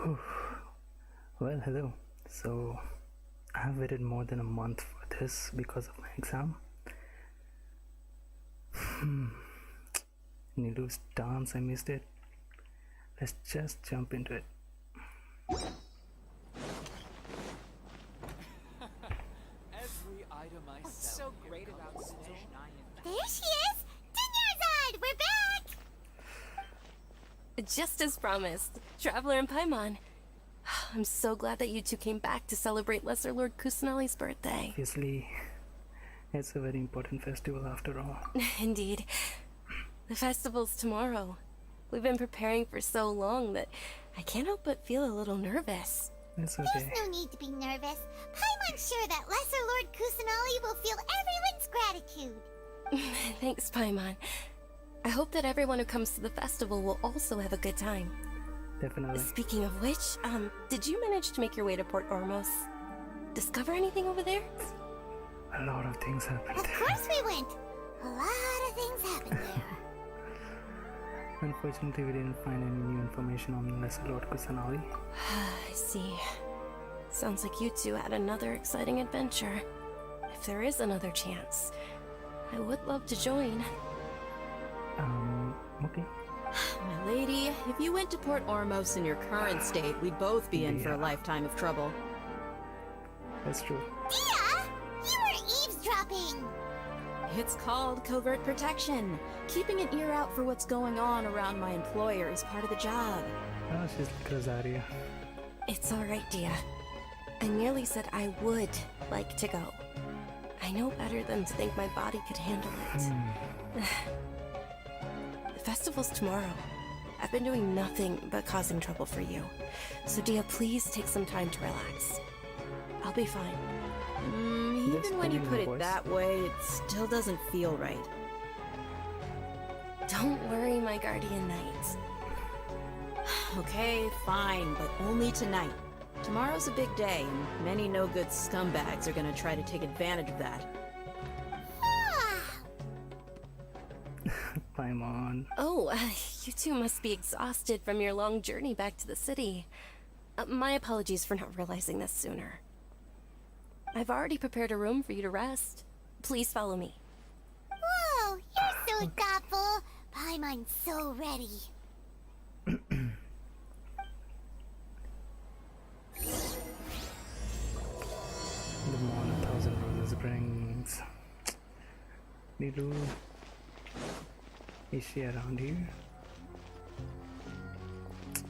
Well, hello. So, I have waited more than a month for this because of my exam. Nilou's dance, I missed it. Let's just jump into it. Every item I sell. So great about Stage 9 and There she is! Dinyarzad! We're back! Just as promised, Traveler and Paimon. I'm so glad that you two came back to celebrate Lesser Lord Kusanali's birthday. Obviously, it's a very important festival after all. Indeed. The festival's tomorrow. We've been preparing for so long that I can't help but feel a little nervous. It's okay. There's no need to be nervous. Paimon's sure that Lesser Lord Kusanali will feel everyone's gratitude. Thanks, Paimon. I hope that everyone who comes to the festival will also have a good time. Definitely. Speaking of which, did you manage to make your way to Port Ormos? Discover anything over there? A lot of things happened. Of course we went! A lot of things happened there. Unfortunately, we didn't find any new information on Lesser Lord Kusanali. I see. Sounds like you two had another exciting adventure. If there is another chance, I would love to join. Okay. My lady, if you went to Port Ormos in your current state, we'd both be in for a lifetime of trouble. That's true. Dia! You were eavesdropping! It's called covert protection. Keeping an ear out for what's going on around my employer is part of the job. Oh, she's like Rosaria. It's alright, Dia. I merely said I would like to go. I know better than to think my body could handle it. The festival's tomorrow. I've been doing nothing but causing trouble for you. So Dia, please take some time to relax. I'll be fine. Even when you put it that way, it still doesn't feel right. Don't worry, my guardian knight. Okay, fine, but only tonight. Tomorrow's a big day, and many no-good scumbags are gonna try to take advantage of that. Paimon. Oh, you two must be exhausted from your long journey back to the city. My apologies for not realizing this sooner. I've already prepared a room for you to rest. Please follow me. Whoa, you're so thoughtful! Paimon's so ready. The morn a thousand roses brings. Nilou, is she around here?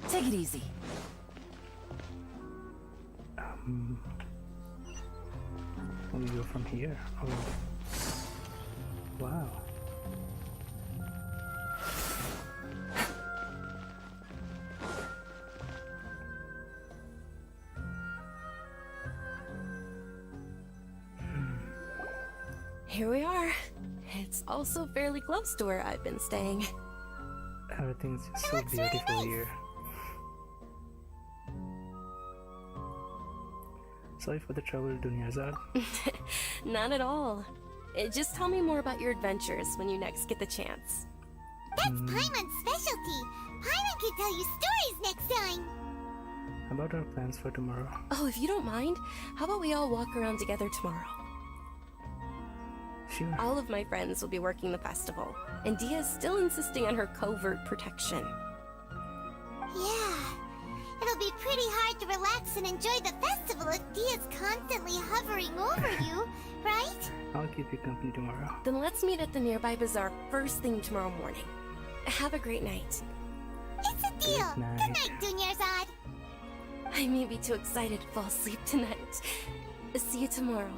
Take it easy. We go from here. Oh, wow. Here we are. It's also fairly close to where I've been staying. Everything's just so beautiful here. Sorry for the trouble, Dinyarzad. Not at all. Just tell me more about your adventures when you next get the chance. That's Paimon's specialty! Paimon can tell you stories next time! About our plans for tomorrow. Oh, if you don't mind, how about we all walk around together tomorrow? Sure. All of my friends will be working the festival, and Dia's still insisting on her covert protection. Yeah, it'll be pretty hard to relax and enjoy the festival if Dia's constantly hovering over you, right? I'll keep you company tomorrow. Then let's meet at the nearby bazaar first thing tomorrow morning. Have a great night. It's a deal! Good night. Good night, Dinyarzad! I may be too excited to fall asleep tonight. See you tomorrow.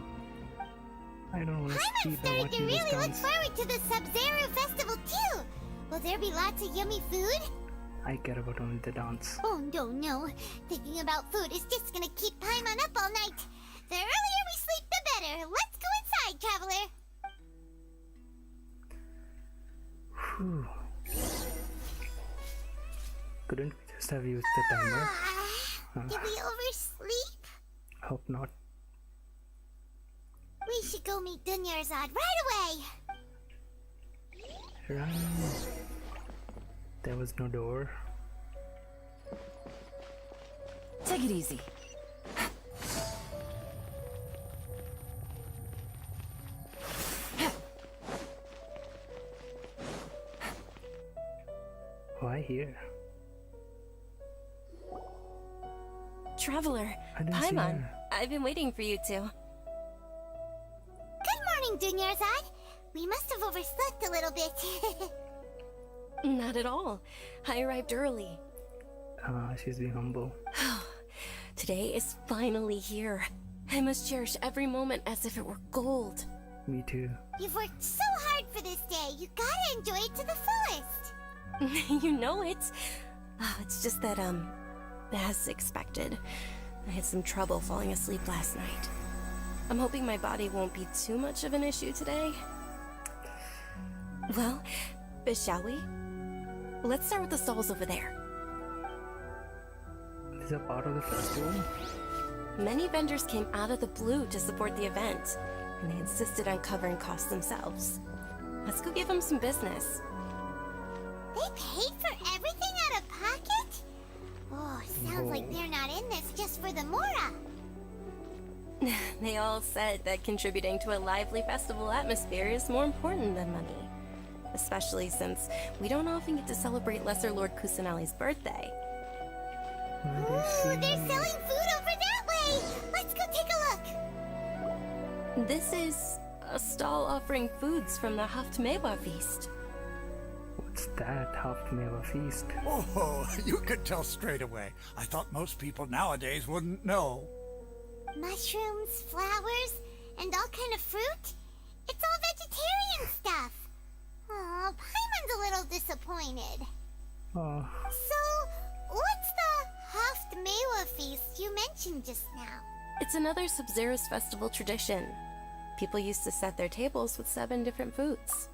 I don't want to Paimon's sleep and starting to watching this really look dance. forward to the Sabzeruz festival too! Will there be lots of yummy food? I care about only the dance. Oh no. Thinking about food is just gonna keep Paimon up all night. The earlier we sleep, the better. Let's go inside, traveler. Whew. Couldn't we just have used the timer? Did we oversleep? Hope not. We should go meet Dinyarzad right away. Run. There was no door. Take it easy. Why here? Traveler, I didn't see Paimon, her. I've been waiting for you two. Good morning, Dunyarzad. We must have overslept a little bit. Not at all. I arrived early. She's being humble. Today is finally here. I must cherish every moment as if it were gold. Me too. You've worked so hard for this day. You gotta enjoy it to the fullest. You know it. It's just that, as expected, I had some trouble falling asleep last night. I'm hoping my body won't be too much of an issue today. Well, shall we? Let's start with the stalls over there. These are part of the festival? Many vendors came out of the blue to support the event, and they insisted on covering costs themselves. Let's go give them some business. They paid for everything out of pocket? Oh, sounds like they're not in this just for the Mora. They all said that contributing to a lively festival atmosphere is more important than money. Especially since we don't often get to celebrate Lesser Lord Kusanali's birthday. Ooh, they're selling food over that way! Let's go take a look! This is a stall offering foods from the Haftmewa feast. What's that? Haftmewa feast. Oh, you could tell straight away. I thought most people nowadays wouldn't know. Mushrooms, flowers, and all kind of fruit? It's all vegetarian stuff. Oh, Paimon's a little disappointed. Oh, So, what's the Haftmewa feast you mentioned just now? It's another Sabzeruz festival tradition. People used to set their tables with 7 different foods.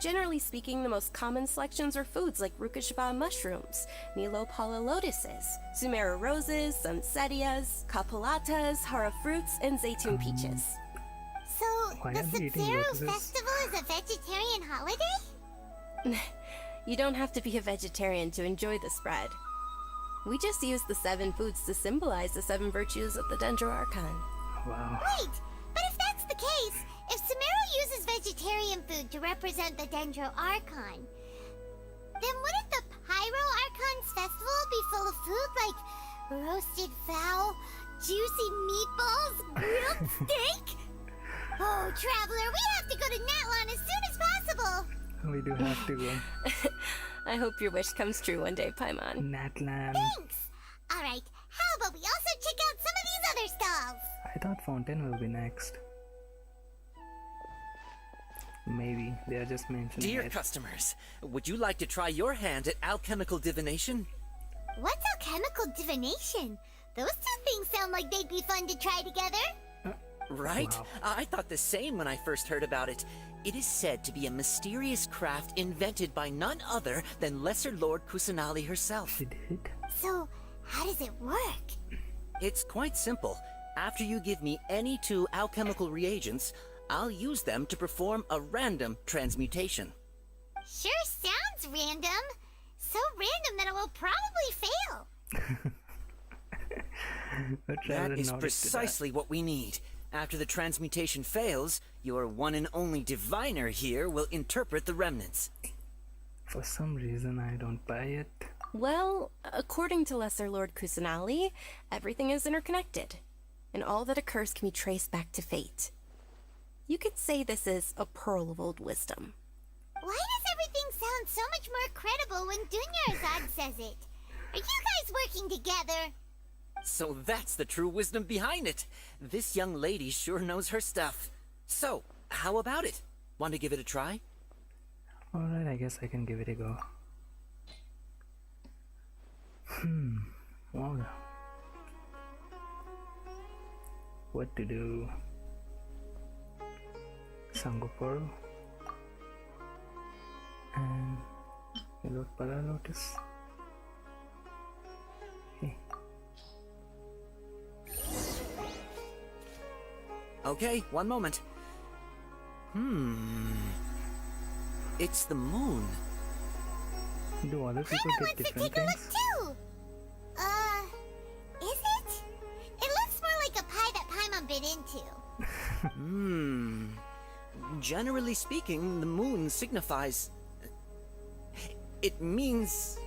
Generally speaking, the most common selections are foods like Rukashaba mushrooms, Nilou lotuses, Sumeru roses, Sunsetias, Kapulatas, Hara fruits, and Zaytun peaches. So, Why the are they eating Sabzeruz lotuses? festival is a vegetarian holiday? You don't have to be a vegetarian to enjoy the spread. We just use the 7 foods to symbolize the 7 virtues of the Dendro Archon. wow. Wait, but if that's the case, if Sumeru uses vegetarian food to represent the Dendro Archon, then wouldn't the Pyro Archon's festival be full of food like roasted fowl, juicy meatballs, grilled steak? Oh, Traveler, we have to go to Natlan as soon as possible! We do have to go. I hope your wish comes true one day, Paimon. Natlan. Thanks! Alright, how about we also check out some of these other stalls? I thought Fountain will be next. Maybe. They are just mentioning Dear it. customers, would you like to try your hand at alchemical divination? What's alchemical divination? Those two things sound like they'd be fun to try together. Right? Wow. I thought the same when I first heard about it. It is said to be a mysterious craft invented by none other than Lesser Lord Kusanali herself. She did? So, how does it work? It's quite simple. After you give me any 2 alchemical reagents, I'll use them to perform a random transmutation. Sure sounds random. So random that it will probably fail. But rather That is not to precisely what we need. After the transmutation fails, your one and only diviner here will interpret the remnants. For some reason, I don't buy it. Well, according to Lesser Lord Kusanali, everything is interconnected, and all that occurs can be traced back to fate. You could say this is a pearl of old wisdom. Why does everything sound so much more credible when Dunyarzad says it? Are you guys working together? So that's the true wisdom behind it. This young lady sure knows her stuff. So, how about it? Want to give it a try? Alright, I guess I can give it a go. Well, what to do? Sangoporo and Yellow Para Lotus. Okay. Okay, one moment. It's the moon. Do other people Paimon get wants to different take a look things? too! Is it? Generally speaking, the moon signifies... It means...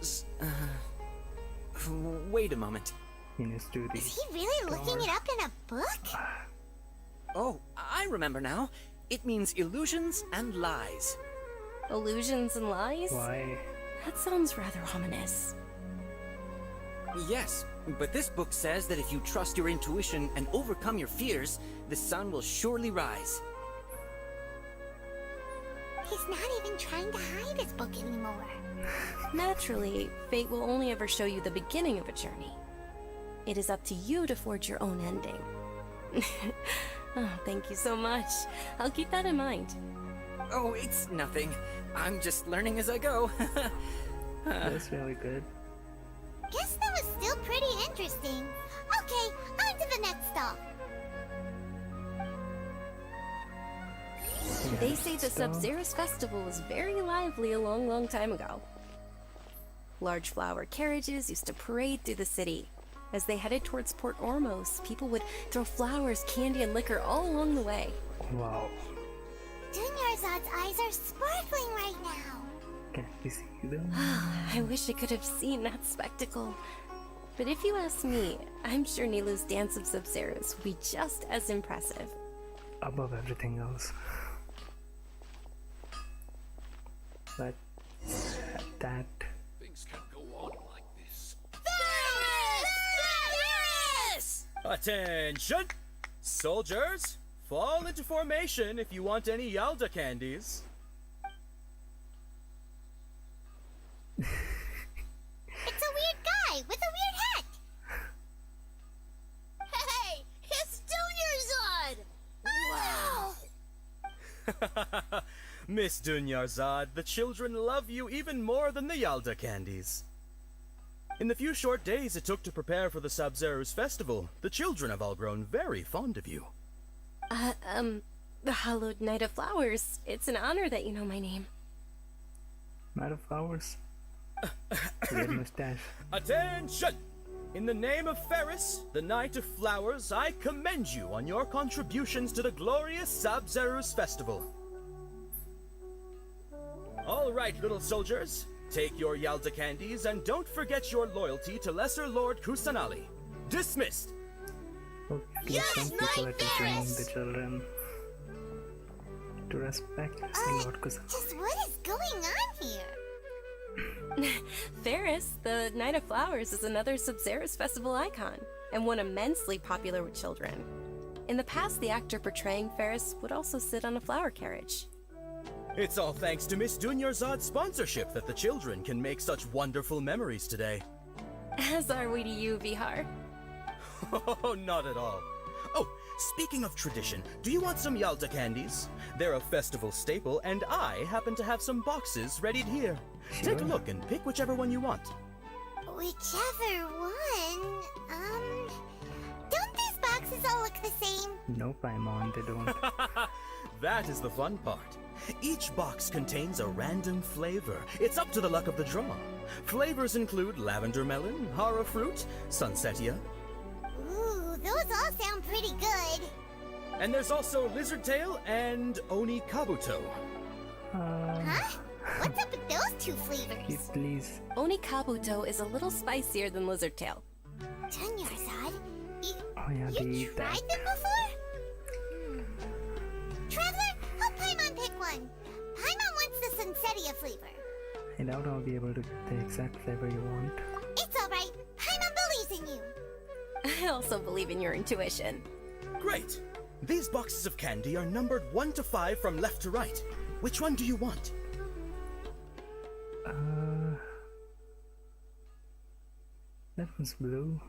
Wait a moment. He needs to do Is these. he really looking it up in a book? Oh, I remember now. It means illusions and lies. Illusions and lies? Why? That sounds rather ominous. Yes, but this book says that if you trust your intuition and overcome your fears, the sun will surely rise. He's not even trying to hide his book anymore. Naturally, fate will only ever show you the beginning of a journey. It is up to you to forge your own ending. Oh, thank you so much. I'll keep that in mind. Oh, it's nothing. I'm just learning as I go. That's really good. Guess that was still pretty interesting. Okay, on to the next stop. They say the Stop. Sabzeruz festival was very lively a long, long time ago. Large flower carriages used to parade through the city. As they headed towards Port Ormos, people would throw flowers, candy, and liquor all along the way. Wow. Dunyarzad's eyes are sparkling right now. Can we see them? I wish I could have seen that spectacle. But if you ask me, I'm sure Nilou's Dance of Sabzeruz will be just as impressive. Above everything else. But that Things can't go on like this. Attention! Soldiers, fall into formation if you want any Yalda candies. It's a weird guy with a weird hat. Hey, it's Dunyarzad! Wow! Miss Dunyarzad, the children love you even more than the Yalda candies. In the few short days it took to prepare for the Sabzeruz festival, the children have all grown very fond of you. The Hallowed Knight of Flowers. It's an honor that you know my name. Knight of Flowers. Weird mustache. Attention! In the name of Ferris, the Knight of Flowers, I commend you on your contributions to the glorious Sabzeruz festival. All right, little soldiers. Take your Yalda candies and don't forget your loyalty to Lesser Lord Kusanali. Dismissed! Okay, some people are teaching the children to respect Lord Kusanali. Just what is going on here? Ferris, the Knight of Flowers, is another Sabzeruz festival icon, and one immensely popular with children. In the past, the actor portraying Ferris would also sit on a flower carriage. It's all thanks to Miss Dunyarzad's sponsorship that the children can make such wonderful memories today. As are we to you, Vihar. Oh, not at all. Oh, speaking of tradition, do you want some Yalda candies? They're a festival staple, and I happen to have some boxes readied here. Take a look and pick whichever one you want. Whichever one. Don't these boxes all look the same? Nope, I'm on, they don't. That is the fun part. Each box contains a random flavor. It's up to the luck of the draw. Flavors include lavender melon, hara fruit, sunsetia, Ooh, those all sound pretty good. and there's also lizard tail and oni kabuto. Huh? What's up with those two Please, flavors? please. Oni Kabuto is a little spicier than Lizard Tail. Dunyarzad, Oh yeah, they you eat tried that. them before? Traveler, help Paimon pick one. Paimon wants the Sunsetia flavor. I doubt I'll be able to get the exact flavor you want. It's alright. Paimon believes in you. I also believe in your intuition. Great! These boxes of candy are numbered 1 to 5 from left to right. Which one do you want? That one's blue.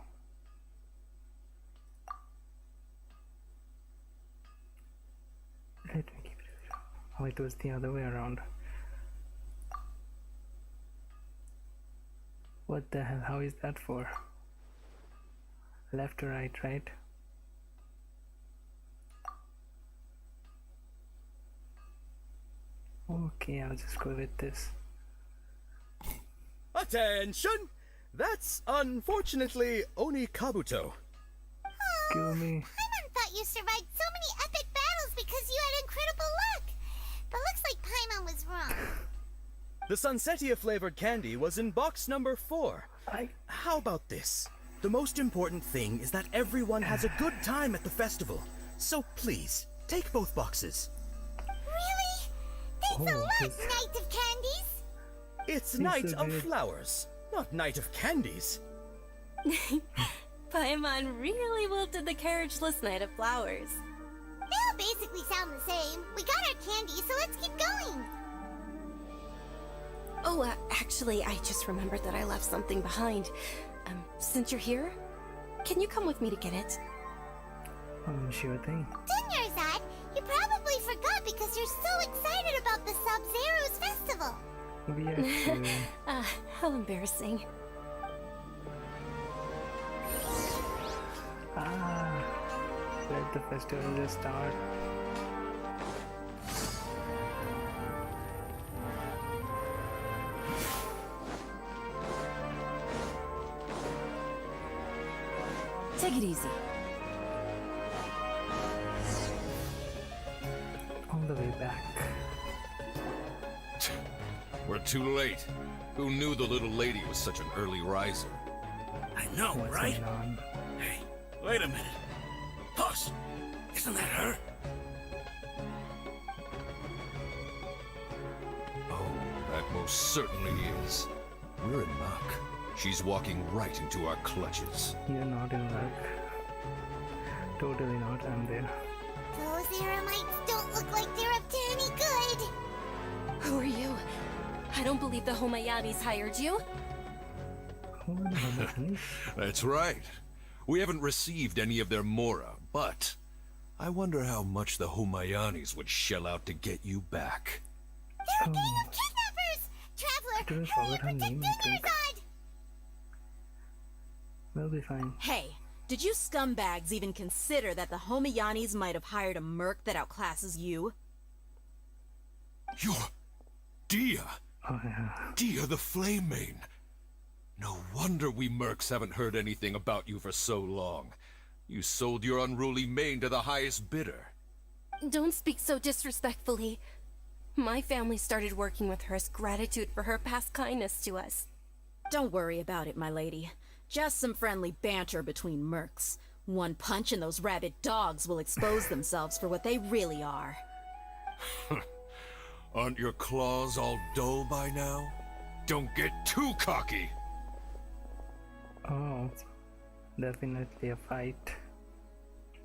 Let me keep it. Oh, it was the other way around. What the hell? How is that for? Left to right, right? Okay, I'll just go with this. Attention! That's unfortunately Oni Kabuto. Kill me. Paimon thought you survived so many epic battles was because you had incredible luck. But looks like Paimon was wrong. The Sunsetia flavored candy was in box number 4. How about this? The most important thing is that everyone has a good time at the festival. So please, take both boxes. Really? Thanks a lot, Knight of Candies. It's Night of Flowers, not Night of Candies. Paimon really wilted the carriageless Knight of Flowers. They all basically sound the same. We got our candy, so let's keep going. Oh, actually, I just remembered that I left something behind. Since you're here, can you come with me to get it? Sure thing. Dunyarzad, you probably forgot because you're so excited about the Sabzeruz festival. We are too. How embarrassing. Let the festival just start. Take it easy. On the way back. We're too late. Who knew the little lady was such an early riser? I know, What's right? going on? Hey, wait a minute. Boss, isn't that her? Oh, that most certainly is. We're in luck. She's walking right into our clutches. You're not in luck. Totally not, I'm there. Those Eremites don't look like they're up to any good. Who are you? I don't believe the Homayanis hired you. Who are the Homayanis? That's right. We haven't received any of their mora, but I wonder how much the Homayanis would shell out to get you back. They're a gang of kidnappers! I Traveler, didn't hurry forget her and protect name, I think. Dunyarzad! We'll be fine. Hey, did you scumbags even consider that the Homayanis might have hired a merc that outclasses you? You're... Dia! Oh yeah. Dia the Flame Mane! No wonder we mercs haven't heard anything about you for so long. You sold your unruly mane to the highest bidder. Don't speak so disrespectfully. My family started working with her as gratitude for her past kindness to us. Don't worry about it, my lady. Just some friendly banter between mercs. One punch and those rabid dogs will expose themselves for what they really are. Aren't your claws all dull by now? Don't get too cocky! Oh, definitely a fight.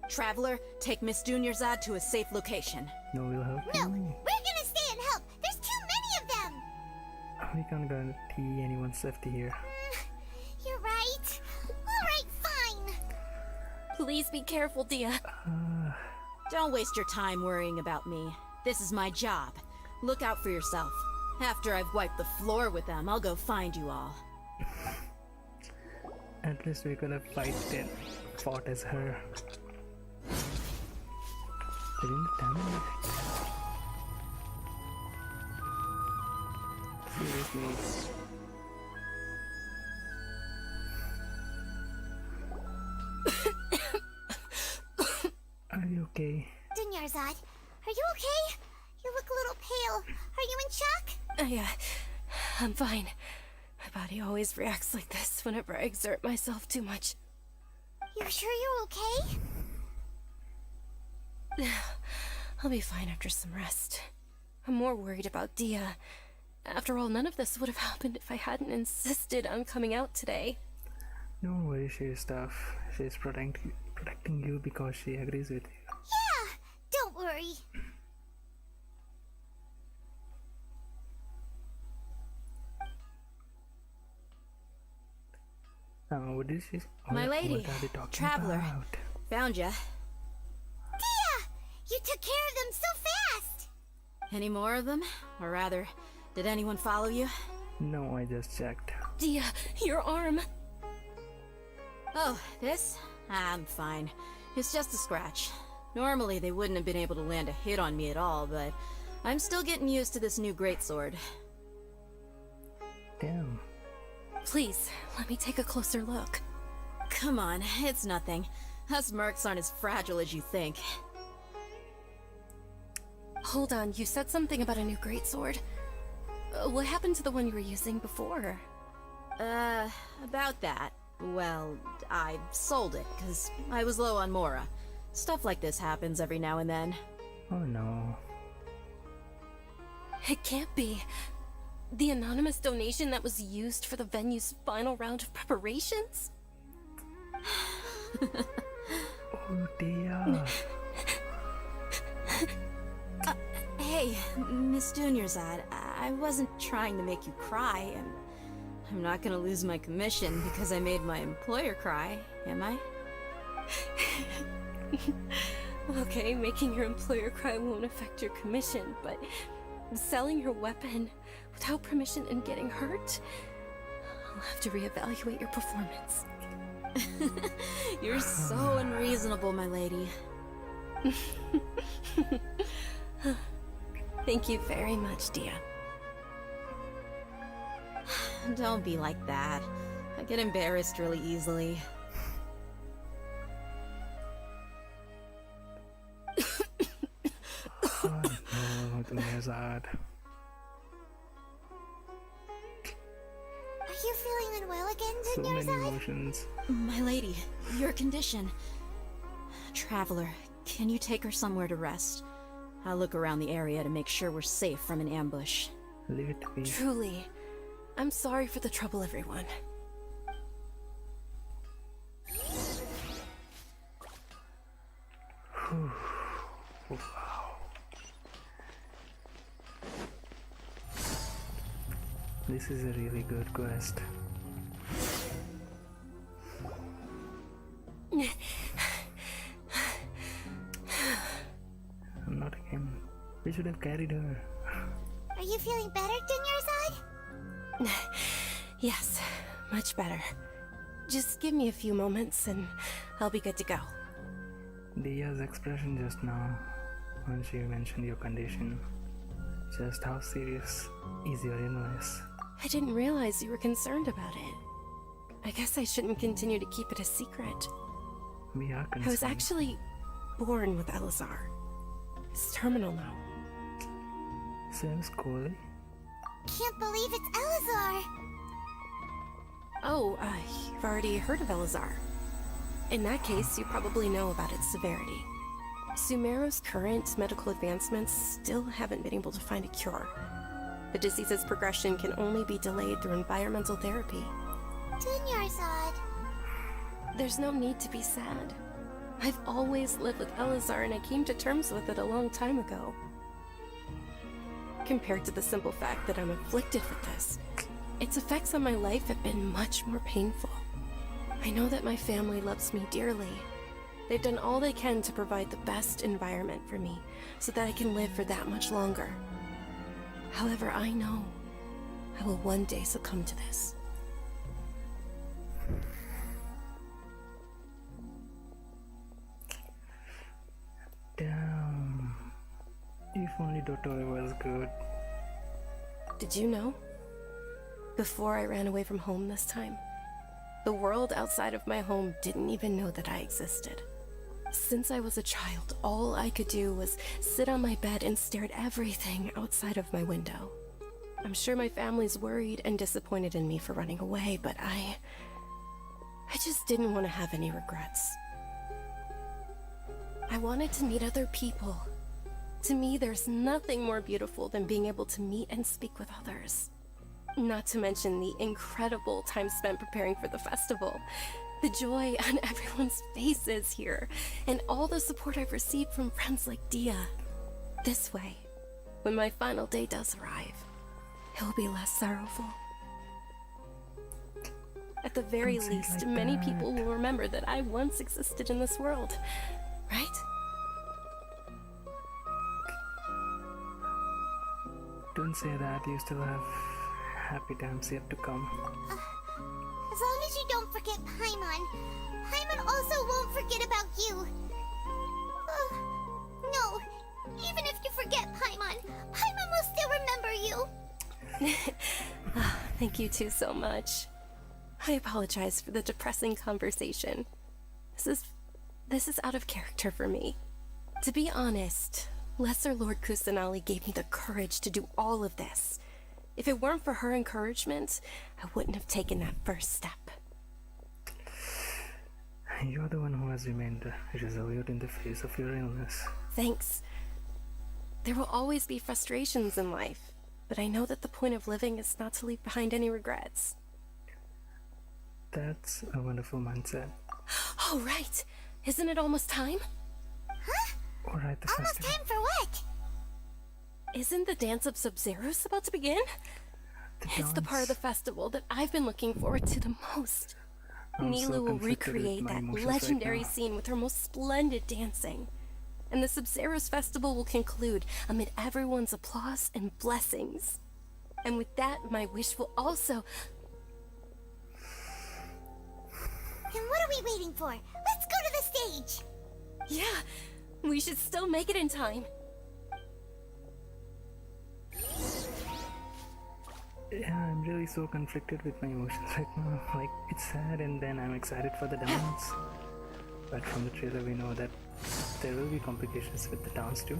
Traveler, take Miss Dunyarzad to a safe location. No, we'll help No, you. we're gonna stay and help. There's too many of them. We can't guarantee anyone's safety here. You're right. All right, fine. Please be careful, Dia. Don't waste your time worrying about me. This is my job. Look out for yourself. After I've wiped the floor with them, I'll go find you all. At least we could have fought as her. Didn't damage. Seriously. Are you okay? Dunyarzad, are you okay? You look a little pale. Are you in shock? I'm fine. My body always reacts like this whenever I exert myself too much. You sure you're okay? I'll be fine after some rest. I'm more worried about Dia. After all, none of this would have happened if I hadn't insisted on coming out today. Don't worry, she's tough. She's protecting you because she agrees with you. Yeah, don't worry. What is she? My lady, what are they talking Traveler. about? Found ya. Dia! You took care of them so fast! Any more of them? Or rather, did anyone follow you? No, I just checked. Dia, your arm! Oh, this? I'm fine. It's just a scratch. Normally they wouldn't have been able to land a hit on me at all, but I'm still getting used to this new greatsword. Damn. Please, let me take a closer look. Come on, it's nothing. Us mercs aren't as fragile as you think. Hold on, you said something about a new greatsword. What happened to the one you were using before? About that. Well, I sold it, because I was low on Mora. Stuff like this happens every now and then. Oh no. It can't be. The anonymous donation that was used for the venue's final round of preparations? Oh dear. Hey, Miss Dunyarzad, I wasn't trying to make you cry, and I'm not gonna lose my commission because I made my employer cry, am I? Okay, making your employer cry won't affect your commission, but selling your weapon without permission and getting hurt? I'll have to reevaluate your performance. You're so unreasonable, my lady. Thank you very much, Dia. Don't be like that. I get embarrassed really easily. Oh no, Dunyarzad. Are you feeling unwell again, So many Dunyarzad? emotions. My lady, your condition. Traveler, can you take her somewhere to rest? I'll look around the area to make sure we're safe from an ambush. Leave it to me. Truly, I'm sorry for the trouble, everyone. Oh, wow. This is a really good quest. Not again. We should have carried her. Are you feeling better, Dunyarzad? Yes, much better. Just give me a few moments and I'll be good to go. Dia's expression just now, when she mentioned your condition. Just how serious is your illness? I didn't realize you were concerned about it. I guess I shouldn't continue to keep it a secret. We are concerned. I was actually born with Elazar. It's terminal now. Seems cool. Can't believe it's Elazar! Oh, you've already heard of Elazar. In that case, you probably know about its severity. Sumeru's current medical advancements still haven't been able to find a cure. The disease's progression can only be delayed through environmental therapy. Dunyarzad. There's no need to be sad. I've always lived with Elazar and I came to terms with it a long time ago. Compared to the simple fact that I'm afflicted with this, its effects on my life have been much more painful. I know that my family loves me dearly. They've done all they can to provide the best environment for me so that I can live for that much longer. However, I know I will one day succumb to this. Damn. If only Dottore was good. Did you know? Before I ran away from home this time, the world outside of my home didn't even know that I existed. Since I was a child, all I could do was sit on my bed and stare at everything outside of my window. I'm sure my family's worried and disappointed in me for running away, but I just didn't want to have any regrets. I wanted to meet other people. To me, there's nothing more beautiful than being able to meet and speak with others. Not to mention the incredible time spent preparing for the festival. The joy on everyone's faces here, and all the support I've received from friends like Dia. This way, when my final day does arrive, it will be less sorrowful. At the very Don't say it least, like many that. people will remember that I once existed in this world, right? Don't say that, you still have happy times yet to come. As long as you don't forget Paimon, Paimon also won't forget about you. No, even if you forget Paimon, Paimon will still remember you. Thank you two so much. I apologize for the depressing conversation. This is out of character for me. To be honest, Lesser Lord Kusanali gave me the courage to do all of this. If it weren't for her encouragement, I wouldn't have taken that first step. You're the one who has remained resilient in the face of your illness. Thanks. There will always be frustrations in life, but I know that the point of living is not to leave behind any regrets. That's a wonderful mindset. Oh, right. Isn't it almost time? Huh? Alright, the Almost festival. time for what? Isn't the dance of Sabzeruz about to begin? It's the part of the festival that I've been looking forward to the most. I'm so Nilou will conflicted with recreate my that emotions legendary right now. scene with her most splendid dancing. And the Sabzeruz festival will conclude amid everyone's applause and blessings. And with that, my wish will also... Then what are we waiting for? Let's go to the stage! Yeah, we should still make it in time. Yeah, I'm really so conflicted with my emotions right now. Like, it's sad and then I'm excited for the dance. But from the trailer we know that there will be complications with the dance too.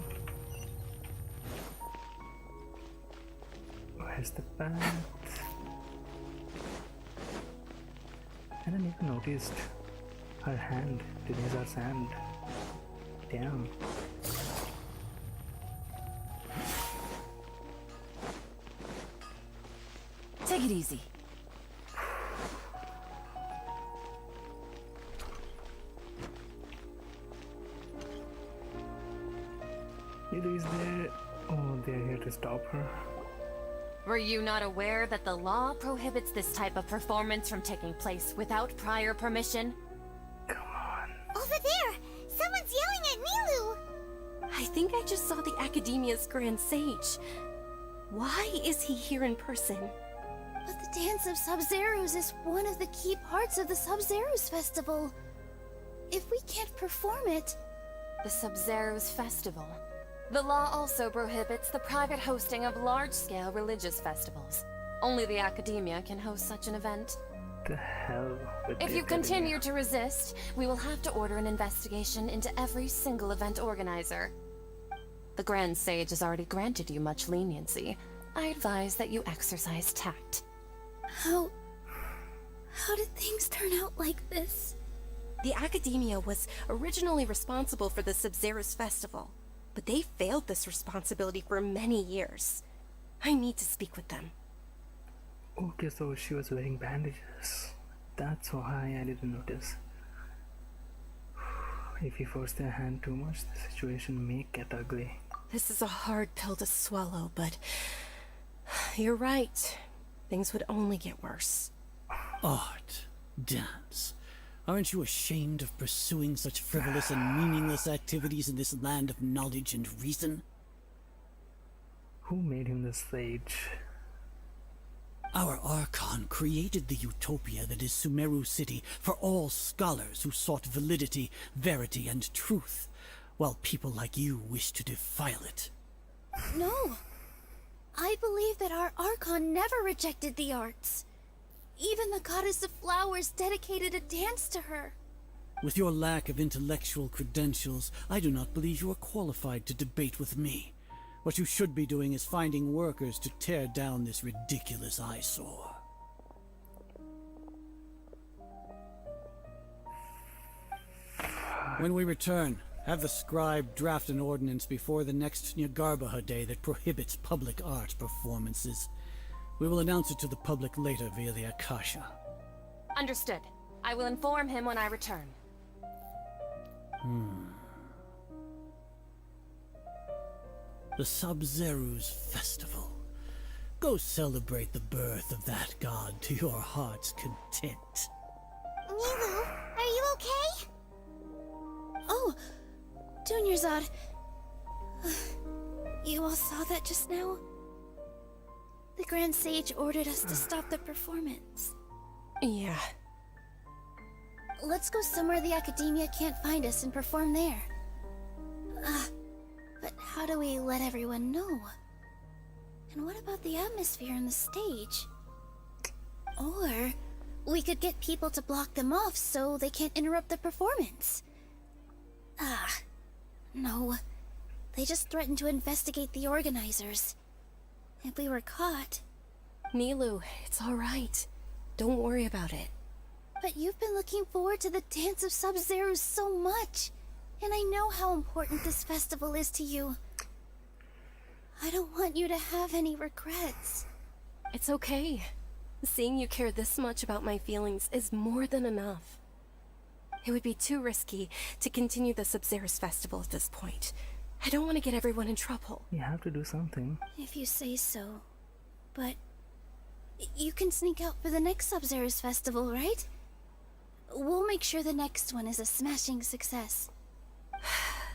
Where's the path? I didn't even noticed her hand, Teresa's hand. Damn. Take it easy. Nilou is there. Oh, they're here to stop her. Were you not aware that the law prohibits this type of performance from taking place without prior permission? Come on. Over there! Someone's yelling at Nilou! I think I just saw the Academia's Grand Sage. Why is he here in person? But the dance of Sabzeruz is one of the key parts of the Sabzeruz festival. If we can't perform it... The Sabzeruz Festival. The law also prohibits the private hosting of large-scale religious festivals. Only the Academia can host such an event. The hell with If the you continue Academia. to resist, we will have to order an investigation into every single event organizer. The Grand Sage has already granted you much leniency. I advise that you exercise tact. How did things turn out like this? The Academia was originally responsible for the Sabzeruz festival, but they failed this responsibility for many years. I need to speak with them. Okay, so she was wearing bandages. That's why I didn't notice. If you force their hand too much, the situation may get ugly. This is a hard pill to swallow, but you're right. Things would only get worse. Art, dance. Aren't you ashamed of pursuing such frivolous and meaningless activities in this land of knowledge and reason? Who made him the sage? Our Archon created the utopia that is Sumeru City for all scholars who sought validity, verity, and truth, while people like you wish to defile it. No. I believe that our Archon never rejected the arts. Even the goddess of flowers dedicated a dance to her. With your lack of intellectual credentials, I do not believe you are qualified to debate with me. What you should be doing is finding workers to tear down this ridiculous eyesore. When we return, have the scribe draft an ordinance before the next Nyagarbaha day that prohibits public art performances. We will announce it to the public later via the Akasha. Understood. I will inform him when I return. The Sabzeruz Festival. Go celebrate the birth of that god to your heart's content. Nilou, are you okay? Oh, Dunyarzad. You all saw that just now? The Grand Sage ordered us to stop the performance. Yeah. Let's go somewhere the Academia can't find us and perform there. But how do we let everyone know? And what about the atmosphere on the stage? Or we could get people to block them off so they can't interrupt the performance. No. They just threatened to investigate the organizers. If we were caught... Nilou, it's alright. Don't worry about it. But you've been looking forward to the Dance of Sabzeruz so much. And I know how important this festival is to you. I don't want you to have any regrets. It's okay. Seeing you care this much about my feelings is more than enough. It would be too risky to continue the Sabzeruz festival at this point. I don't want to get everyone in trouble. You have to do something. If you say so. But... you can sneak out for the next Sabzeruz festival, right? We'll make sure the next one is a smashing success.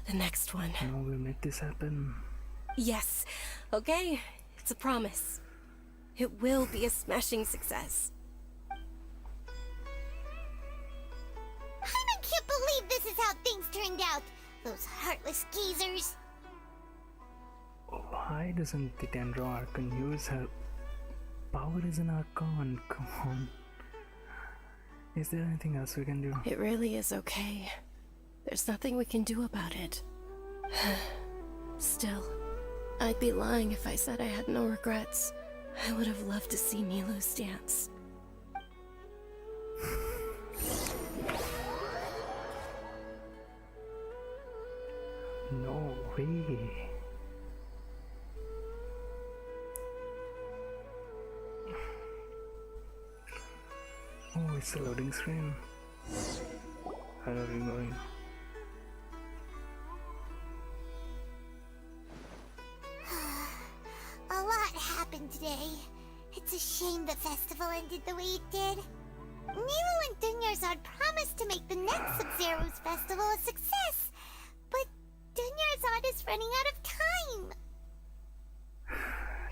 The next one. No, we'll make this happen. Yes. Okay. It's a promise. It will be a smashing success. I can't believe this is how things turned out. Those heartless geezers. Why doesn't the Dendro Archon use her power as an Archon? Come on. Is there anything else we can do? It really is okay. There's nothing we can do about it. Still, I'd be lying if I said I had no regrets. I would have loved to see Nilou's dance. No way. Oh, it's a loading screen. Where are we going? A lot happened today. It's a shame the festival ended the way it did. Nilou and Dunyarzad promised to make the next Sabzeruz festival a success, but Dunyarzad is running out of time.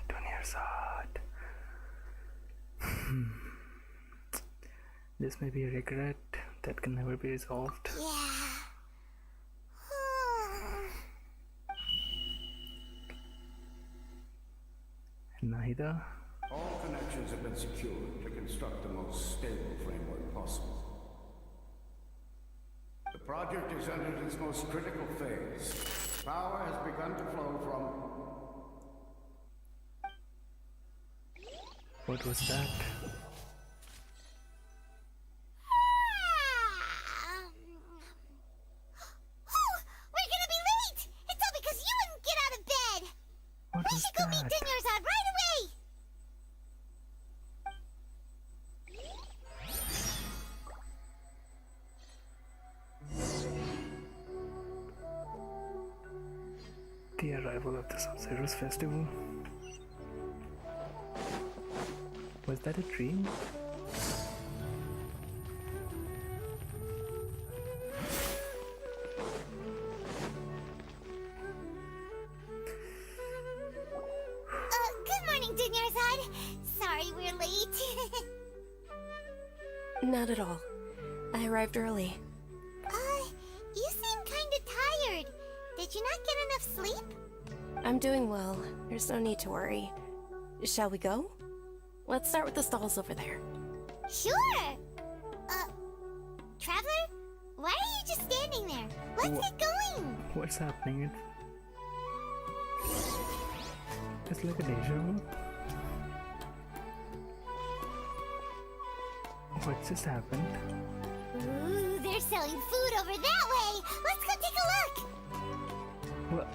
Dunyarzad. This may be a regret that can never be resolved. Yeah. Neither. All connections have been secured to construct the most stable framework possible. The project is entered its most critical phase. Power has begun to flow from... What was that? We're gonna be late! It's all because you wouldn't get out of bed! What We was should go meet that? Dunyarzad right away! The arrival of the Sabzeruz festival. Was that a dream? Good morning, Dunyarzad. Sorry we're late. Not at all. I arrived early. You seem kinda tired. Did you not get enough sleep? I'm doing well. There's no need to worry. Shall we go? Let's start with the stalls over there. Sure! Traveler? Why are you just standing there? Let's get going! What's happening? It's like a deja vu. What just happened? Ooh, they're selling food over that way! Let's go take a look! What?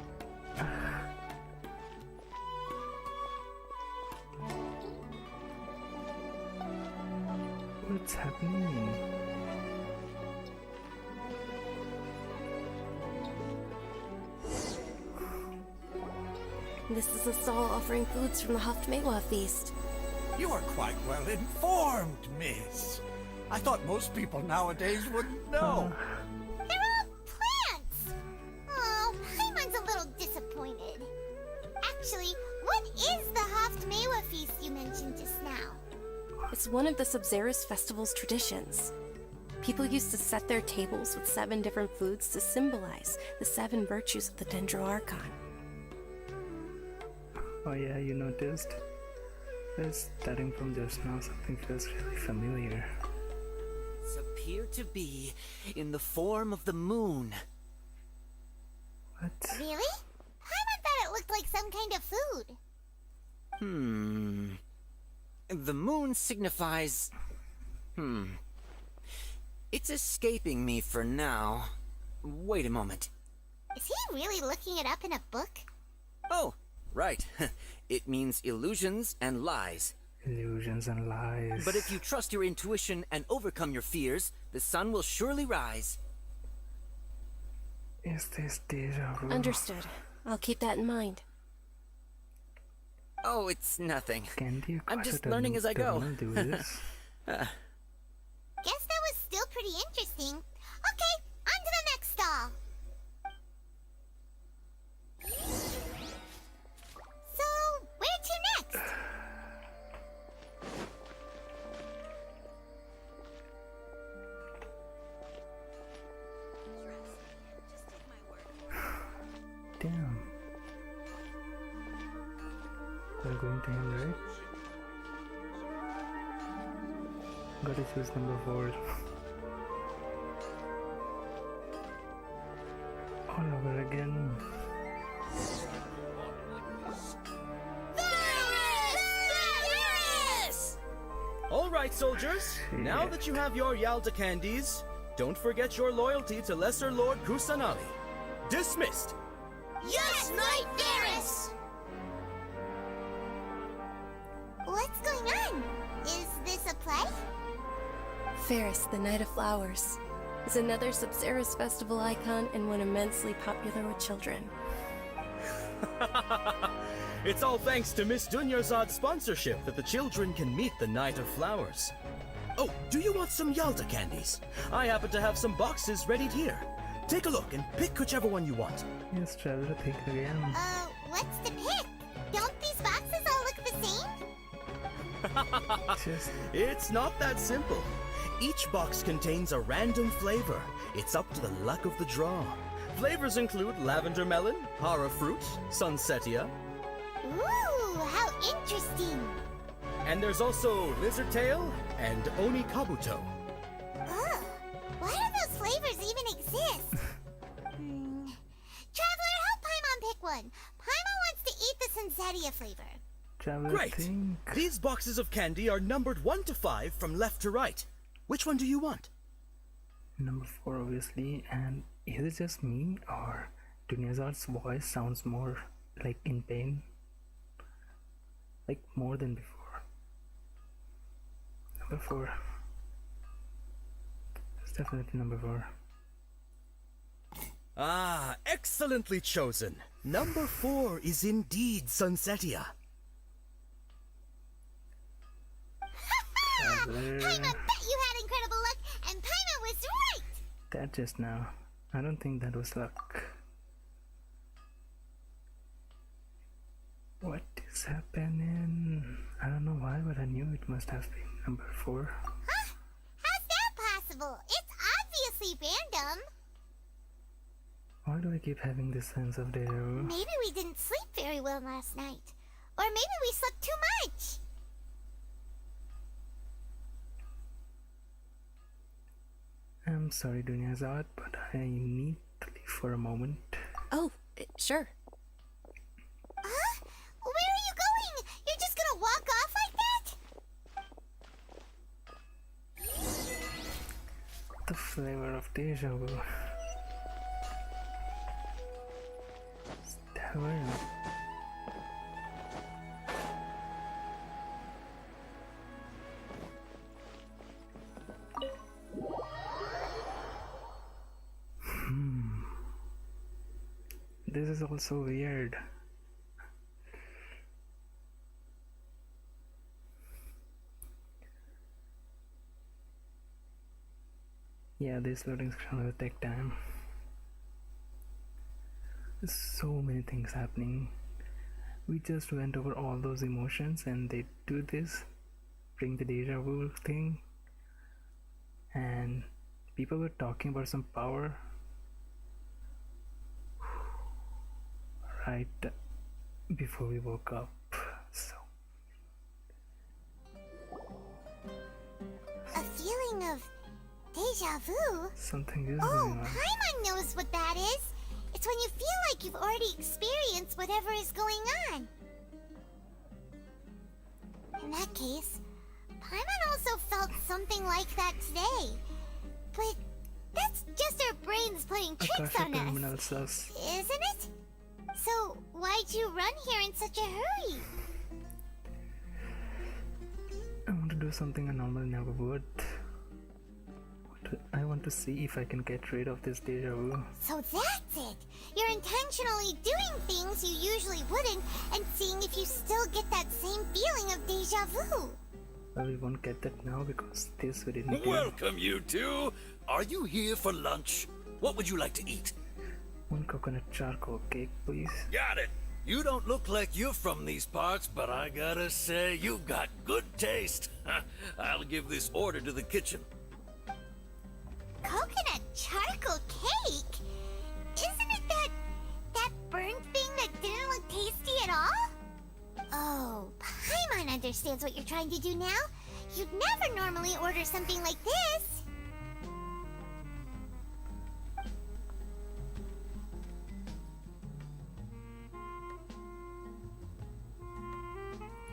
What's happening? This is a stall offering foods from the Haftmewa feast. You are quite well informed, miss. I thought most people nowadays wouldn't know. They're all plants! Oh, Paimon's a little disappointed. Actually, what is the Haftmewa feast you mentioned just now? It's one of the Sabzeruz festival's traditions. People used to set their tables with 7 different foods to symbolize the 7 virtues of the Dendro Archon. Oh yeah, you noticed? Just starting from just now, something feels really familiar. Appear to be in the form of the moon. What? Really? looked like some kind of food. The moon signifies... It's escaping me for now. Wait a moment. Is he really looking it up in a book? Oh, right. It means illusions and lies. Illusions and lies. But if you trust your intuition and overcome your fears, the sun will surely rise. Is this deja vu? Understood. I'll keep that in mind. Oh, it's nothing. Candy, I'm just learning as I go. Do this. Guess that was still pretty interesting. Okay, on to the next stall. So, where to next? Damn. We're going to him, right? Gotta choose number 4. All over again. All right, soldiers. Now that you have your Yalta candies, don't forget your loyalty to Lesser Lord Kusanali. Dismissed. Yes, Knight Varys! What's going on? Is this a play? Ferris, the Knight of Flowers, is another Sabzeruz festival icon and one immensely popular with children. It's all thanks to Miss Dunyarzad's sponsorship that the children can meet the Knight of Flowers. Oh, do you want some Yalta candies? I happen to have some boxes ready here. Take a look and pick whichever one you want. Yes, Traveler, pick again. What's to pick? Don't these boxes all look the same? It's not that simple. Each box contains a random flavor. It's up to the luck of the draw. Flavors include lavender melon, hara fruit, sunsetia. Ooh, how interesting! And there's also lizard tail and oni kabuto. Ugh, why do those flavors even exist? Traveler, help Paimon pick one. Paimon wants to eat the sunsetia flavor. Traveler, Great! think. These boxes of candy are numbered 1 to 5 from left to right. Which one do you want? Number 4, obviously. And is it just me, or Dunyarzad's voice sounds more like in pain? Like more than before. Number 4. It's definitely number 4. Ah, excellently chosen. Number 4 is indeed sunsetia. Paimon bet you had incredible luck, and Paimon was right! That just now. I don't think that was luck. What is happening? I don't know why, but I knew it must have been number 4. Huh? How's that possible? It's obviously random. Why do I keep having this sense of deja vu? Maybe we didn't sleep very well last night. Or maybe we slept too much. I'm sorry, Dunyarzad, but I need to leave for a moment. Oh, sure. Huh? Where are you going? You're just gonna walk off like that? The flavor of deja vu. Tavern. This is also weird. Yeah, this loading screen will take time. There's so many things happening. We just went over all those emotions and they do this, bring the deja vu thing, and people were talking about some power right before we woke up. So a feeling of deja vu? something is Oh, going on. Paimon knows what that is. It's when you feel like you've already experienced whatever is going on. In that case, Paimon also felt something like that today. But that's just our brains playing tricks on us, isn't it? So why'd you run here in such a hurry? I want to do something I normally never would. I want to see if I can get rid of this deja vu. So that's it! You're intentionally doing things you usually wouldn't and seeing if you still get that same feeling of deja vu. Well, we won't get that now because this we didn't do. Welcome, you two! Are you here for lunch? What would you like to eat? One coconut charcoal cake, please. Got it! You don't look like you're from these parts, but I gotta say, you've got good taste. I'll give this order to the kitchen. Coconut charcoal cake? Isn't it that burnt thing that didn't look tasty at all? Oh, Paimon understands what you're trying to do now. You'd never normally order something like this.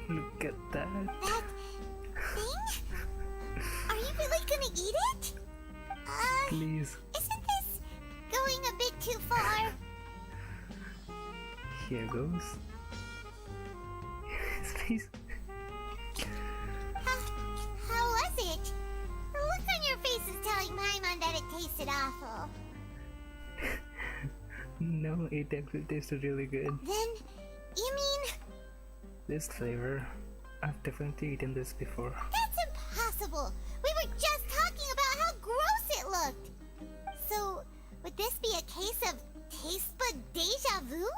Look at that. That thing? Are you really gonna eat it? Please. Isn't this going a bit too far? Here goes. Please. How was it? The look on your face is telling Paimon that it tasted awful. No, it actually tasted really good. Then, you mean... This flavor, I've definitely eaten this before. That's impossible! We were just talking about how gross it looked! So, would this be a case of taste bud deja vu?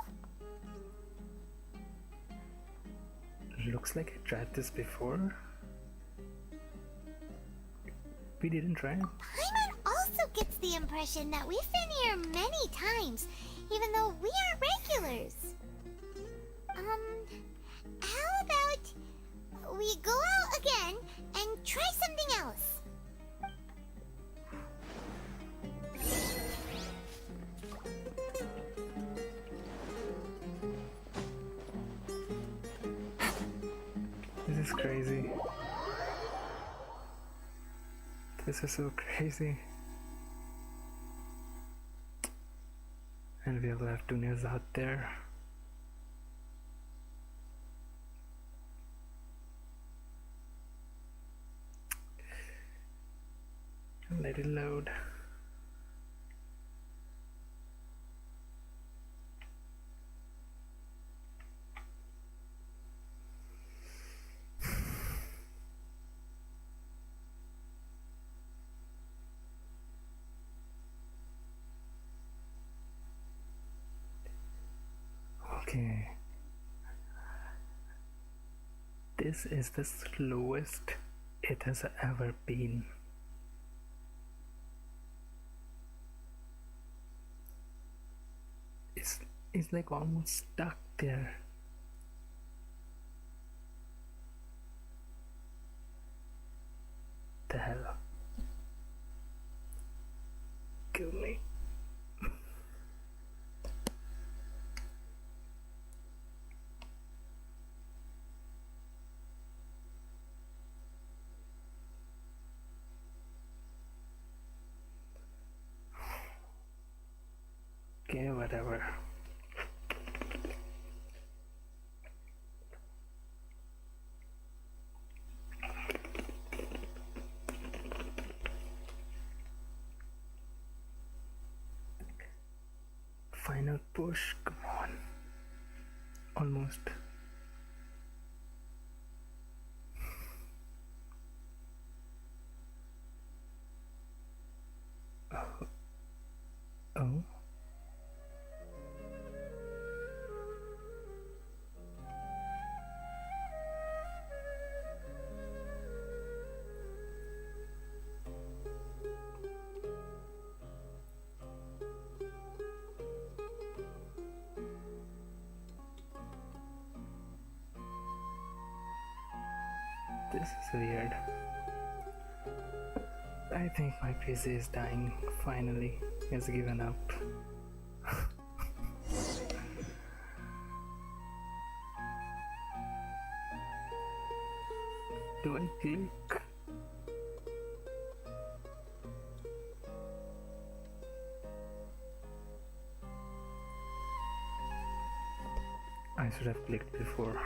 Looks like I tried this before. We didn't try it. Paimon also gets the impression that we've been here many times, even though we are regulars. How about we go out again and try something else? This is crazy. This is so crazy. And we have left Tunis out there. Let it load. Okay. This is the slowest it has ever been. It's like almost stuck there. The hell? Kill me. Okay, whatever. Final push, come on. Almost. Oh. This is weird. I think my PC is dying. Finally, it's given up. I click? I should have clicked before.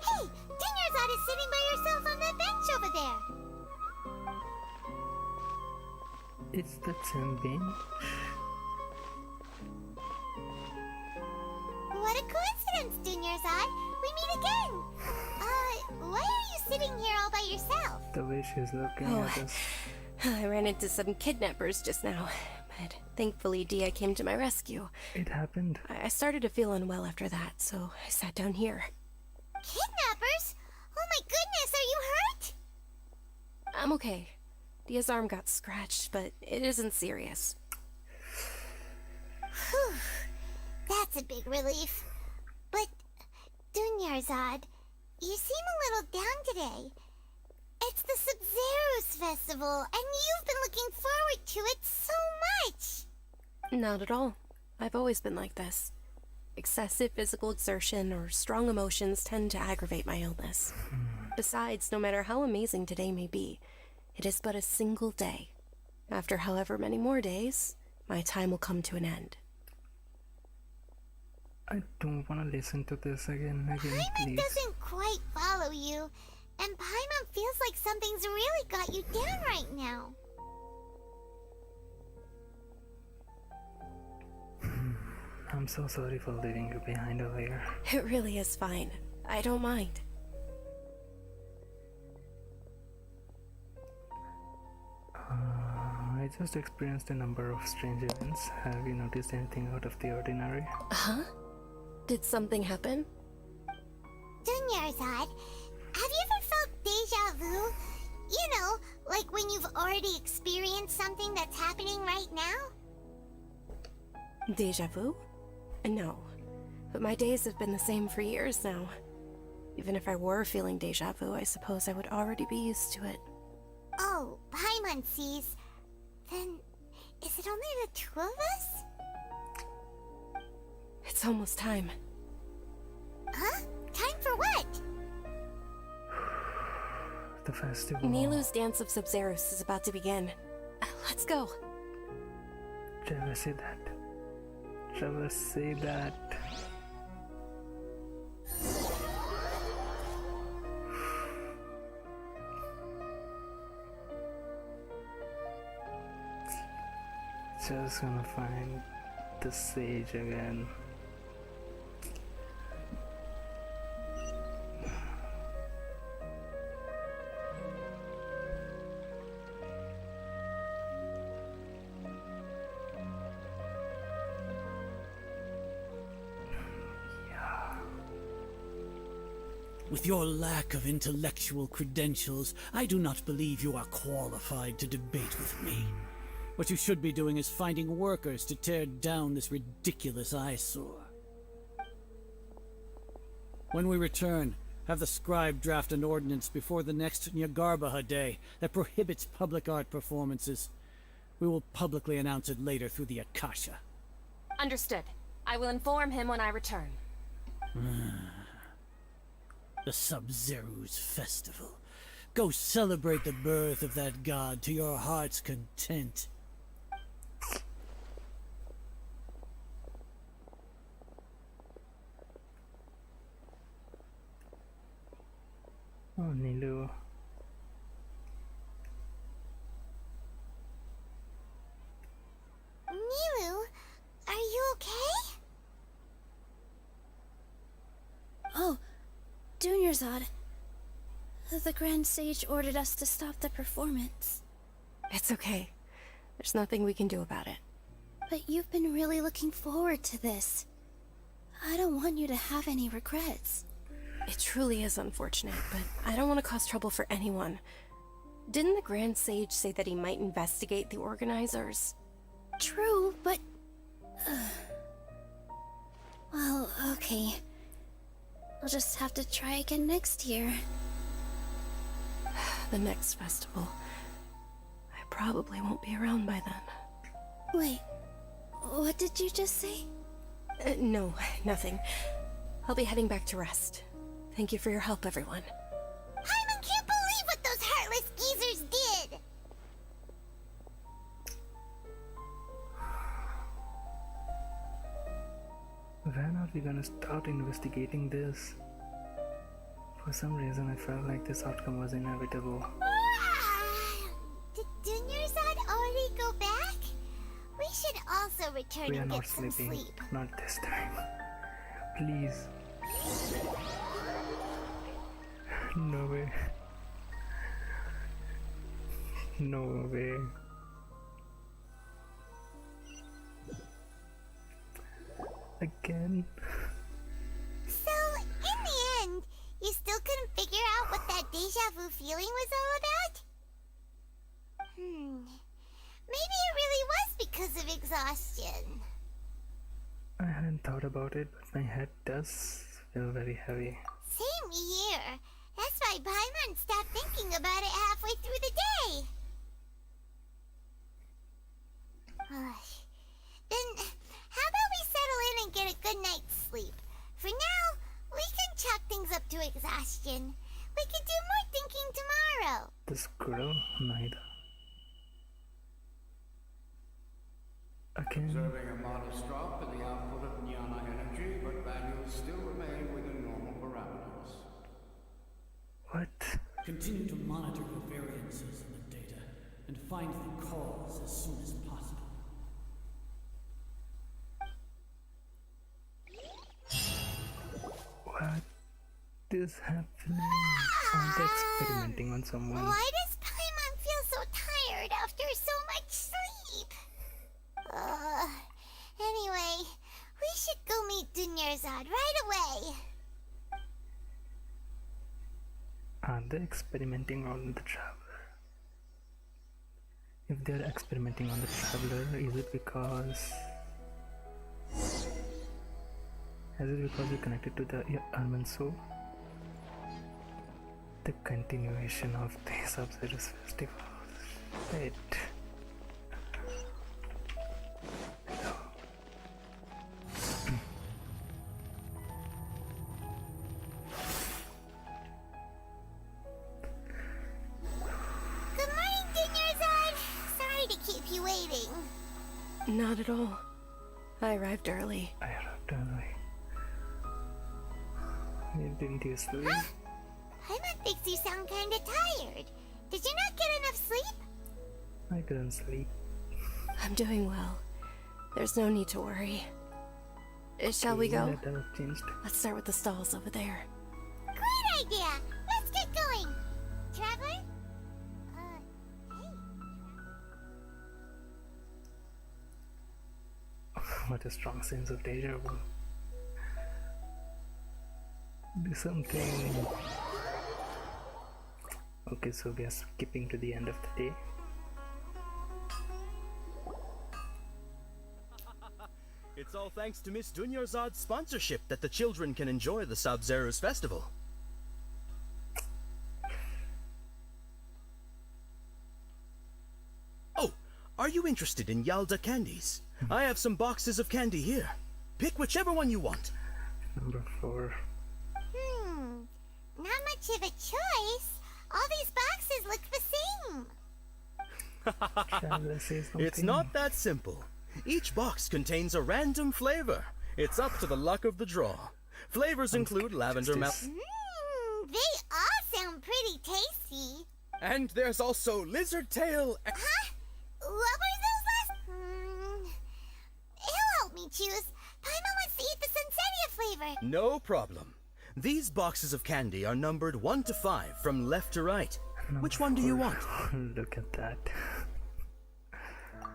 Hey, Dinyarzad is sitting by yourself on that bench over there. It's the same bench. What a coincidence, Dinyarzad. We meet again. Why are you sitting here all by yourself? The way she's looking at us. I ran into some kidnappers just now, but thankfully Dia came to my rescue. It happened. I started to feel unwell after that, so I sat down here. Kidnappers? Oh my goodness, are you hurt? I'm okay. Dia's arm got scratched, but it isn't serious. Whew. That's a big relief. But, Dunyarzad, you seem a little down today. It's the Sabzeruz festival, and you've been looking forward to it so much. Not at all. I've always been like this. Excessive physical exertion or strong emotions tend to aggravate my illness. Besides, no matter how amazing today may be, it is but a single day. After however many more days, my time will come to an end. I don't want to listen to this again, Paimon please. doesn't quite follow you, and Paimon feels like something's really got you down right now. I'm so sorry for leaving you behind over here. It really is fine. I don't mind. I just experienced a number of strange events. Have you noticed anything out of the ordinary? Huh? Did something happen? Dunyarzad, have you ever felt deja vu? You know, like when you've already experienced something that's happening right now? Deja vu? No. But my days have been the same for years now. Even if I were feeling deja vu, I suppose I would already be used to it. Oh, Paimon sees. Then, is it only the two of us? It's almost time. Huh? Time for what? The festival. Nilou's Dance of Sabzeruz is about to begin. Let's go. Trevor, say that. Trevor, say that. Just gonna find the sage again. With your lack of intellectual credentials, I do not believe you are qualified to debate with me. What you should be doing is finding workers to tear down this ridiculous eyesore. When we return, have the scribe draft an ordinance before the next Nyagarbaha Day that prohibits public art performances. We will publicly announce it later through the Akasha. Understood. I will inform him when I return. The Sabzeruz festival. Go celebrate the birth of that god to your heart's content. Oh, Nilou. Nilou, are you okay? Oh, Dunyarzad. The Grand Sage ordered us to stop the performance. It's okay. There's nothing we can do about it. But you've been really looking forward to this. I don't want you to have any regrets. It truly is unfortunate, but I don't want to cause trouble for anyone. Didn't the Grand Sage say that he might investigate the organizers? True, but... well, okay. I'll just have to try again next year. The next festival. I probably won't be around by then. Wait, what did you just say? No, nothing. I'll be heading back to rest. Thank you for your help, everyone. Paimon can't believe what those heartless geezers did! When are we gonna start investigating this? For some reason, I felt like this outcome was inevitable. Did Dunyarzad already go back? We should also return We are and not get some sleeping. sleep. Not this time. Please. No way. No way. Again? So, in the end, you still couldn't figure out what that deja vu feeling was all about? Maybe it really was because of exhaustion. I hadn't thought about it, but my head does feel very heavy. Same here. That's why Paimon stopped thinking about it halfway through the day. Then, how about we settle in and get a good night's sleep? For now, we can chalk things up to exhaustion. We can do more thinking tomorrow. This girl, neither. Again. Observing a modest drop in the output of Jnana energy, but values still remain within normal parameters. What? Continue to monitor the variances in the data and find the cause as soon as possible. What is happening? Aren't they experimenting on someone? Why does Paimon feel so tired after so much sleep? Anyway, we should go meet Dunyarzad right away. Are they experimenting on the traveler? If they're experimenting on the traveler, is it because you're connected to the Almond Soul? The continuation of the Sabzeruz festival. Shit. Good morning, Dunyarzad. Sorry to keep you waiting. Not at all. I arrived early. Didn't you sleep? Paimon thinks you sound kinda tired. Did you not get enough sleep? I couldn't sleep. I'm doing well. There's no need to worry. Shall we go? That have changed. Let's start with the stalls over there. Great idea! Let's get going! Traveler? What a strong sense of deja vu. Do something. Okay, so we are skipping to the end of the day. It's all thanks to Miss Dunyarzad's sponsorship that the children can enjoy the Sabzeruz festival. Oh, are you interested in Yalda candies? I have some boxes of candy here. Pick whichever one you want. Number 4. Not much of a choice. All these boxes look the same. It's not that simple. Each box contains a random flavor. It's up to the luck of the draw. Flavors include lavender melon. They all sound pretty tasty. And there's also lizard tail. Huh? What were those last? He'll help me choose. Paimon wants to eat the Sunsetia flavor. No problem. These boxes of candy are numbered 1 to 5 from left to right. Which one do you want? Look at that.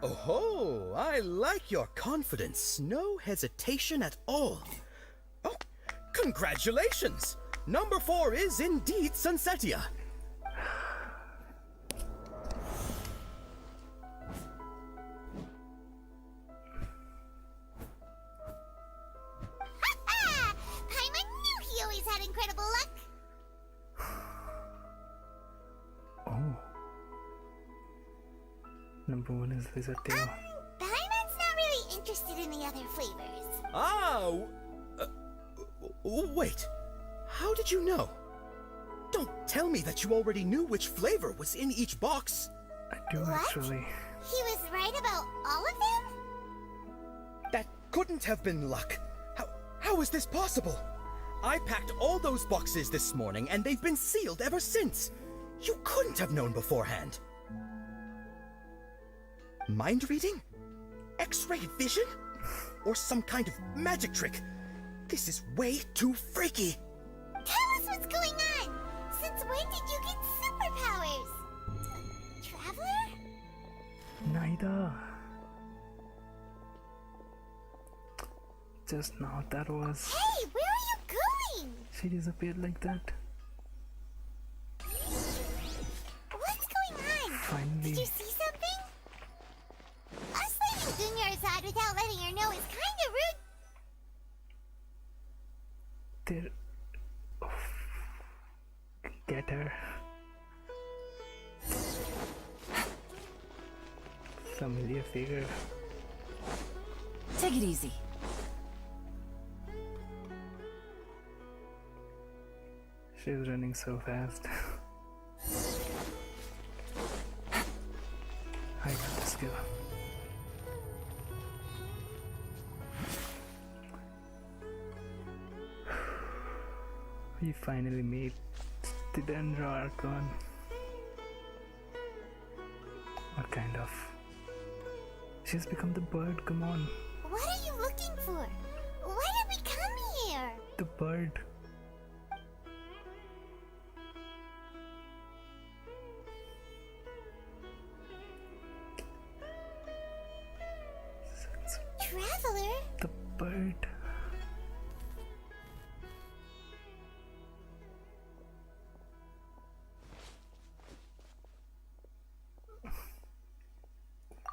Oh, I like your confidence. No hesitation at all. Oh, congratulations! Number 4 is indeed Sunsetia. Paimon knew he always had incredible luck. Oh. Number 1 is lizard tail. Paimon's not really interested in the other flavors. Oh! Wait. How did you know? Don't tell me that you already knew which flavor was in each box. I do What? actually. He was right about all of them? That couldn't have been luck. How is this possible? I packed all those boxes this morning and they've been sealed ever since. You couldn't have known beforehand. Mind reading? X-ray vision? Or some kind of magic trick? This is way too freaky. Tell us what's going on! Since when did you get superpowers? Traveler? Neither. Just now, that was. Hey, where are you going? She disappeared like that. What's going on? Finally. Did you see something? Us leaving Junior aside without letting her know is kinda rude. There. Oh. Get her. Familiar figure. Take it easy. She's running so fast. I got the skill. We finally meet the Nilou Archon. What kind of? She's become the bird, come on. What are you looking for? Why did we come here? The bird. Traveler? The bird.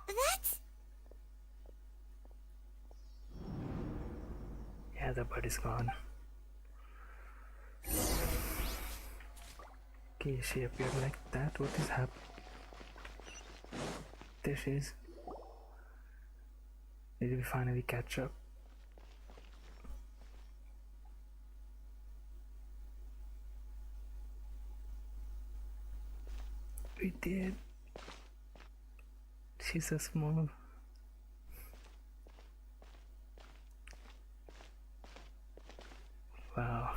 That's... Yeah, the bird is gone. Okay, she appeared like that. What is happening? There she is. Did we finally catch up? We did. She's so small. Wow.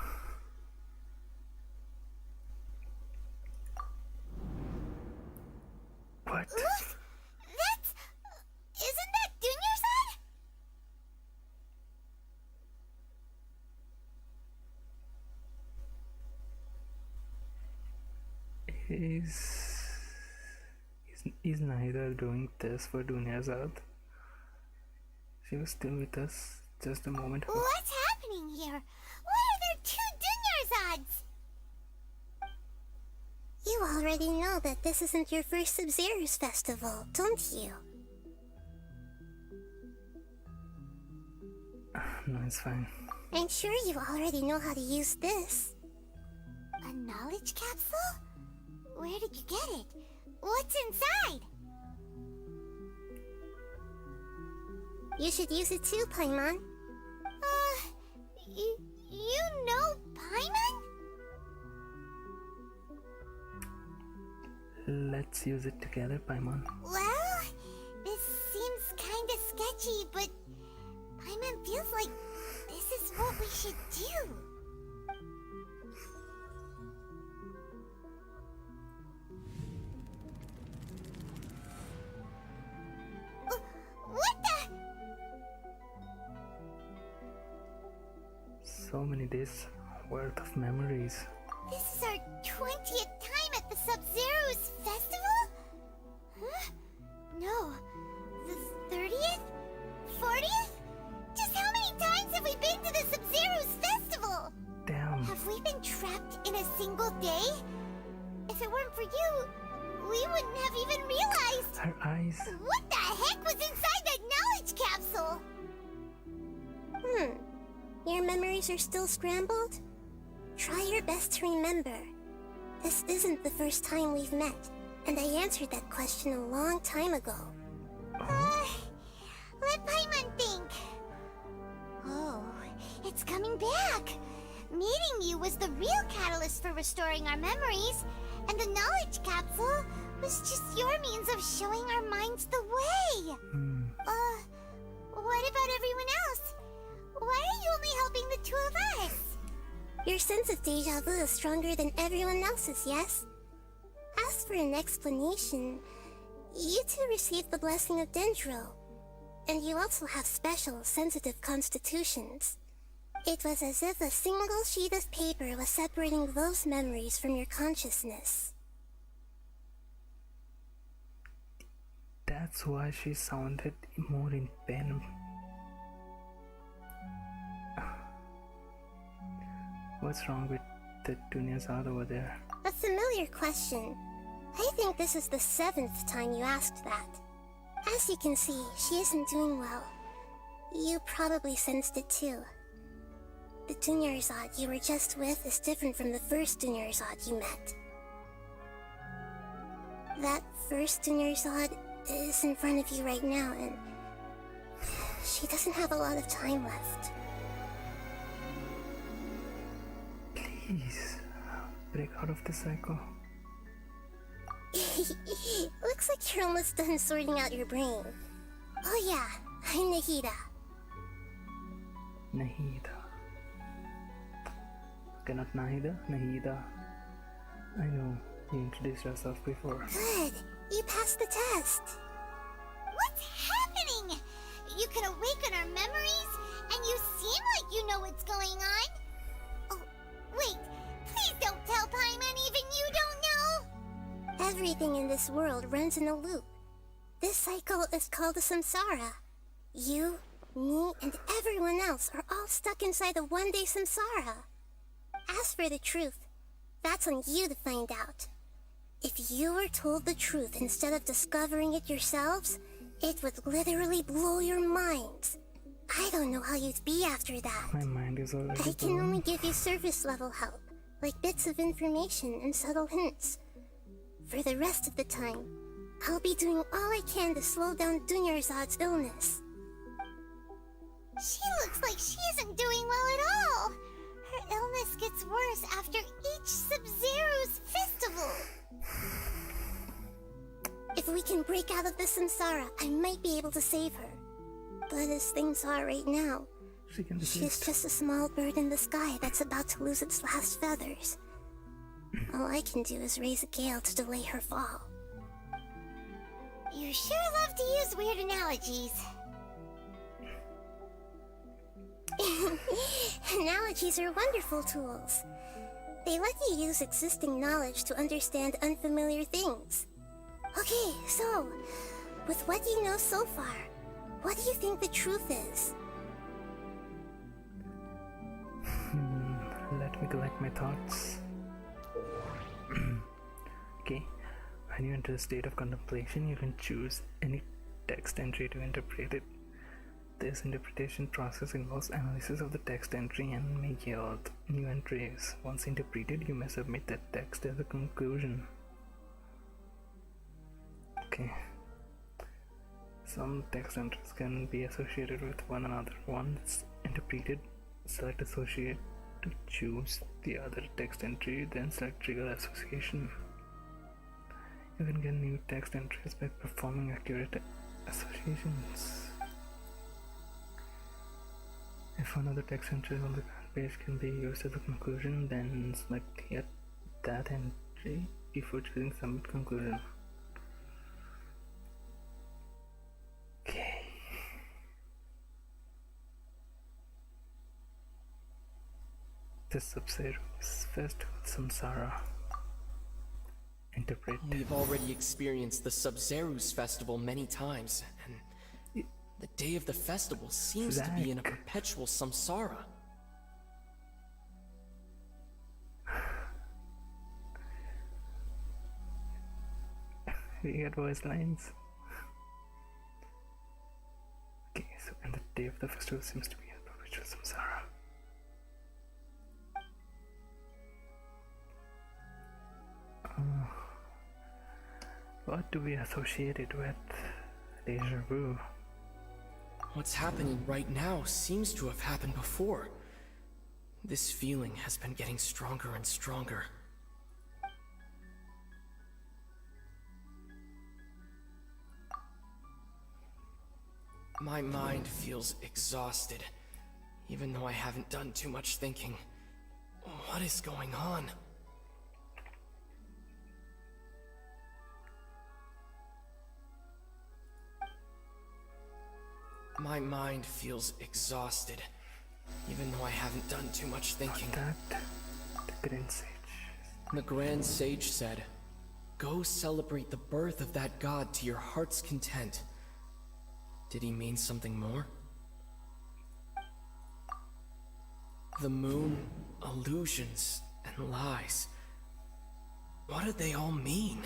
What? Look! That's... Isn't that Junior's head? Is neither doing this for Dunya's Earth. She was still with us just a moment ago. What's happening here? Why are there two Junior's odds? You already know that this isn't your first Sabzeruz festival, don't you? No, it's fine. I'm sure you already know how to use this. A knowledge capsule? Where did you get it? What's inside? You should use it too, Paimon. You know Paimon? Let's use it together, Paimon. Well, this seems kinda sketchy, but Paimon feels like this is what we should do. What the? So many days worth of memories. This is our 20th time at the Sabzeruz festival? Huh? No. The 30th? 40th? Just how many times have we been to the Sabzeruz festival? Damn. Have we been trapped in a single day? If it weren't for you, we wouldn't have even realized. Her eyes. What the heck was inside that knowledge capsule? Your memories are still scrambled? Try your best to remember. This isn't the first time we've met, and I answered that question a long time ago. Let Paimon think. It's coming back! Meeting you was the real catalyst for restoring our memories, and the knowledge capsule was just your means of showing our minds the way. What about everyone else? Why are you only helping the two of us? Your sense of deja vu is stronger than everyone else's, yes? As for an explanation, you two received the blessing of Dendro, and you also have special, sensitive constitutions. It was as if a single sheet of paper was separating those memories from your consciousness. That's why she sounded more in pain. What's wrong with the Dunyazad over there? A familiar question. I think this is the 7th time you asked that. As you can see, she isn't doing well. You probably sensed it too. The Dunyarzad you were just with is different from the first Dunyarzad you met. That first Dunyarzad is in front of you right now, and she doesn't have a lot of time left. Please, break out of the cycle. Looks like you're almost done sorting out your brain. Oh yeah, I'm Nahida. Nahida. Okay, not Nahida, Nahida. I know, you introduced yourself before. Good, you passed the test. What's happening? You can awaken our memories, and you seem like you know what's going on. Oh, wait, please don't tell Paimon even you don't know. Everything in this world runs in a loop. This cycle is called a samsara. You, me, and everyone else are all stuck inside a one-day samsara. As for the truth, that's on you to find out. If you were told the truth instead of discovering it yourselves, it would literally blow your minds. I don't know how you'd be after that. My mind is already I can only give you surface-level help, like bits of information and subtle hints. For the rest of the time, I'll be doing all I can to slow down Dunyarzad's illness. She looks like she isn't doing well at all. Her illness gets worse after each Sabzeruz festival. If we can break out of the samsara, I might be able to save her. But as things are right now, she's just a small bird in the sky that's about to lose its last feathers. All I can do is raise a gale to delay her fall. You sure love to use weird analogies. Analogies are wonderful tools. They let you use existing knowledge to understand unfamiliar things. Okay, so, with what you know so far, what do you think the truth is? Let me collect my thoughts. Okay, when you enter a state of contemplation, you can choose any text entry to interpret it. This interpretation process involves analysis of the text entry and may yield new entries. Once interpreted, you may submit that text as a conclusion. Okay. Some text entries can be associated with one another. Once interpreted, select associate to choose the other text entry, then select trigger association. You can get new text entries by performing accurate associations. If another text entry on the page can be used as a conclusion, then select yet that entry before choosing submit conclusion. Okay. The Sabzeruz Festival Samsara. Interpret. We've already experienced the Sabzeruz festival many times, and the day of the festival seems to be in a perpetual samsara. We get voice lines. Okay, so and the day of the festival seems to be in perpetual samsara. What do we associate it with? Deja vu. What's happening right now seems to have happened before. This feeling has been getting stronger and stronger. My mind feels exhausted, even though I haven't done too much thinking. What is going on? My mind feels exhausted, even though I haven't done too much thinking. The Grand Sage. The Grand Sage said, "Go celebrate the birth of that god to your heart's content." Did he mean something more? The moon, illusions, and lies. What did they all mean?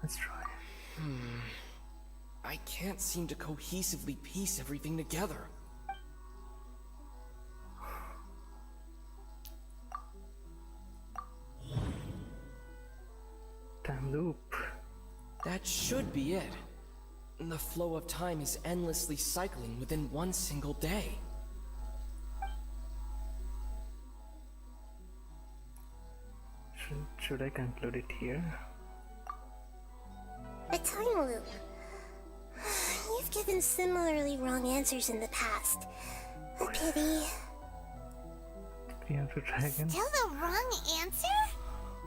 Let's try. I can't seem to cohesively piece everything together. Time loop. That should be it. The flow of time is endlessly cycling within one single day. Should I conclude it here? A time loop. You've given similarly wrong answers in the past. A pity. We have to try again. Still the wrong answer?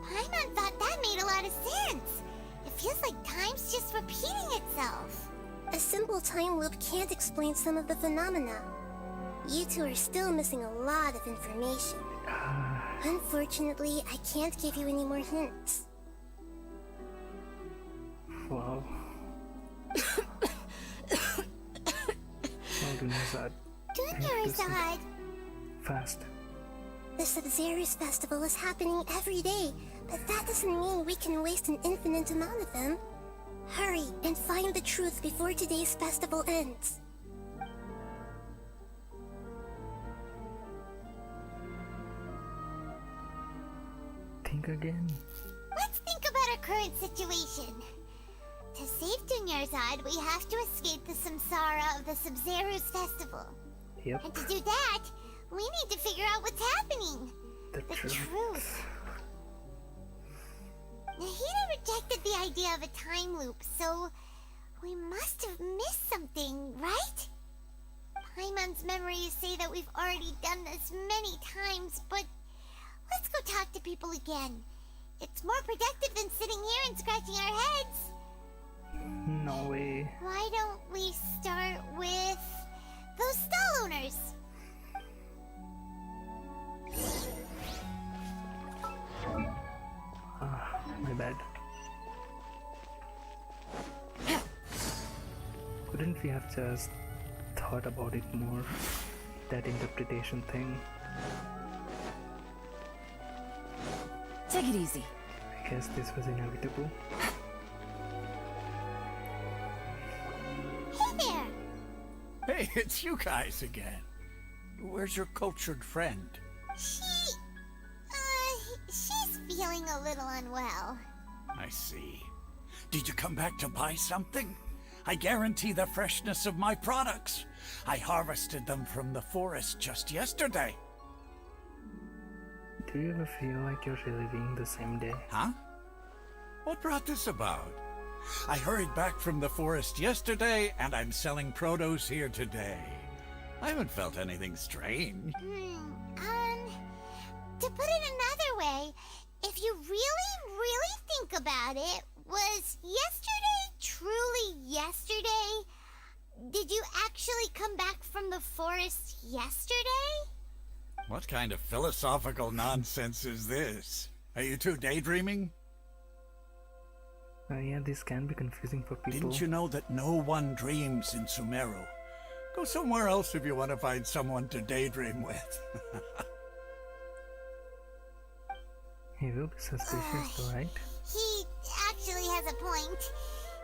Paimon thought that made a lot of sense. It feels like time's just repeating itself. A simple time loop can't explain some of the phenomena. You two are still missing a lot of information. Unfortunately, I can't give you any more hints. Wow. Oh goodness, that. Dunyarzad! Fast. The Sabzeruz festival is happening every day, but that doesn't mean we can waste an infinite amount of them. Hurry and find the truth before today's festival ends. Think again. Let's think about our current situation. To save Dunyarzad, we have to escape the samsara of the Sabzeruz festival. Yep. And to do that, we need to figure out what's happening. The truth. Nahida rejected the idea of a time loop, so we must have missed something, right? Paimon's memories say that we've already done this many times, but let's go talk to people again. It's more productive than sitting here and scratching our heads. No way. Why don't we start with those stall owners? My bad. Couldn't we have just thought about it more? That interpretation thing. Take it easy. I guess this was inevitable. Hey there! Hey, it's you guys again. Where's your cultured friend? She's feeling a little unwell. I see. Did you come back to buy something? I guarantee the freshness of my products. I harvested them from the forest just yesterday. Do you ever feel like you're reliving the same day? Huh? What brought this about? I hurried back from the forest yesterday, and I'm selling produce here today. I haven't felt anything strange. To put it another way, if you really think about it, was yesterday truly yesterday? Did you actually come back from the forest yesterday? What kind of philosophical nonsense is this? Are you two daydreaming? Yeah, this can be confusing for people. Didn't you know that no one dreams in Sumeru? Go somewhere else if you want to find someone to daydream with. He will be suspicious, though, right? He actually has a point.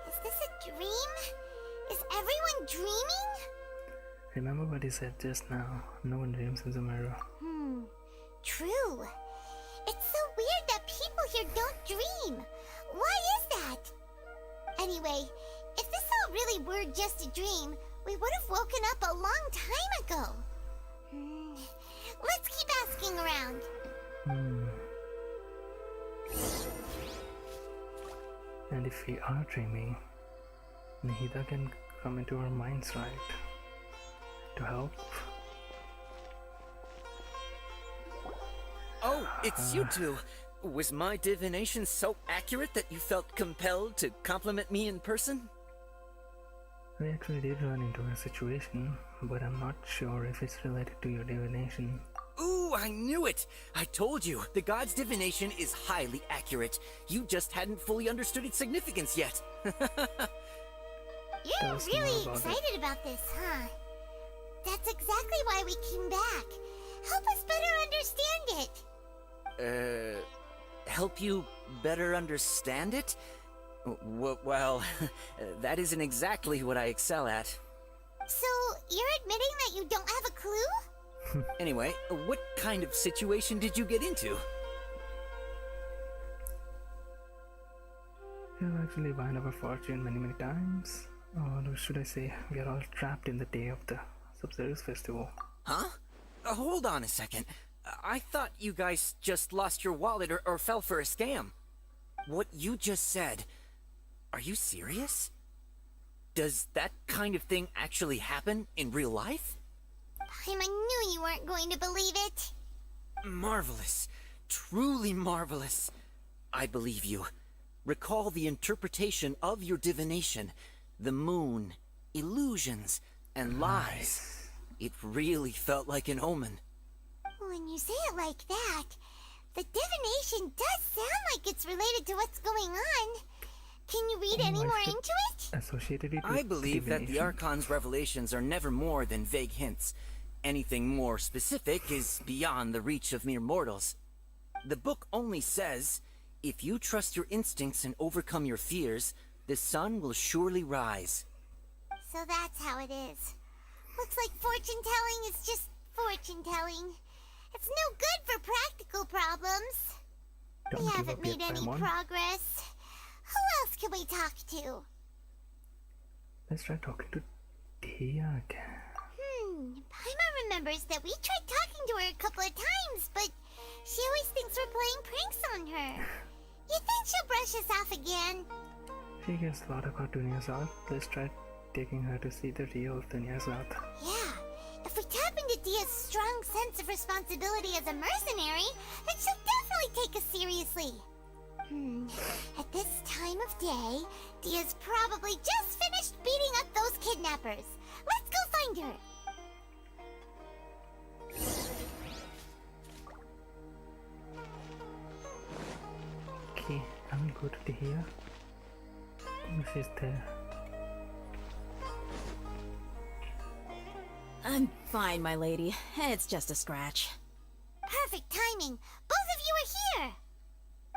Is this a dream? Is everyone dreaming? Remember what he said just now. No one dreams in Sumeru. True. It's so weird that people here don't dream. Why is that? Anyway, if this all really were just a dream, we would have woken up a long time ago. Let's keep asking around. And if we are dreaming, Nihida can come into our minds, right? To help. Oh, it's you two. Was my divination so accurate that you felt compelled to compliment me in person? We actually did run into a situation, but I'm not sure if it's related to your divination. Ooh, I knew it! I told you, the god's divination is highly accurate. You just hadn't fully understood its significance yet. You're really excited about this, huh? That's exactly why we came back. Help us better understand it. Help you better understand it? Well, that isn't exactly what I excel at. So, you're admitting that you don't have a clue? Anyway, what kind of situation did you get into? We have actually won our fortune many times. Or should I say, we are all trapped in the day of the Sabzeruz festival. Huh? Hold on a second. I thought you guys just lost your wallet or fell for a scam. What you just said, are you serious? Does that kind of thing actually happen in real life? I knew you weren't going to believe it. Marvelous. Truly marvelous. I believe you. Recall the interpretation of your divination. The moon, illusions, and lies. It really felt like an omen. When you say it like that, the divination does sound like it's related to what's going on. Can you read any more into it? Associated it with I believe that the divination? Archon's revelations are never more than vague hints. Anything more specific is beyond the reach of mere mortals. The book only says, if you trust your instincts and overcome your fears, the sun will surely rise. So that's how it is. Looks like fortune telling is just fortune telling. It's no good for practical problems. Don't We give haven't up yet, made any Paimon. progress. Who else can we talk to? Let's try talking to Tia again. Paimon remembers that we tried talking to her a couple of times, but she always thinks we're playing pranks on her. You think she'll brush us off again? She gets a lot about Dunya's art. Let's try taking her to see the real Dunya's art. Yeah, if we tap into Dia's strong sense of responsibility as a mercenary, then she'll definitely take us seriously. At this time of day, Dia's probably just finished beating up those kidnappers. Let's go find her. Okay, I will go to Tia. She's there. I'm fine, my lady. It's just a scratch. Perfect timing. Both of you are here.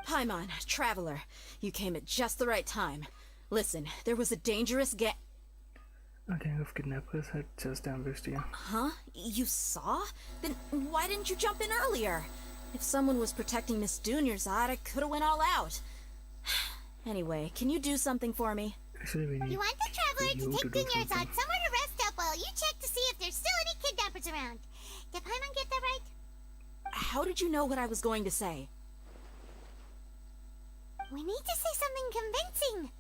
Paimon, traveler, you came at just the right time. Listen, there was a dangerous A gang of kidnappers had just ambushed you. Huh? You saw? Then why didn't you jump in earlier? If someone was protecting Miss Dunyarzad, I could've went all out. Anyway, can you do something for me? Actually, we need You want the traveler to you take to do Dunyarzad something. somewhere to rest up while you check to see if there's still any kidnappers around. Did Paimon get that right? How did you know what I was going to say? We need to say something convincing.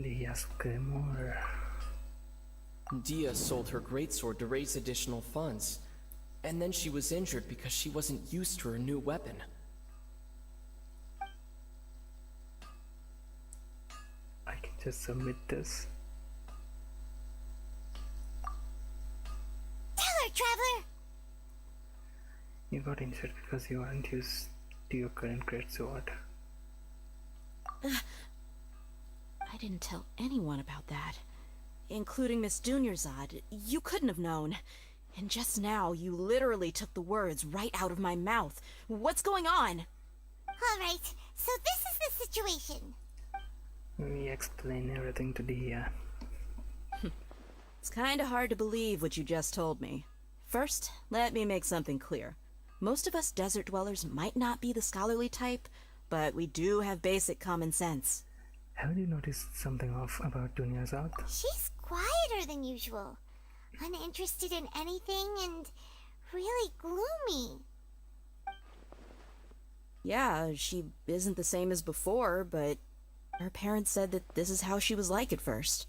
Dia's Grimoire. Dia sold her greatsword to raise additional funds. And then she was injured because she wasn't used to her new weapon. I can just submit this. Tell her, traveler! You got injured because you aren't used to your current greatsword. I didn't tell anyone about that. Including Miss Dunyarzad. You couldn't have known. And just now, you literally took the words right out of my mouth. What's going on? Alright, so this is the situation. We explain everything to Dia. It's kinda hard to believe what you just told me. First, let me make something clear. Most of us desert dwellers might not be the scholarly type, but we do have basic common sense. Have you noticed something off about Dunyarzad? She's quieter than usual, uninterested in anything, and really gloomy. Yeah, she isn't the same as before, but her parents said that this is how she was like at first.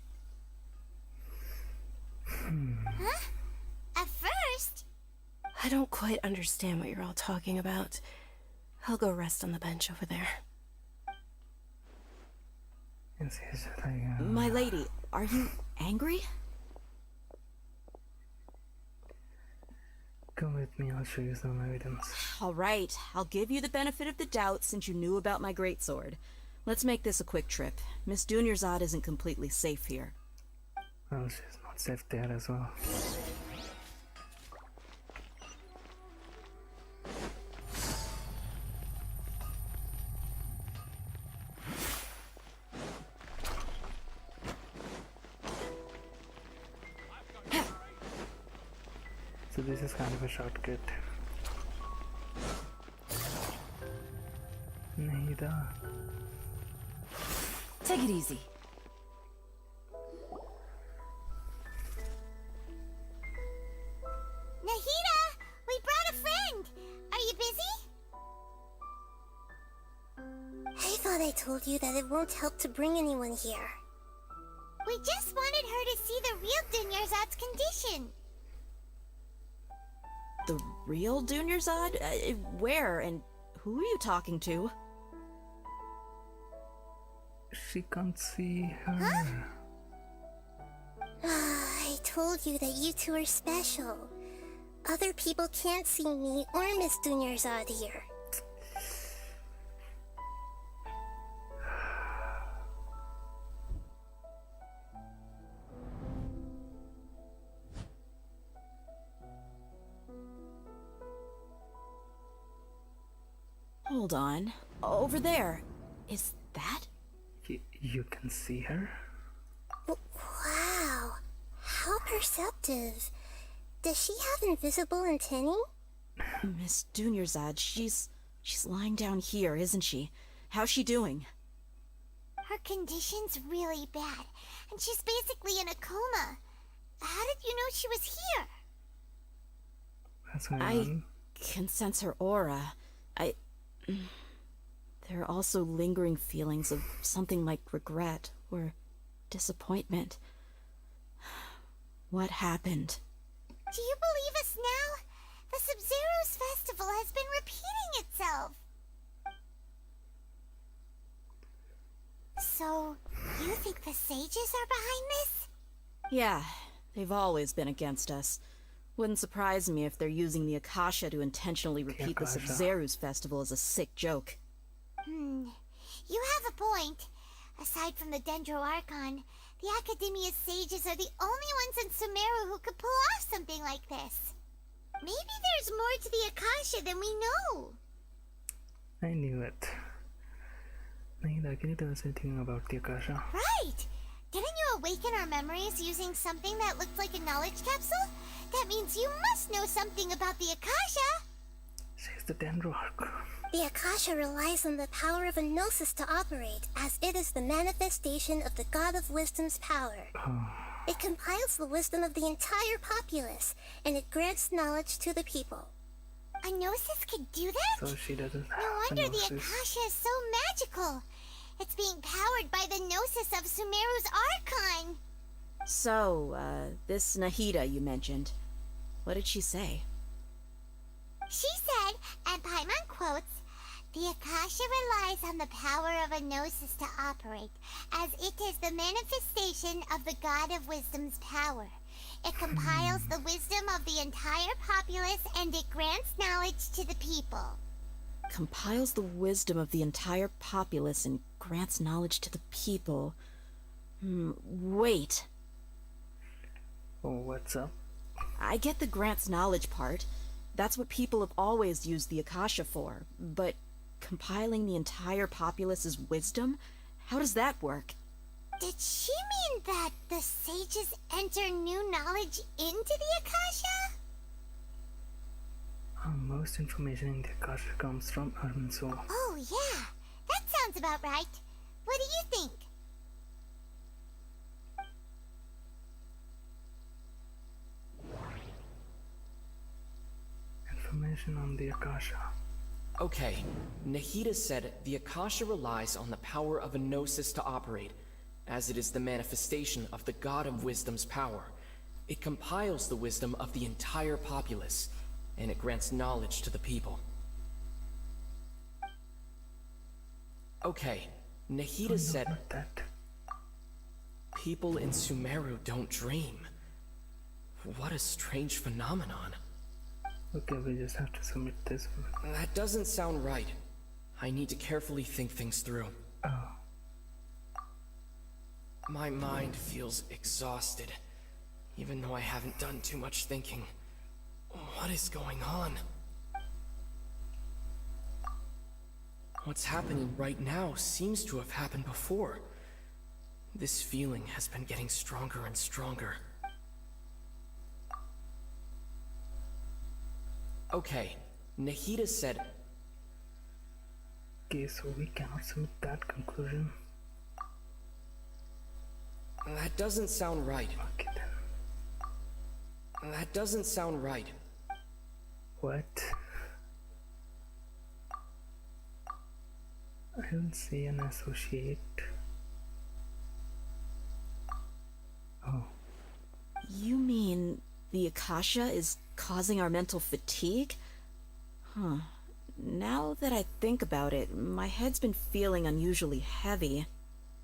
Huh? At first? I don't quite understand what you're all talking about. I'll go rest on the bench over there. Yes, like, My lady, are you angry? Come with me, I'll show you some evidence. Alright, I'll give you the benefit of the doubt since you knew about my greatsword. Let's make this a quick trip. Miss Dunyarzad isn't completely safe here. Well, she's not safe there as well. So this is kind of a shortcut. Nahida. Take it easy. Nahida! We brought a friend! Are you busy? I thought I told you that it won't help to bring anyone here. We just wanted her to see the real Dunyarzad's condition. The real Dunyarzad? Where and who are you talking to? She can't see her. Huh? I told you that you two are special. Other people can't see me or Miss Dunyarzad here. Hold on. Over there. Is that? You can see her? Wow. How perceptive. Does she have invisible antennae? Miss Dunyarzad, she's lying down here, isn't she? How's she doing? Her condition's really bad, and she's basically in a coma. How did you know she was here? What's going I on? can sense her aura. There are also lingering feelings of something like regret or disappointment. What happened? Do you believe us now? The Sabzeruz festival has been repeating itself. So, you think the sages are behind this? Yeah, they've always been against us. Wouldn't surprise me if they're using the Akasha to intentionally repeat the Akasha. Sabzeruz festival as a sick joke. You have a point. Aside from the Dendro Archon, the Academia's sages are the only ones in Sumeru who could pull off something like this. Maybe there's more to the Akasha than we know. I knew it. Nahida, can you tell us anything about the Akasha? Right! Didn't you awaken our memories using something that looked like a knowledge capsule? That means you must know something about the Akasha! She's the Dendro Archon. The Akasha relies on the power of a gnosis to operate, as it is the manifestation of the God of Wisdom's power. It compiles the wisdom of the entire populace, and it grants knowledge to the people. A gnosis could do that? So she doesn't No have wonder a the gnosis. Akasha is so magical. It's being powered by the gnosis of Sumeru's Archon. So, this Nahida you mentioned, what did she say? She said, and Paimon quotes, "The Akasha relies on the power of a gnosis to operate, as it is the manifestation of the God of Wisdom's power. It compiles the wisdom of the entire populace and it grants knowledge to the people." Compiles the wisdom of the entire populace and grants knowledge to the people. Wait. Oh, what's up? I get the grants knowledge part. That's what people have always used the Akasha for. But compiling the entire populace's wisdom? How does that work? Did she mean that the sages enter new knowledge into the Akasha? Most information in the Akasha comes from Urban Soul. Oh, yeah. That sounds about right. What do you think? Information on the Akasha. Okay, Nahida said the Akasha relies on the power of a gnosis to operate, as it is the manifestation of the God of Wisdom's power. It compiles the wisdom of the entire populace, and it grants knowledge to the people. Okay, Nahida said that. People in Sumeru don't dream. What a strange phenomenon. Okay, we just have to submit this one. That doesn't sound right. I need to carefully think things through. Oh. My mind feels exhausted, even though I haven't done too much thinking. What is going on? What's happening right now seems to have happened before. This feeling has been getting stronger and stronger. Okay, Nahida said... Okay, so we cannot submit that conclusion. That doesn't sound right. Okay then. That doesn't sound right. What? I don't see an associate. Oh. You mean the Akasha is causing our mental fatigue? Huh. Now that I think about it, my head's been feeling unusually heavy.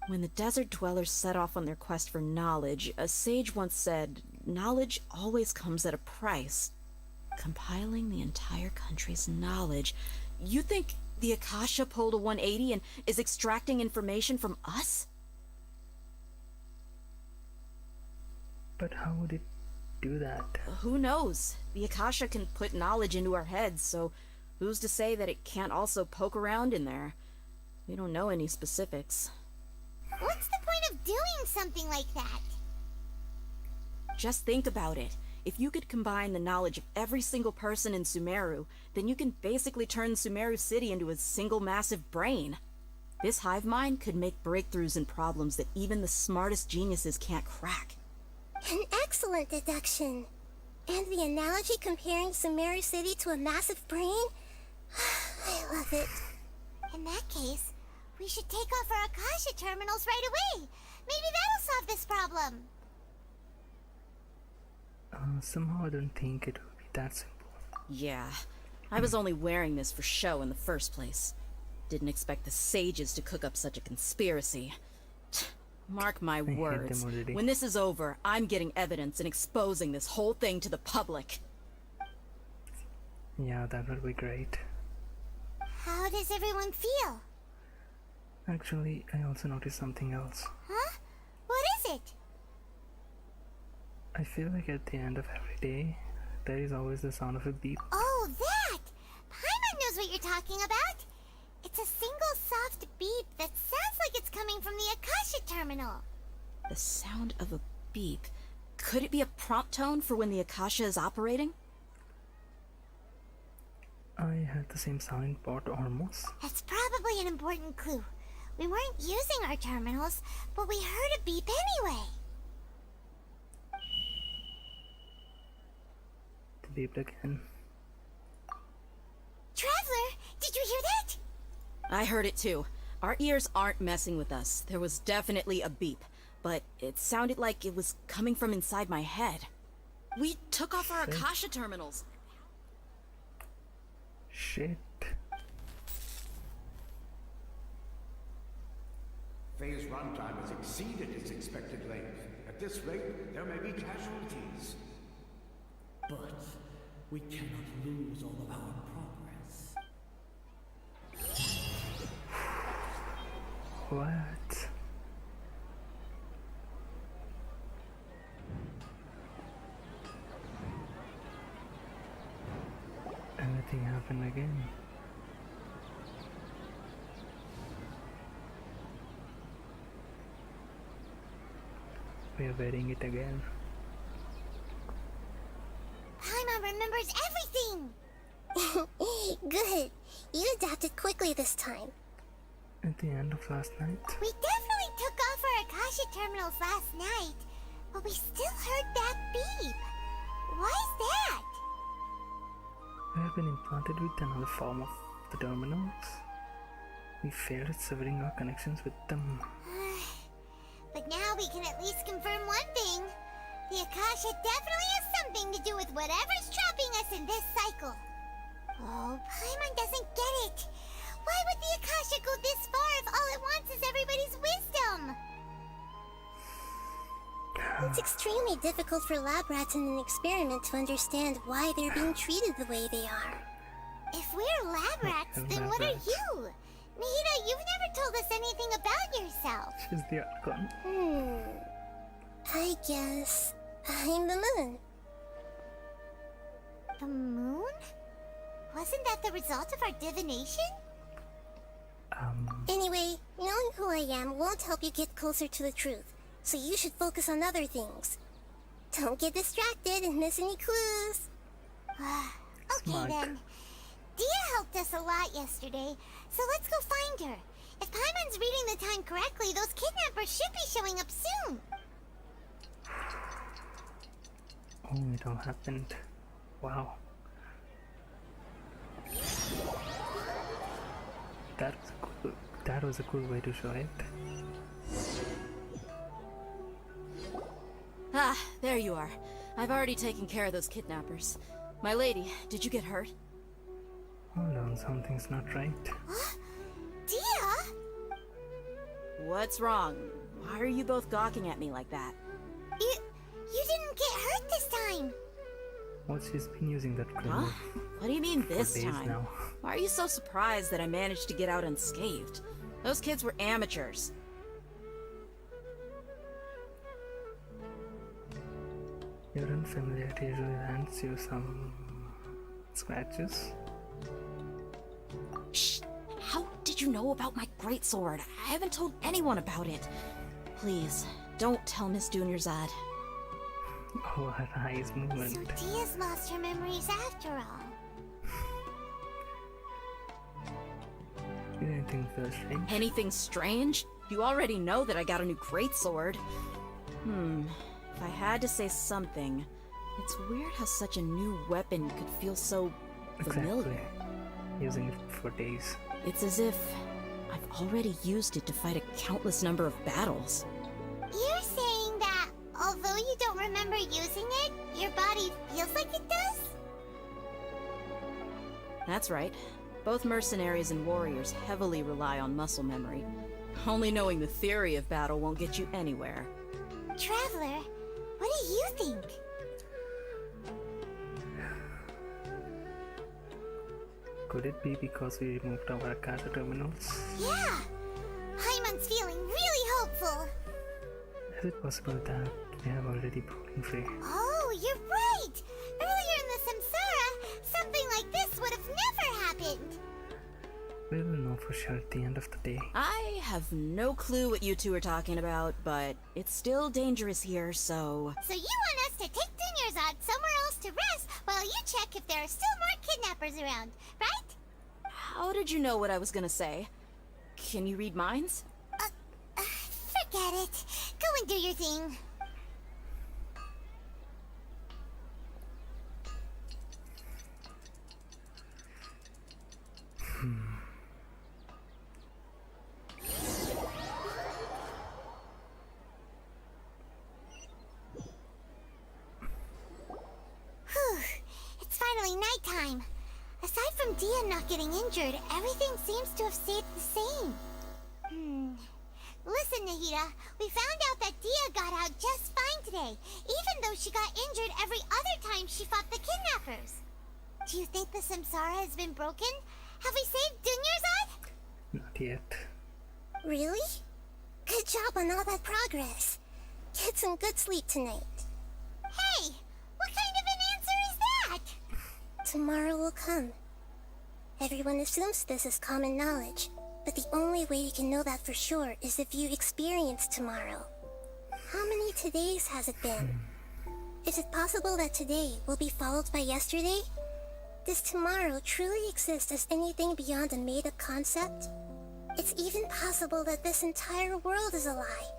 When the desert dwellers set off on their quest for knowledge, a sage once said, knowledge always comes at a price. Compiling the entire country's knowledge. You think the Akasha pulled a 180 and is extracting information from us? But how would it do that? Who knows? The Akasha can put knowledge into our heads, so who's to say that it can't also poke around in there? We don't know any specifics. What's the point of doing something like that? Just think about it. If you could combine the knowledge of every single person in Sumeru, then you can basically turn Sumeru City into a single massive brain. This hive mind could make breakthroughs in problems that even the smartest geniuses can't crack. An excellent deduction. And the analogy comparing Sumeru City to a massive brain? I love it. In that case, we should take off our Akasha terminals right away. Maybe that'll solve this problem. Somehow I don't think it would be that simple. Yeah, I was only wearing this for show in the first place. Didn't expect the sages to cook up such a conspiracy. Mark my words, when this is over, I'm getting evidence and exposing this whole thing to the public. Yeah, that would be great. How does everyone feel? Actually, I also noticed something else. Huh? What is it? I feel like at the end of every day, there is always the sound of a beep. Oh, that! Paimon knows what you're talking about. It's a single soft beep that sounds like it's coming from the Akasha terminal. The sound of a beep. Could it be a prompt tone for when the Akasha is operating? I had the same sound in Port Ormos. That's probably an important clue. We weren't using our terminals, but we heard a beep anyway. It beeped again. Traveler, did you hear that? I heard it too. Our ears aren't messing with us. There was definitely a beep, but it sounded like it was coming from inside my head. We took off our Akasha terminals. Shit. Phase runtime has exceeded its expected length. At this rate, there may be casualties. But we cannot lose all of our progress. What? Anything happened again? We are wearing it again. Paimon remembers everything! Good. You adapted quickly this time. At the end of last night, We definitely took off our Akasha terminals last night, but we still heard that beep. Why is that? we have been implanted with another form of the terminals. We failed at severing our connections with them. But now we can at least confirm one thing. The Akasha definitely has something to do with whatever's trapping us in this cycle. Oh, Paimon doesn't get it. Why would the Akasha go this far if all it wants is everybody's wisdom? It's extremely difficult for lab rats in an experiment to understand why they're being treated the way they are. If we're lab rats, then what are you? Nihida, you've never told us anything about yourself. She's the Archon. I guess I'm the moon. The moon? Wasn't that the result of our divination? Anyway, knowing who I am won't help you get closer to the truth, so you should focus on other things. Don't get distracted and miss any clues. Okay Smart. then. Dia helped us a lot yesterday, so let's go find her. If Paimon's reading the time correctly, those kidnappers should be showing up soon. Oh, it all happened. Wow. That was a cool way to show it. Ah, there you are. I've already taken care of those kidnappers. My lady, did you get hurt? Hold on, something's not right. Dia? What's wrong? Why are you both gawking at me like that? You didn't get hurt this time. Well, she's been using that cream Huh? What do you mean for this days time? now. Why are you so surprised that I managed to get out unscathed? Those kids were amateurs. Your unfamiliarity usually lands you some scratches. Shh! How did you know about my greatsword? I haven't told anyone about it. Please, don't tell Miss Dunyarzad. Oh, her eyes movement. So Dia's lost her memories after all. Did anything feel strange? Anything strange? You already know that I got a new greatsword. If I had to say something, it's weird how such a new weapon could feel so familiar. Exactly. Using it for days. It's as if I've already used it to fight a countless number of battles. You're saying that although you don't remember using it, your body feels like it does? That's right. Both mercenaries and warriors heavily rely on muscle memory. Only knowing the theory of battle won't get you anywhere. Traveler, what do you think? Could it be because we removed our Akasha terminals? Yeah! Paimon's feeling really hopeful. Is it possible that we have already broken free? Oh, you're right! Earlier in the Samsara, something like this would have never happened. We will know for sure at the end of the day. I have no clue what you two are talking about, but it's still dangerous here, so... So you want us to take Dunyarzad somewhere else to rest while you check if there are still more kidnappers around, right? How did you know what I was gonna say? Can you read minds? Forget it. Go and do your thing. Whew. It's finally nighttime. Aside from Dia not getting injured, everything seems to have stayed the same. Listen, Nahida, we found out that Dia got out just fine today, even though she got injured every other time she fought the kidnappers. Do you think the Samsara has been broken? Have we saved Dunyarzad? Not yet. Really? Good job on all that progress. Get some good sleep tonight. Hey, what kind of an answer is that? Tomorrow will come. Everyone assumes this is common knowledge, but the only way you can know that for sure is if you experience tomorrow. How many todays has it been? Is it possible that today will be followed by yesterday? Does tomorrow truly exist as anything beyond a made-up concept? It's even possible that this entire world is a lie,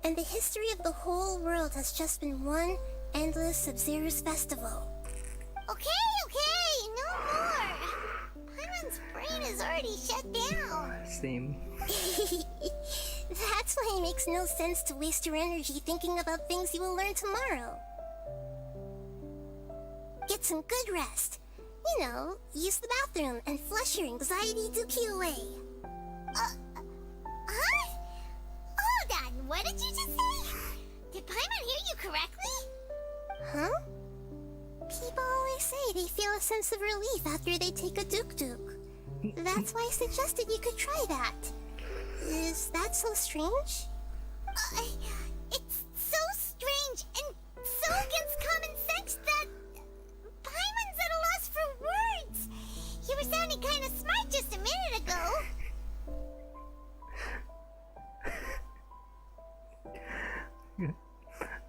and the history of the whole world has just been one endless Sabzeruz festival. Okay, no more. Paimon's brain is already shut down. Same. That's why it makes no sense to waste your energy thinking about things you will learn tomorrow. Get some good rest. You know, use the bathroom and flush your anxiety dookie away. Huh? Hold on, what did you just say? Did Paimon hear you correctly? Huh? People always say they feel a sense of relief after they take a duk-duk. That's why I suggested you could try that. Is that so strange? It's so strange and so against common sense that Paimon's at a loss for words. You were sounding kind of smart just a minute ago.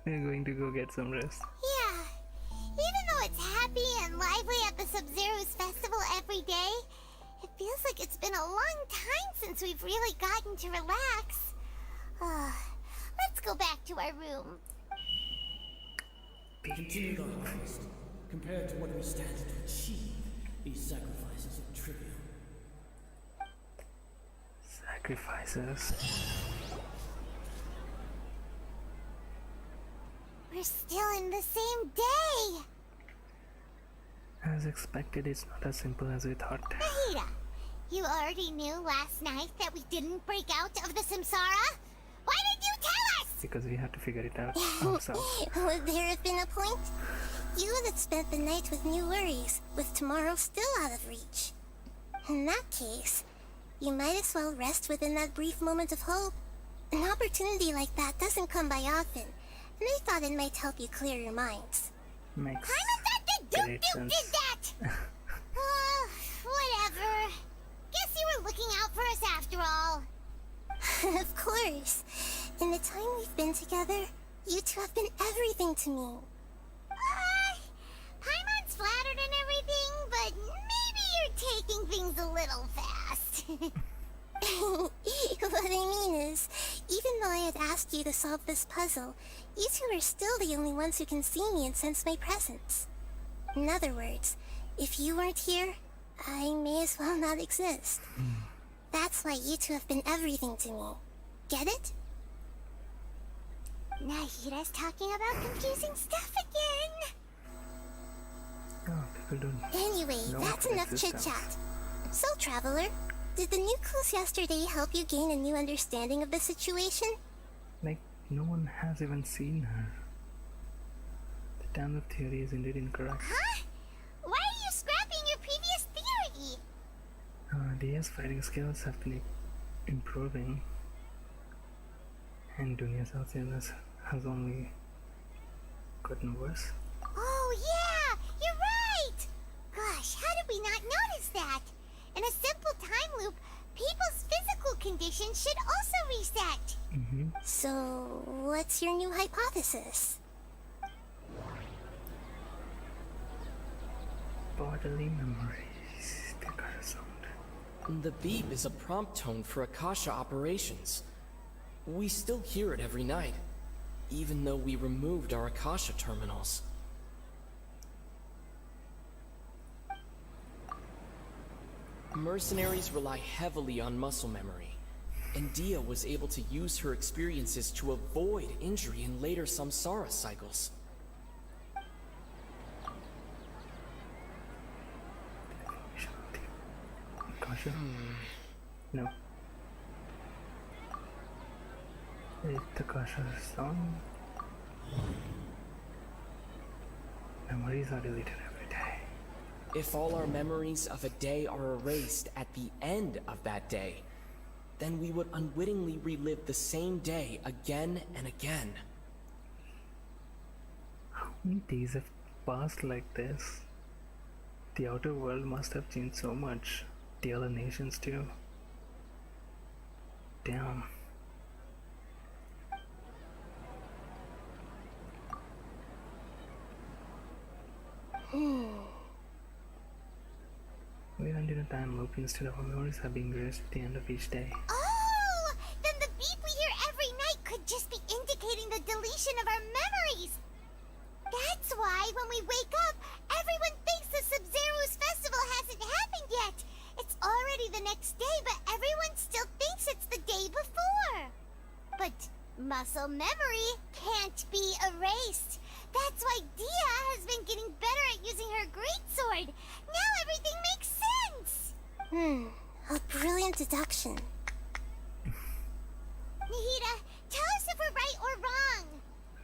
We're going to go get some rest. Yeah. Even though it's happy and lively at the Sabzeruz festival every day, it feels like it's been a long time since we've really gotten to relax. Let's go back to our room. Continued on Christ. Compared to what we stand to achieve, these sacrifices are trivial. Sacrifices. We're still in the same day. As expected, it's not as simple as we thought. Nahida, you already knew last night that we didn't break out of the samsara? Why did you tell us? Because we had to figure it out ourselves. Would there have been a point? You would have spent the night with new worries, with tomorrow still out of reach. In that case, you might as well rest within that brief moment of hope. An opportunity like that doesn't come by often, and I thought it might help you clear your minds. Makes Great sense. Did that! Whatever. Guess you were looking out for us after all. Of course. In the time we've been together, you two have been everything to me. Paimon's flattered and everything, but maybe you're taking things a little fast. What I mean is, even though I had asked you to solve this puzzle, you two are still the only ones who can see me and sense my presence. In other words, if you weren't here, I may as well not exist. That's why you two have been everything to me. Get it? Nahida's talking about confusing stuff again. Oh, people don't. Anyway, that's enough chit-chat. So, Traveler, did the new clues yesterday help you gain a new understanding of the situation? Like, no one has even seen her. The damn theory is indeed incorrect. Huh? Why are you scrapping your previous theory? Dia's fighting skills have been improving, and Dunia's illness has only gotten worse. Oh yeah, you're right! Gosh, how did we not notice that? In a simple time loop, people's physical conditions should also reset. So, what's your new hypothesis? Bodily memories. They got a sound. The beep is a prompt tone for Akasha operations. We still hear it every night, even though we removed our Akasha terminals. Mercenaries rely heavily on muscle memory, and Dia was able to use her experiences to avoid injury in later samsara cycles. Akasha? No. It's Akasha's song. Memories are deleted every day. If all our memories of a day are erased at the end of that day, then we would unwittingly relive the same day again and again. How many days have passed like this? The outer world must have changed so much. The other nations too. Damn. We are under a time loop instead of our memories are being erased at the end of each day. Oh! Then the beep we hear every night could just be indicating the deletion of our memories! That's why when we wake up, everyone thinks the Sabzeruz festival hasn't happened yet! It's already the next day, but everyone still thinks it's the day before! But muscle memory can't be erased. That's why Dia has been getting better at using her greatsword. Now everything makes sense! A brilliant deduction. Nahida, tell us if we're right or wrong!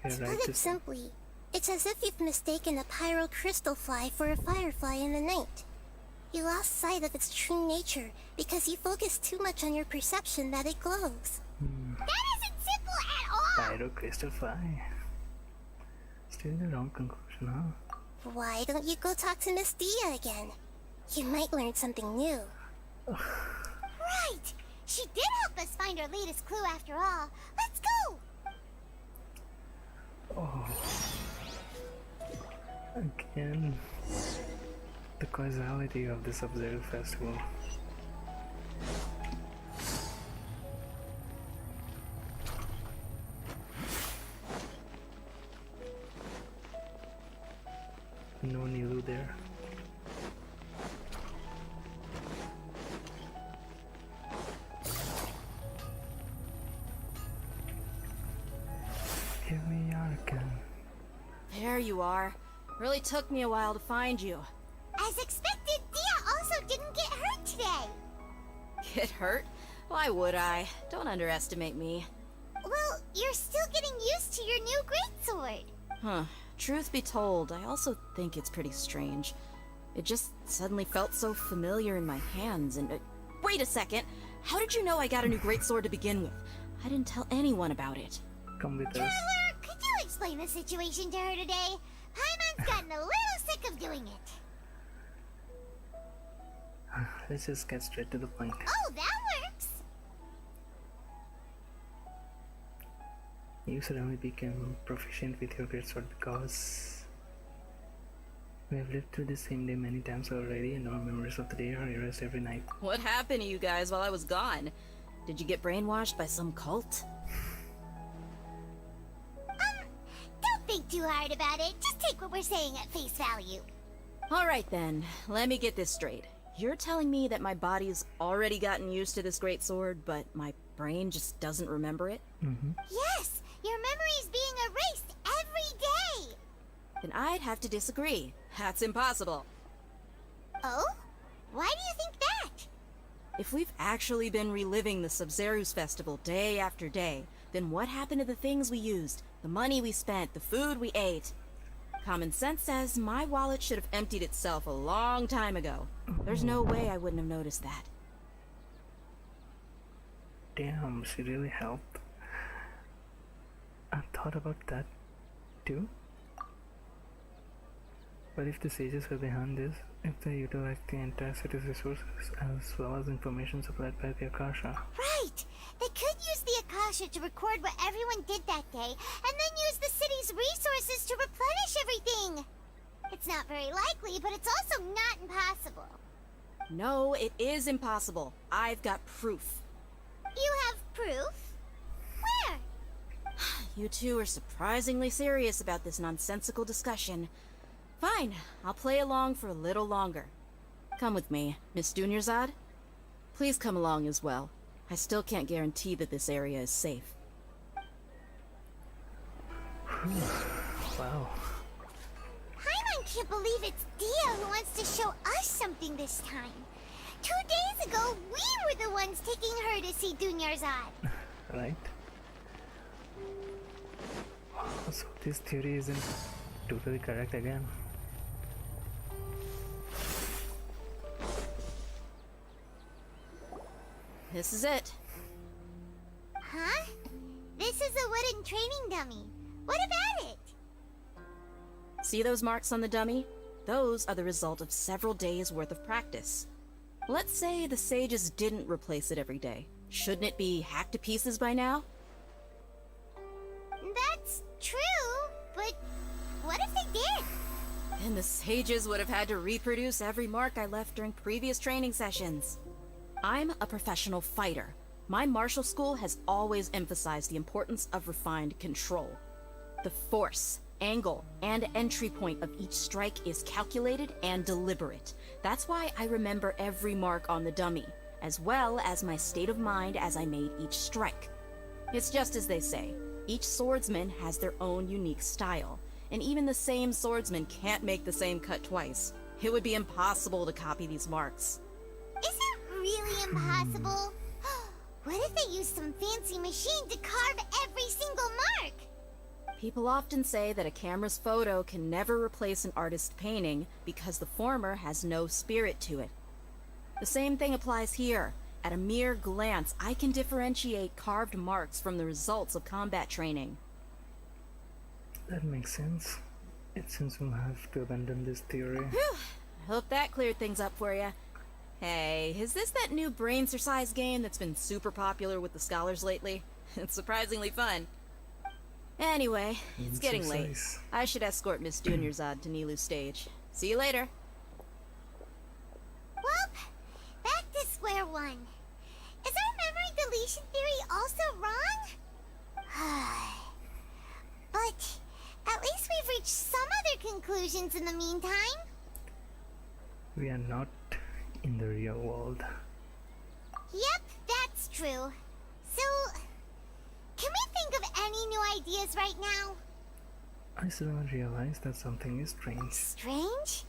You're To right put to it simply, it's as if you've mistaken a pyro crystal fly for a firefly in the night. You lost sight of its true nature because you focused too much on your perception that it glows. That isn't simple at all! Pyro crystal fly. Still the wrong conclusion, huh? Why don't you go talk to Miss Dia again? You might learn something new. Right! She did help us find our latest clue after all. Let's go! Oh. Again. The causality of the Sabzeruz festival. No Nilou there. Here we are again. There you are. Really took me a while to find you. As expected, Dia also didn't get hurt today. Get hurt? Why would I? Don't underestimate me. Well, you're still getting used to your new greatsword. Huh. Truth be told, I also think it's pretty strange. It just suddenly felt so familiar in my hands and... wait a second! How did you know I got a new greatsword to begin with? I didn't tell anyone about it. Come with us. Traveler, could you explain the situation to her today? Paimon's gotten a little sick of doing it. Let's just get straight to the point. Oh, that works! You suddenly became proficient with your greatsword because we have lived through the same day many times already and our memories of the day are erased every night. What happened to you guys while I was gone? Did you get brainwashed by some cult? Don't think too hard about it. Just take what we're saying at face value. Alright then, let me get this straight. You're telling me that my body's already gotten used to this greatsword, but my brain just doesn't remember it? Yes! Your memory's being erased every day! Then I'd have to disagree. That's impossible. Oh? Why do you think that? If we've actually been reliving the Sabzeruz festival day after day, then what happened to the things we used, the money we spent, the food we ate? Common sense says my wallet should have emptied itself a long time ago. There's no way I wouldn't have noticed that. Damn, she really helped. I thought about that too. But if the sages were behind this, if they utilized the entire city's resources as well as information supplied by the Akasha. Right! They could use the Akasha to record what everyone did that day, and then use the city's resources to replenish everything! It's not very likely, but it's also not impossible. No, it is impossible. I've got proof. You have proof? Where? You two are surprisingly serious about this nonsensical discussion. Fine, I'll play along for a little longer. Come with me, Miss Dunyarzad. Please come along as well. I still can't guarantee that this area is safe. Wow. Paimon can't believe it's Dia who wants to show us something this time. 2 days ago, we were the ones taking her to see Dunyarzad. Right? So this theory isn't totally correct again. This is it. Huh? This is a wooden training dummy. What about it? See those marks on the dummy? Those are the result of several days' worth of practice. Let's say the sages didn't replace it every day. Shouldn't it be hacked to pieces by now? That's true, but what if they did? And the sages would have had to reproduce every mark I left during previous training sessions. I'm a professional fighter. My martial school has always emphasized the importance of refined control. The force, angle, and entry point of each strike is calculated and deliberate. That's why I remember every mark on the dummy, as well as my state of mind as I made each strike. It's just as they say, each swordsman has their own unique style, and even the same swordsman can't make the same cut twice. It would be impossible to copy these marks. Is it really impossible? What if they use some fancy machine to carve every single mark? People often say that a camera's photo can never replace an artist's painting because the former has no spirit to it. The same thing applies here. At a mere glance, I can differentiate carved marks from the results of combat training. That makes sense. It seems we'll have to abandon this theory. Whew. Hope that cleared things up for you. Hey, is this that new brain exercise game that's been super popular with the scholars lately? It's surprisingly fun. Anyway, it's getting late. I should escort Miss Dunyarzad to Nilou's stage. See you later. Well, back to square one. Is our memory deletion theory also wrong? But at least we've reached some other conclusions in the meantime. We are not in the real world. Yep, that's true. So, can we think of any new ideas right now? I suddenly realized that something is strange. Strange?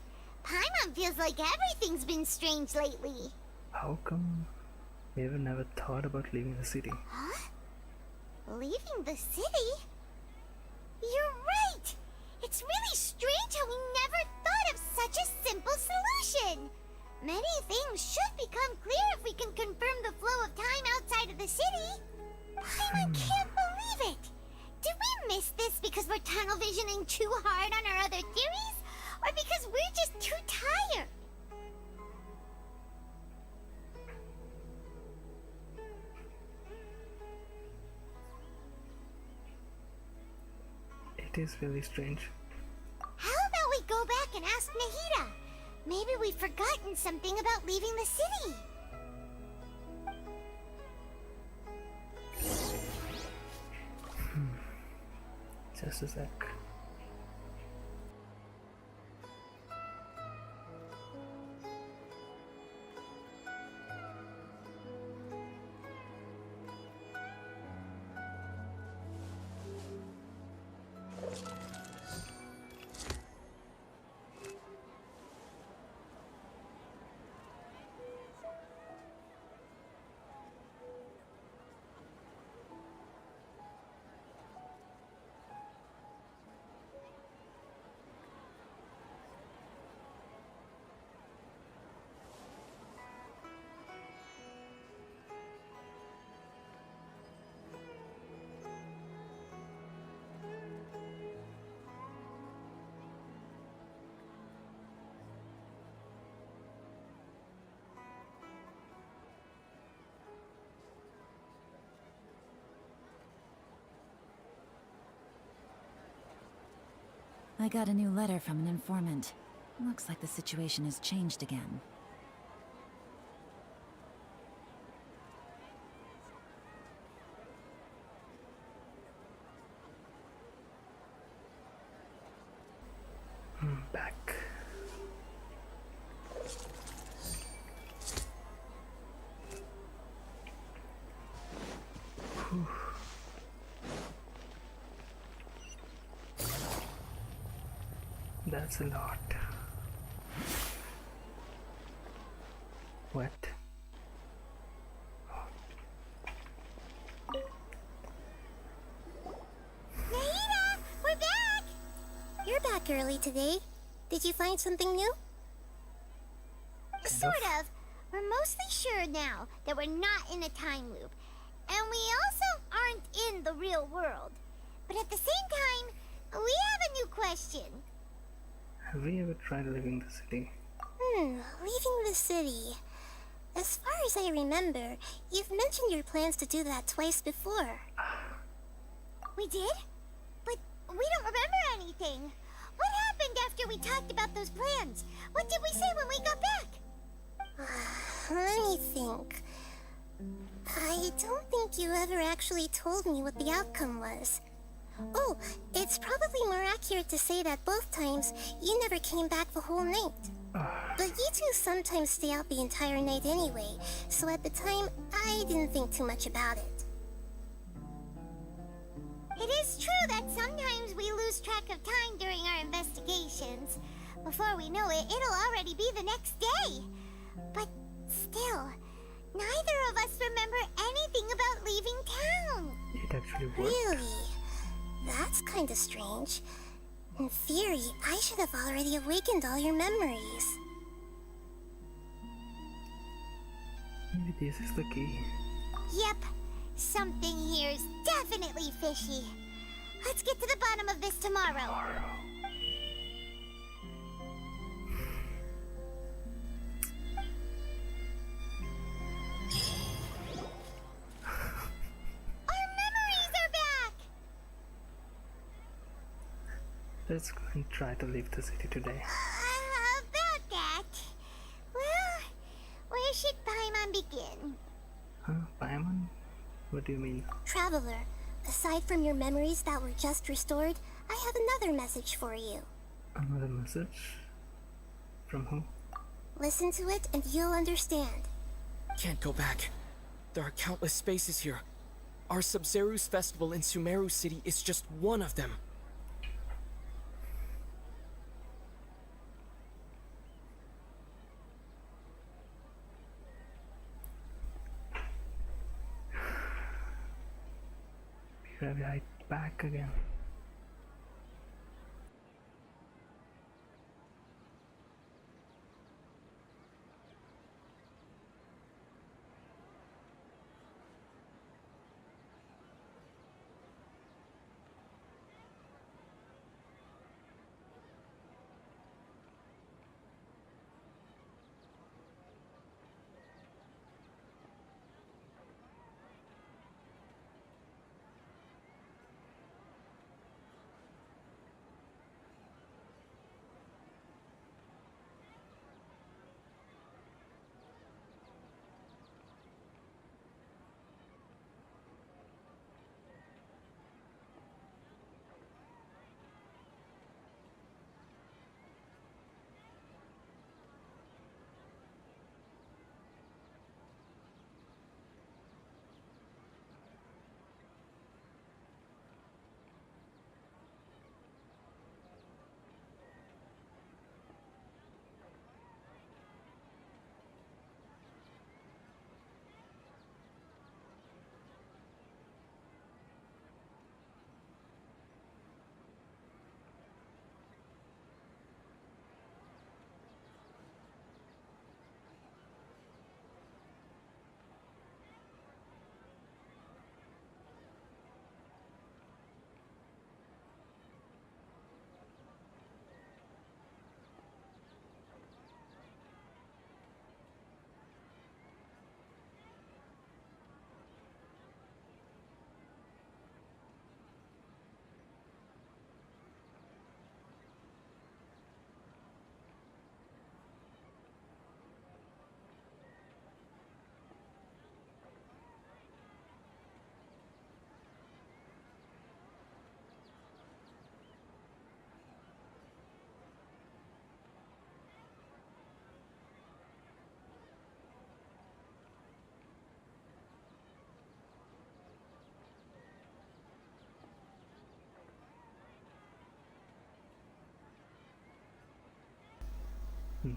Paimon feels like everything's been strange lately. How come we have never thought about leaving the city? Huh? Leaving the city? You're right! It's really strange how we never thought of such a simple solution! Many things should become clear if we can confirm the flow of time outside of the city. I can't believe it! Did we miss this because we're tunnel visioning too hard on our other theories? Or because we're just too tired? It is really strange. How about we go back and ask Nahida? Maybe we've forgotten something about leaving the city. Just a sec. I got a new letter from an informant. Looks like the situation has changed again. Back. Whew. That's a lot. What? Nahida, we're back! You're back early today. Did you find something new? Sort of. We're mostly sure now that we're not in a time loop. And we also aren't in the real world. But at the same time, we have a new question. Have we ever tried leaving the city? Leaving the city. As far as I remember, you've mentioned your plans to do that twice before. We did? But we don't remember anything. What happened after we talked about those plans? What did we say when we got back? Let me think. I don't think you ever actually told me what the outcome was. Oh, it's probably more accurate to say that both times you never came back the whole night. But you two sometimes stay out the entire night anyway, so at the time, I didn't think too much about it. It is true that sometimes we lose track of time during our investigations. Before we know it, it'll already be the next day. But still, neither of us remember anything about leaving town. It actually worked. Really? That's kinda strange. In theory, I should have already awakened all your memories. Maybe this is the key. Yep, something here is definitely fishy. Let's get to the bottom of this tomorrow. Let's go and try to leave the city today. About that. Well, where should Paimon begin? Huh? Paimon? What do you mean? Traveler, aside from your memories that were just restored, I have another message for you. Another message? From who? Listen to it and you'll understand. Can't go back. There are countless spaces here. Our Sabzeruz festival in Sumeru City is just one of them. We're right back again.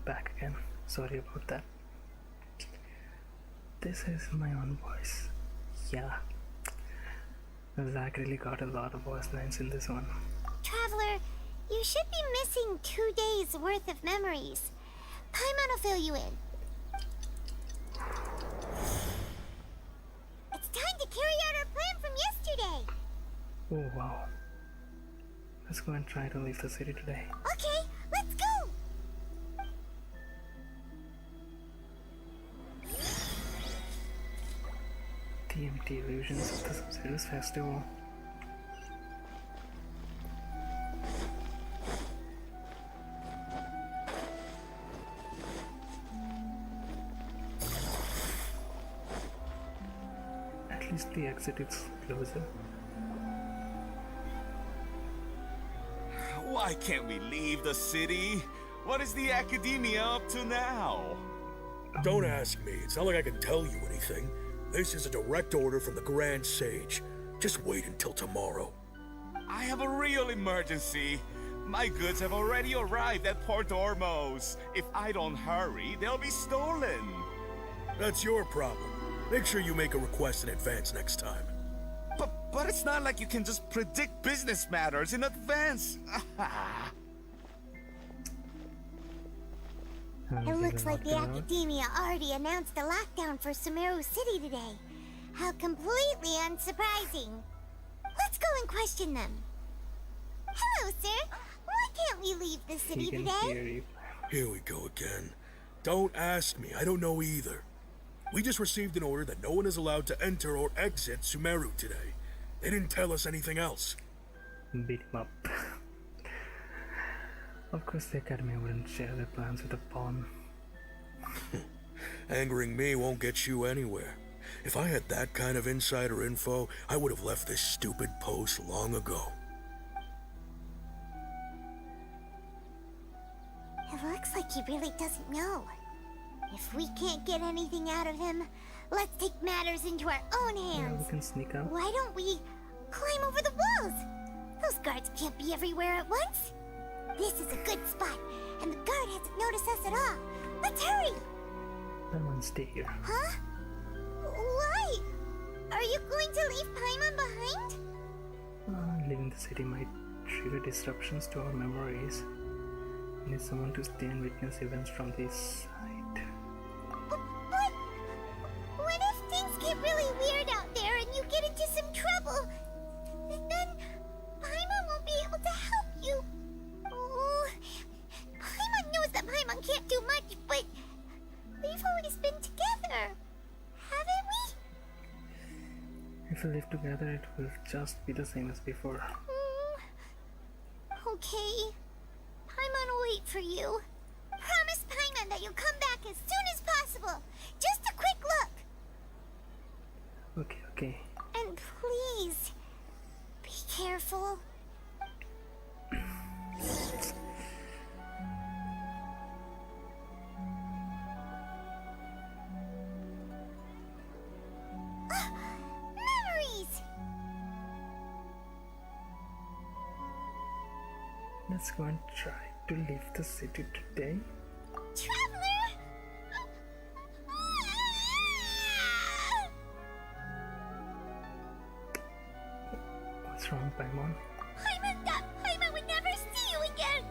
Back again. Sorry about that. This is my own voice. Yeah. Zach really got a lot of voice lines in this one. Traveler, you should be missing 2 days worth of memories. Paimon will fill you in. It's time to carry out our plan from yesterday. Oh wow. Let's go and try to leave the city today. Okay, let's go. TMT illusions of the Sabzeruz festival. At least the exit is closer. Why can't we leave the city? What is the Academia up to now? Don't ask me. It's not like I can tell you anything. This is a direct order from the Grand Sage. Just wait until tomorrow. I have a real emergency. My goods have already arrived at Port Ormos. If I don't hurry, they'll be stolen. That's your problem. Make sure you make a request in advance next time. But it's not like you can just predict business matters in advance. It looks like the Academia already announced a lockdown for Sumeru City today. How completely unsurprising. Let's go and question them. Hello, sir. Why can't we leave the city today? Here we go again. Don't ask me. I don't know either. We just received an order that no one is allowed to enter or exit Sumeru today. They didn't tell us anything else. Beat him up. Of course the Academy wouldn't share their plans with a pawn. Angering me won't get you anywhere. If I had that kind of insider info, I would have left this stupid post long ago. It looks like he really doesn't know. If we can't get anything out of him, let's take matters into our own hands. Yeah, we can sneak out. Why don't we climb over the walls? Those guards can't be everywhere at once. This is a good spot, and the guard hasn't noticed us at all. Let's hurry! Paimon, stay here. Huh? Why? Are you going to leave Paimon behind? Leaving the city might trigger disruptions to our memories. We need someone to stay and witness events from this side. But what if things get really weird out there and you get into some trouble? Then Paimon won't be able to help you. Oh, Paimon knows that Paimon can't do much, but we've always been together, haven't we? If we live together, it will just be the same as before. Okay. Paimon will wait for you. Promise Paimon that you'll come back as soon as possible. Just a quick look. Okay. And please, be careful. Memories! Let's go and try to leave the city today. Traveler! What's wrong, Paimon? Paimon thought Paimon would never see you again!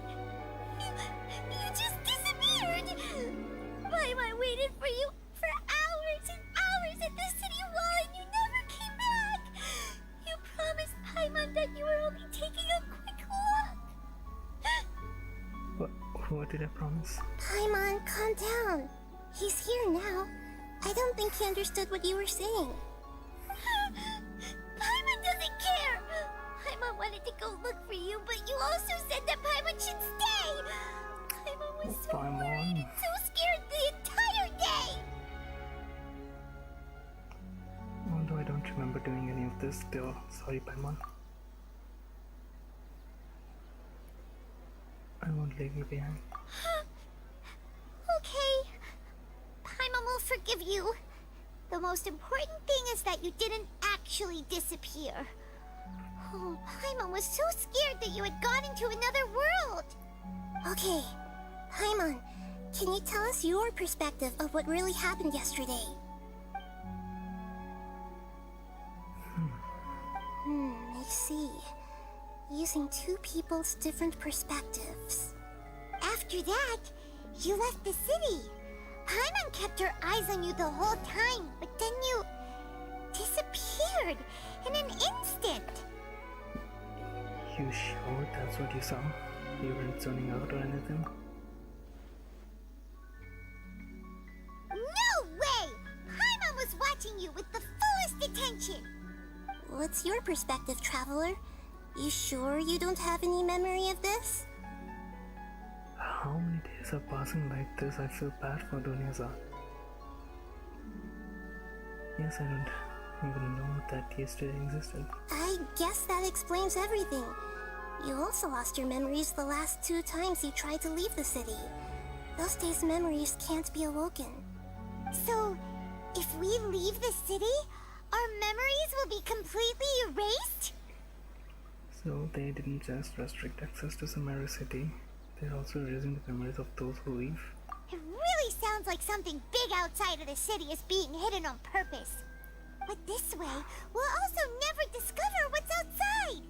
You just disappeared! Paimon waited for you for hours and hours at the city wall and you never came back! You promised Paimon that you were only taking a quick look! What did I promise? Paimon, calm down. He's here now. I don't think he understood what you were saying. Paimon doesn't care! Paimon wanted to go look for you, but you also said that Paimon should stay! Paimon was so worried and so scared the entire day! Although I don't remember doing any of this still. Sorry, Paimon. I won't leave you behind. Okay. Paimon will forgive you. The most important thing is that you didn't actually disappear. Oh, Paimon was so scared that you had gone into another world. Okay, Paimon, can you tell us your perspective of what really happened yesterday? I see. Using two people's different perspectives. After that, you left the city. Paimon kept her eyes on you the whole time, but then you disappeared in an instant. You sure that's what you saw? You weren't zoning out or anything? No way! Paimon was watching you with the fullest attention. What's your perspective, Traveler? You sure you don't have any memory of this? How many days are passing like this? I feel bad for Dunyaza. Yes, I don't even know that yesterday existed. I guess that explains everything. You also lost your memories the last 2 times you tried to leave the city. Those days' memories can't be awoken. So, if we leave the city, our memories will be completely erased? So they didn't just restrict access to Sumeru City, they're also erasing the memories of those who leave. It really sounds like something big outside of the city is being hidden on purpose. But this way, we'll also never discover what's outside!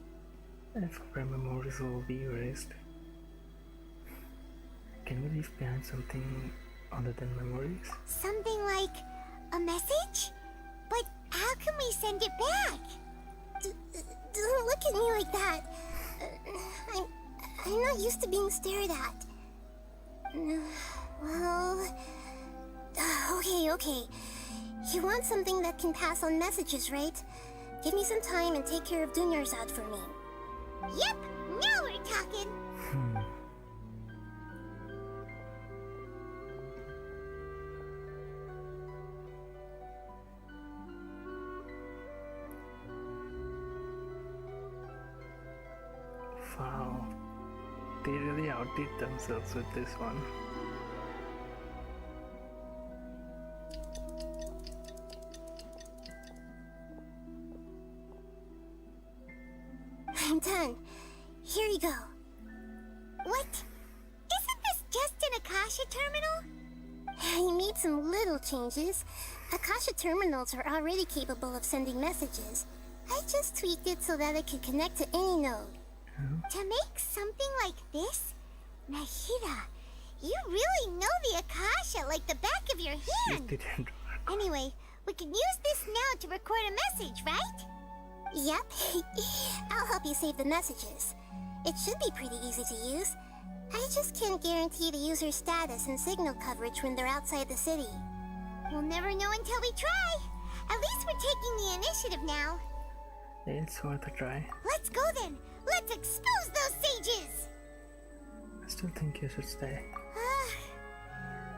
If our memories will be erased, can we leave behind something other than memories? Something like a message? But how can we send it back? Don't look at me like that. I'm not used to being stared at. Well... Okay. You want something that can pass on messages, right? Give me some time and take care of Dunyarzad for me. Yep, now we're talking! Wow, they really outdid themselves with this one. I'm done. Here you go. What? Isn't this just an Akasha terminal? You made some little changes. Akasha terminals are already capable of sending messages. I just tweaked it so that it could connect to any node. To make something like this? Nahida, you really know the Akasha like the back of your hand. Anyway, we can use this now to record a message, right? Yep. I'll help you save the messages. It should be pretty easy to use. I just can't guarantee the user's status and signal coverage when they're outside the city. We'll never know until we try. At least we're taking the initiative now. It's worth a try. Let's go then. Let's expose those sages. I still think you should stay.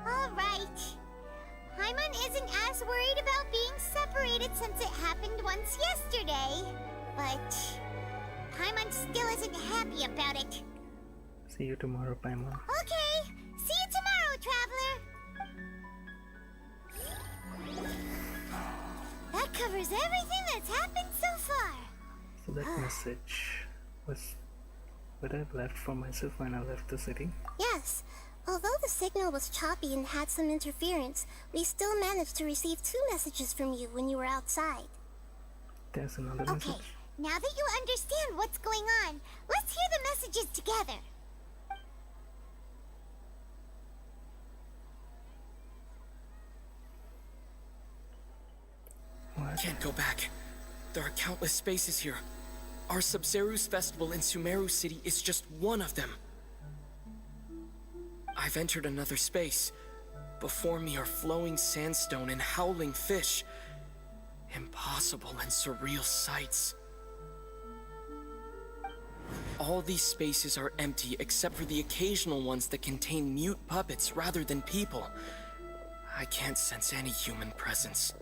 Alright. Paimon isn't as worried about being separated since it happened once yesterday. But Paimon still isn't happy about it. See you tomorrow, Paimon. Okay. See you tomorrow, Traveler. That covers everything that's happened so far. So that message was what I've left for myself when I left the city. Yes. Although the signal was choppy and had some interference, we still managed to receive 2 messages from you when you were outside. There's another message. Okay, now that you understand what's going on, let's hear the messages together. What? Can't go back. There are countless spaces here. Our Sabzeruz festival in Sumeru City is just one of them. I've entered another space. Before me are flowing sandstone and howling fish. Impossible and surreal sights. All these spaces are empty except for the occasional ones that contain mute puppets rather than people. I can't sense any human presence.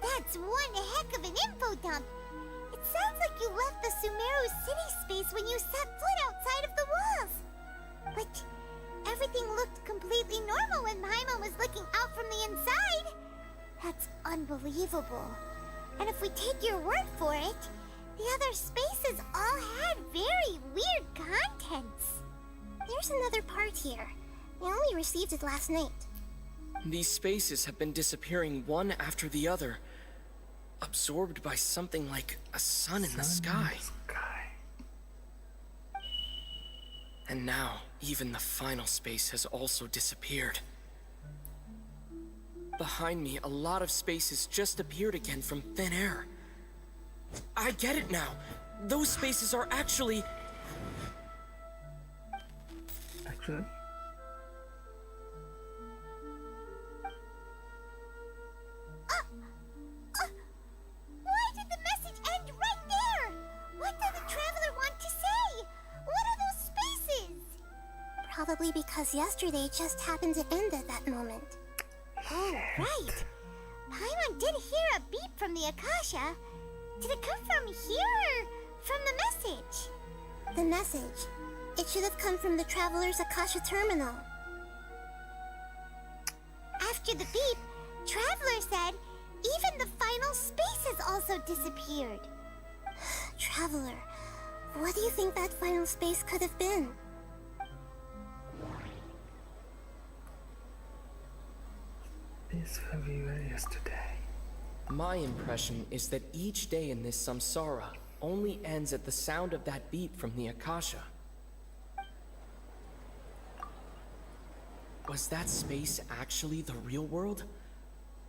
That's one heck of an info dump. It sounds like you left the Sumeru city space when you set foot outside of the walls. But everything looked completely normal when Paimon was looking out from the inside. That's unbelievable. And if we take your word for it, the other spaces all had very weird contents. There's another part here. We only received it last night. These spaces have been disappearing one after the other, absorbed by something like a sun in the sky. And now, even the final space has also disappeared. Behind me, a lot of spaces just appeared again from thin air. I get it now. Those spaces are actually... Actually? Why did the message end right there? What did probably because yesterday just happened to end at that moment. Oh, right. Paimon did hear a beep from the Akasha. Did it come from here or from the message? The message. It should have come from the Traveler's Akasha terminal. After the beep, Traveler said even the final spaces also disappeared. Traveler, what do you think that final space could have been? This where we were yesterday. My impression is that each day in this samsara only ends at the sound of that beep from the Akasha. Was that space actually the real world?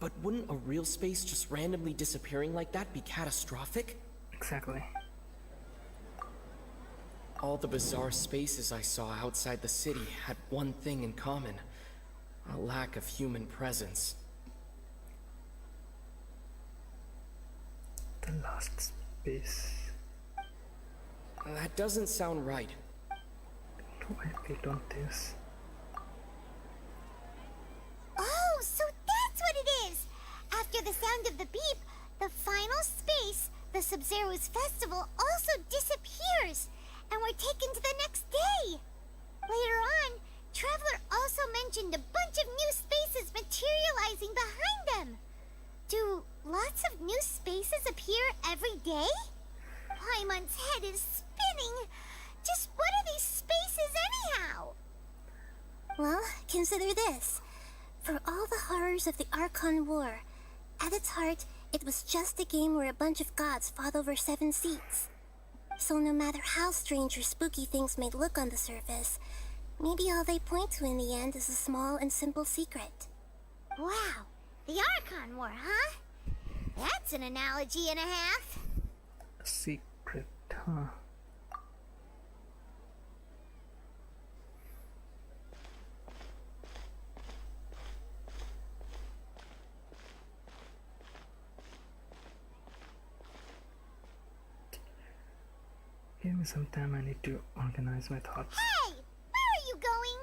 But wouldn't a real space just randomly disappearing like that be catastrophic? Exactly. All the bizarre spaces I saw outside the city had one thing in common: a lack of human presence. The last space. That doesn't sound right. Do I clicked on this? Oh, so that's what it is! After the sound of the beep, the final space, the Sabzeruz festival, also disappears, and we're taken to the next day. Later on, Traveler also mentioned a bunch of new spaces materializing behind them. Do lots of new spaces appear every day? Paimon's head is spinning. Just what are these spaces anyhow? Well, consider this. For all the horrors of the Archon War, at its heart, it was just a game where a bunch of gods fought over 7 seats. So no matter how strange or spooky things may look on the surface, maybe all they point to in the end is a small and simple secret. Wow, the Archon War, huh? That's an analogy and a half. A secret, huh? Give me some time, I need to organize my thoughts. Hey! Where are you going?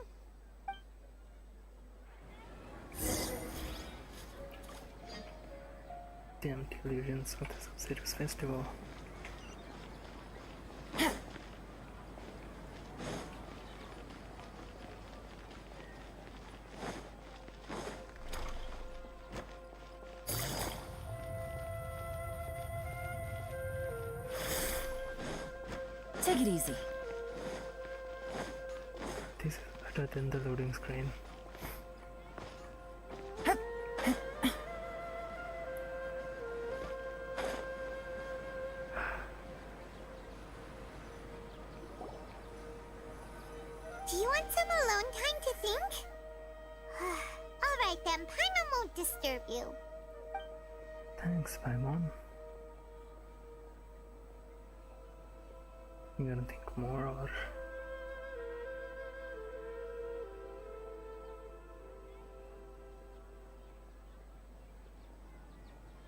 Damn delusions of the Sabzeruz festival. Take it easy. This is better than the loading screen. Do you want some alone time to think? Alright then, Paimon won't disturb you. Thanks, Paimon. You gonna think more or...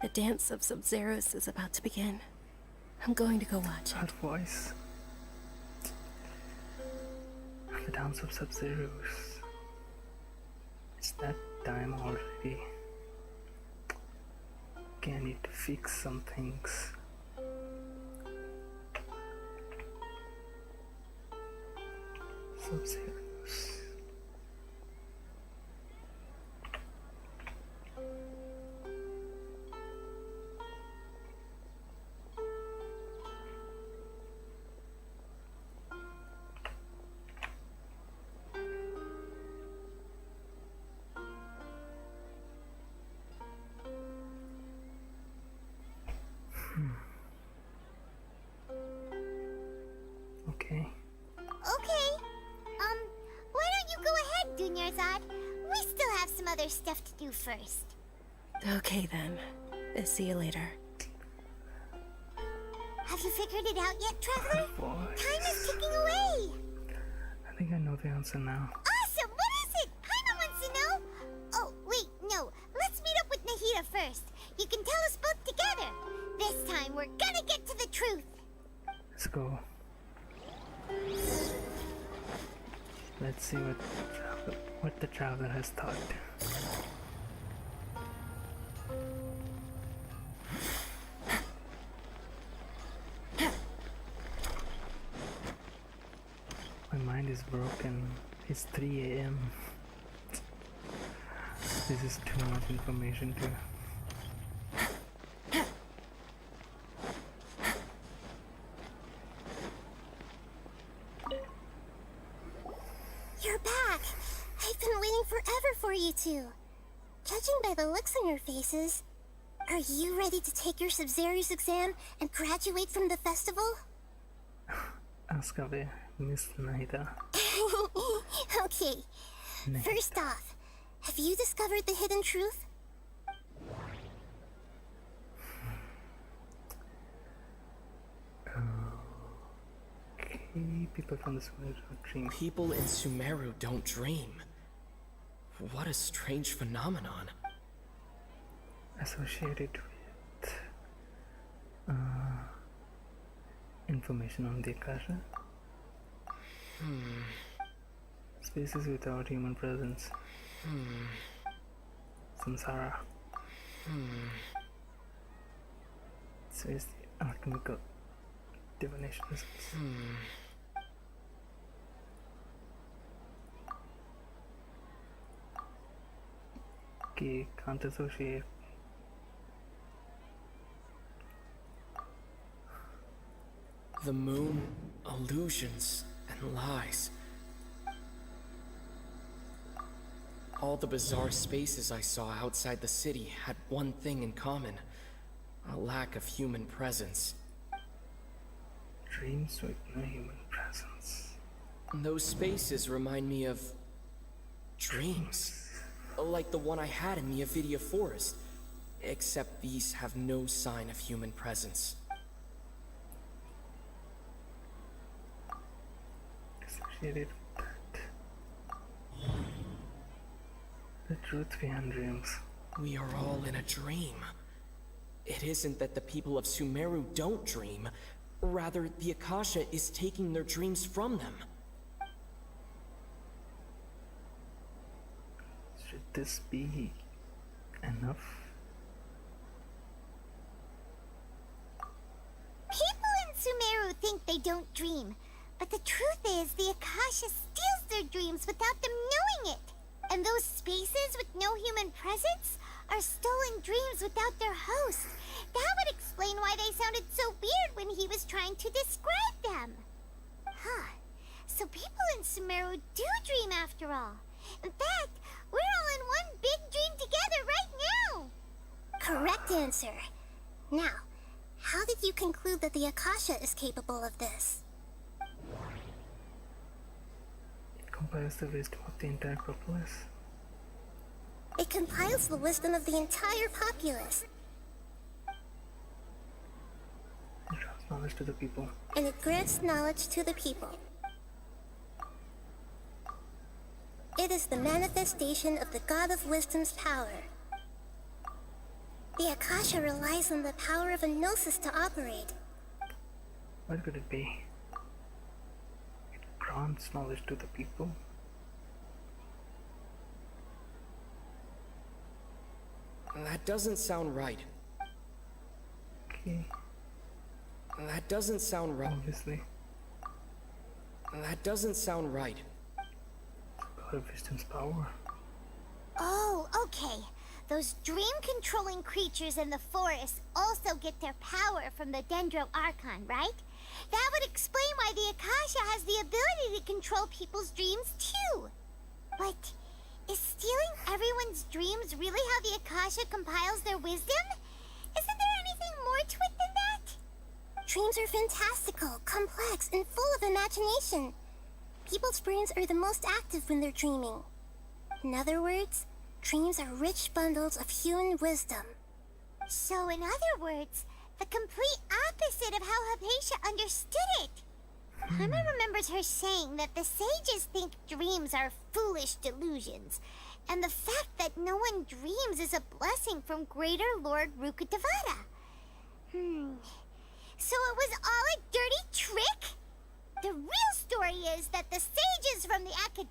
The dance of Sabzeruz is about to begin. I'm going to go watch Her it. voice. The dance of Sabzeruz. It's that time already. Okay, I need to fix some things. Sabzeruz. Okay. Okay. Why don't you go ahead, Dunyarzad? We still have some other stuff to do first. Okay then. See you later. Have you figured it out yet, Traveler? Voice. Time is ticking away. I think I know the answer now. Awesome! What is it? Paimon wants to know. Oh, wait, no. Let's meet up with Nahida first. You can tell us both together. This time, we're gonna get to the truth. Let's go. Let's see what the traveler has thought. My mind is broken. It's 3 a.m. This is too much information to... You're back! I've been waiting forever for you two. Judging by the looks on your faces, are you ready to take your Sabzeruz exam and graduate from the festival? Ask away, Miss Naida. Okay. First off, have you discovered the hidden truth? Okay, people from the Sumeru don't dream. People in Sumeru don't dream. What a strange phenomenon. Associated with information on the Akasha. Spaces without human presence. Samsara. So is the alchemical divination results. Okay, can't associate. The moon, illusions, and lies. All the bizarre spaces I saw outside the city had one thing in common: a lack of human presence. Dreams with no human presence. Those spaces remind me of dreams. Like the one I had in the Avidia Forest. Except these have no sign of human presence. Associated with that. The truth behind dreams. We are all in a dream. It isn't that the people of Sumeru don't dream. Rather, the Akasha is taking their dreams from them. Should this be enough? People in Sumeru think they don't dream, but the truth is the Akasha steals their dreams without them knowing it. And those spaces with no human presence are stolen dreams without their host. That would explain why they sounded so weird when he was trying to describe them. Huh. So people in Sumeru do dream after all. In fact, we're all in one big dream together right now. Correct answer. Now, how did you conclude that the Akasha is capable of this? It compiles the wisdom of the entire populace. It compiles the wisdom of the entire populace. It draws knowledge to the people. And it grants knowledge to the people. It is the manifestation of the God of Wisdom's power. The Akasha relies on the power of a gnosis to operate. What could it be? It grants knowledge to the people. That doesn't sound right. Okay. That doesn't sound right. Obviously. That doesn't sound right. God of Wisdom's power. Oh, okay. Those dream-controlling creatures in the forest also get their power from the Dendro Archon, right? That would explain why the Akasha has the ability to control people's dreams, too. But is stealing everyone's dreams really how the Akasha compiles their wisdom? Isn't there anything more to it than that? Dreams are fantastical, complex, and full of imagination. People's brains are the most active when they're dreaming. In other words, dreams are rich bundles of human wisdom. So in other words, the complete opposite of how Hypatia understood it. Paimon remembers her saying that the sages think dreams are foolish delusions, and the fact that no one dreams is a blessing from Greater Lord Rukkhadevata. So it was all a dirty trick? The real story is that the sages from the academy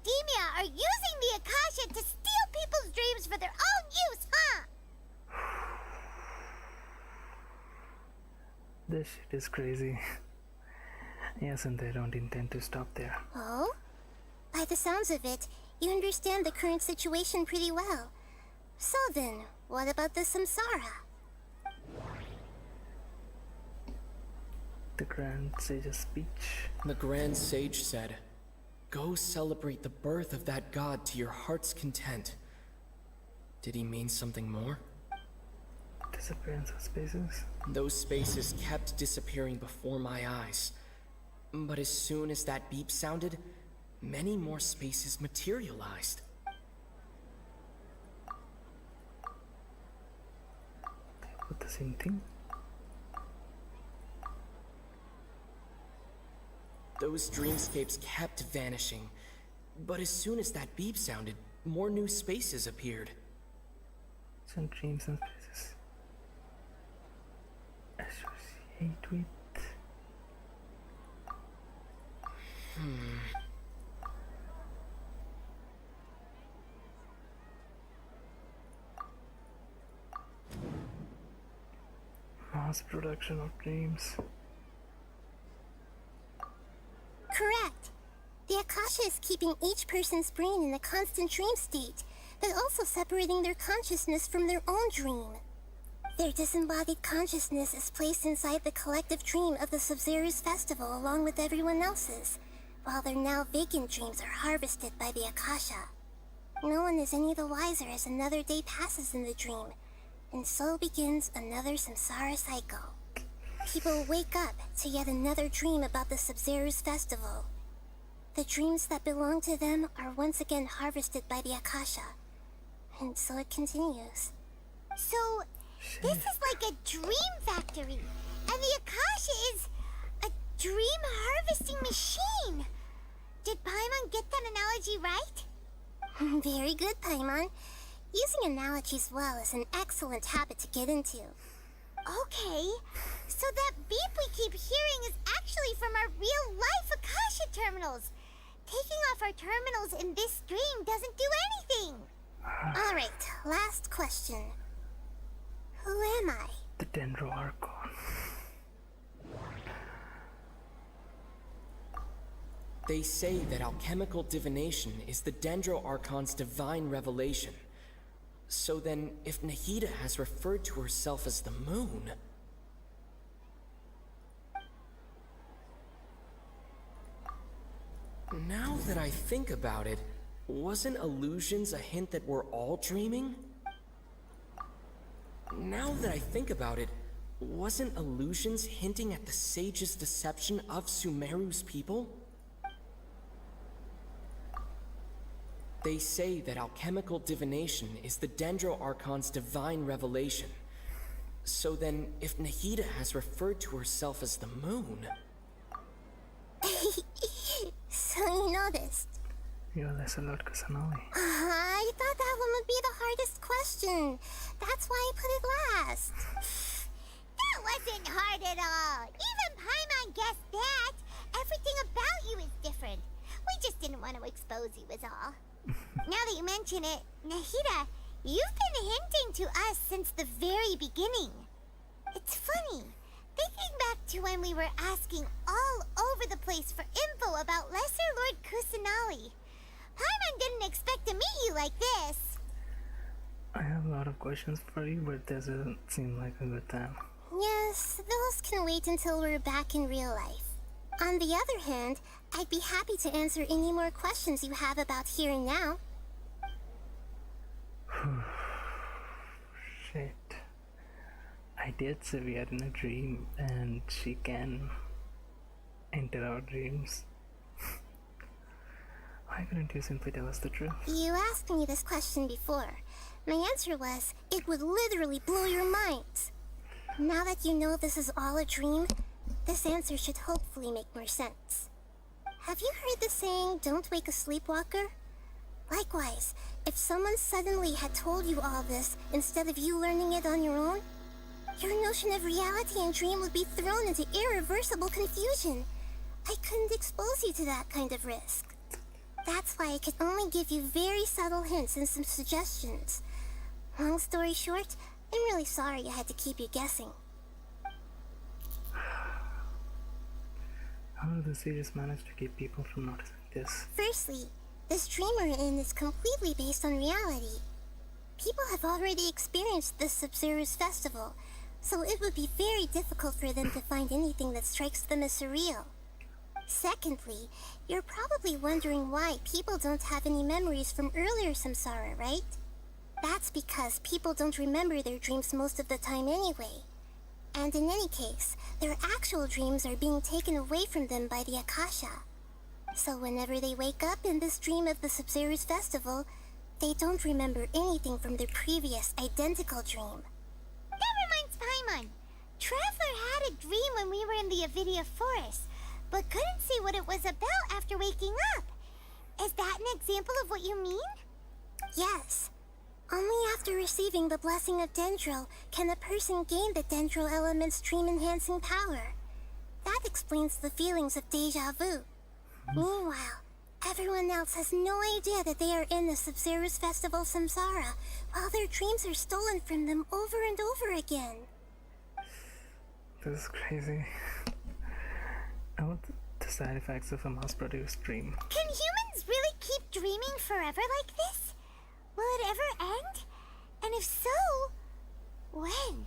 This shit is crazy. Yes, and they don't intend to stop there. Oh? By the sounds of it, you understand the current situation pretty well. So then, what about the samsara? The Grand Sage's speech. The Grand Sage said, "Go celebrate the birth of that god to your heart's content." Did he mean something more? Disappearance of spaces. Those spaces kept disappearing before my eyes. But as soon as that beep sounded, many more spaces materialized. With the same thing? Those dreamscapes kept vanishing. But as soon as that beep sounded, more new spaces appeared. Some dreams and spaces. Associate with... Mass production of dreams. Correct. The Akasha is keeping each person's brain in a constant dream state, but also separating their consciousness from their own dream. Their disembodied consciousness is placed inside the collective dream of the Sabzeruz festival along with everyone else's, while their now vacant dreams are harvested by the Akasha. No one is any the wiser as another day passes in the dream, and so begins another samsara cycle. People wake up to yet another dream about the Sabzeruz festival. The dreams that belong to them are once again harvested by the Akasha, and so it continues. So, this is like a dream factory, and the Akasha is a dream harvesting machine. Did Paimon get that analogy right? Very good, Paimon. Using analogies well is an excellent habit to get into. Okay, so that beep we keep hearing is actually from our real-life Akasha terminals. Taking off our terminals in this dream doesn't do anything. Alright, last question. Who am I? The Nilou Archon. They say that alchemical divination is the Dendro Archon's divine revelation. So then, if Nahida has referred to herself as the moon... Now that I think about it, wasn't illusions a hint that we're all dreaming? Now that I think about it, wasn't illusions hinting at the sage's deception of Sumeru's people? They say that alchemical divination is the Dendro Archon's divine revelation. So then, if Nahida has referred to herself as the moon... So you noticed. You're less alert, Kusanali. I thought that one would be the hardest question. That's why I put it last. That wasn't hard at all. Even Paimon guessed that. Everything about you is different. We just didn't want to expose you is all. Now that you mention it, Nahida, you've been hinting to us since the very beginning. It's funny. Thinking back to when we were asking all over the place for info about Lesser Lord Kusanali. Paimon didn't expect to meet you like this. I have a lot of questions for you, but this doesn't seem like a good time. Yes, those can wait until we're back in real life. On the other hand, I'd be happy to answer any more questions you have about here and now. Shit. I did say we are in a dream, and she can enter our dreams. Why couldn't you simply tell us the truth? You asked me this question before. My answer was, it would literally blow your minds. Now that you know this is all a dream, this answer should hopefully make more sense. Have you heard the saying, don't wake a sleepwalker? Likewise, if someone suddenly had told you all this instead of you learning it on your own, your notion of reality and dream would be thrown into irreversible confusion. I couldn't expose you to that kind of risk. That's why I could only give you very subtle hints and some suggestions. Long story short, I'm really sorry I had to keep you guessing. How do the sages manage to keep people from noticing this? Firstly, this dream we're in is completely based on reality. People have already experienced this Sabzeruz festival, so it would be very difficult for them to find anything that strikes them as surreal. Secondly, you're probably wondering why people don't have any memories from earlier samsara, right? That's because people don't remember their dreams most of the time anyway. And in any case, their actual dreams are being taken away from them by the Akasha. So whenever they wake up in this dream of the Sabzeruz festival, they don't remember anything from their previous identical dream. That reminds Paimon. Traveler had a dream when we were in the Avidia forest, but couldn't see what it was about after waking up. Is that an example of what you mean? Yes. Only after receiving the blessing of Dendril can a person gain the Dendril element's dream-enhancing power. That explains the feelings of deja vu. Meanwhile, everyone else has no idea that they are in the Sabzeruz festival samsara, while their dreams are stolen from them over and over again. This is crazy. I want the side effects of a mass-produced dream. Can humans really keep dreaming forever like this? Will it ever end? And if so, when?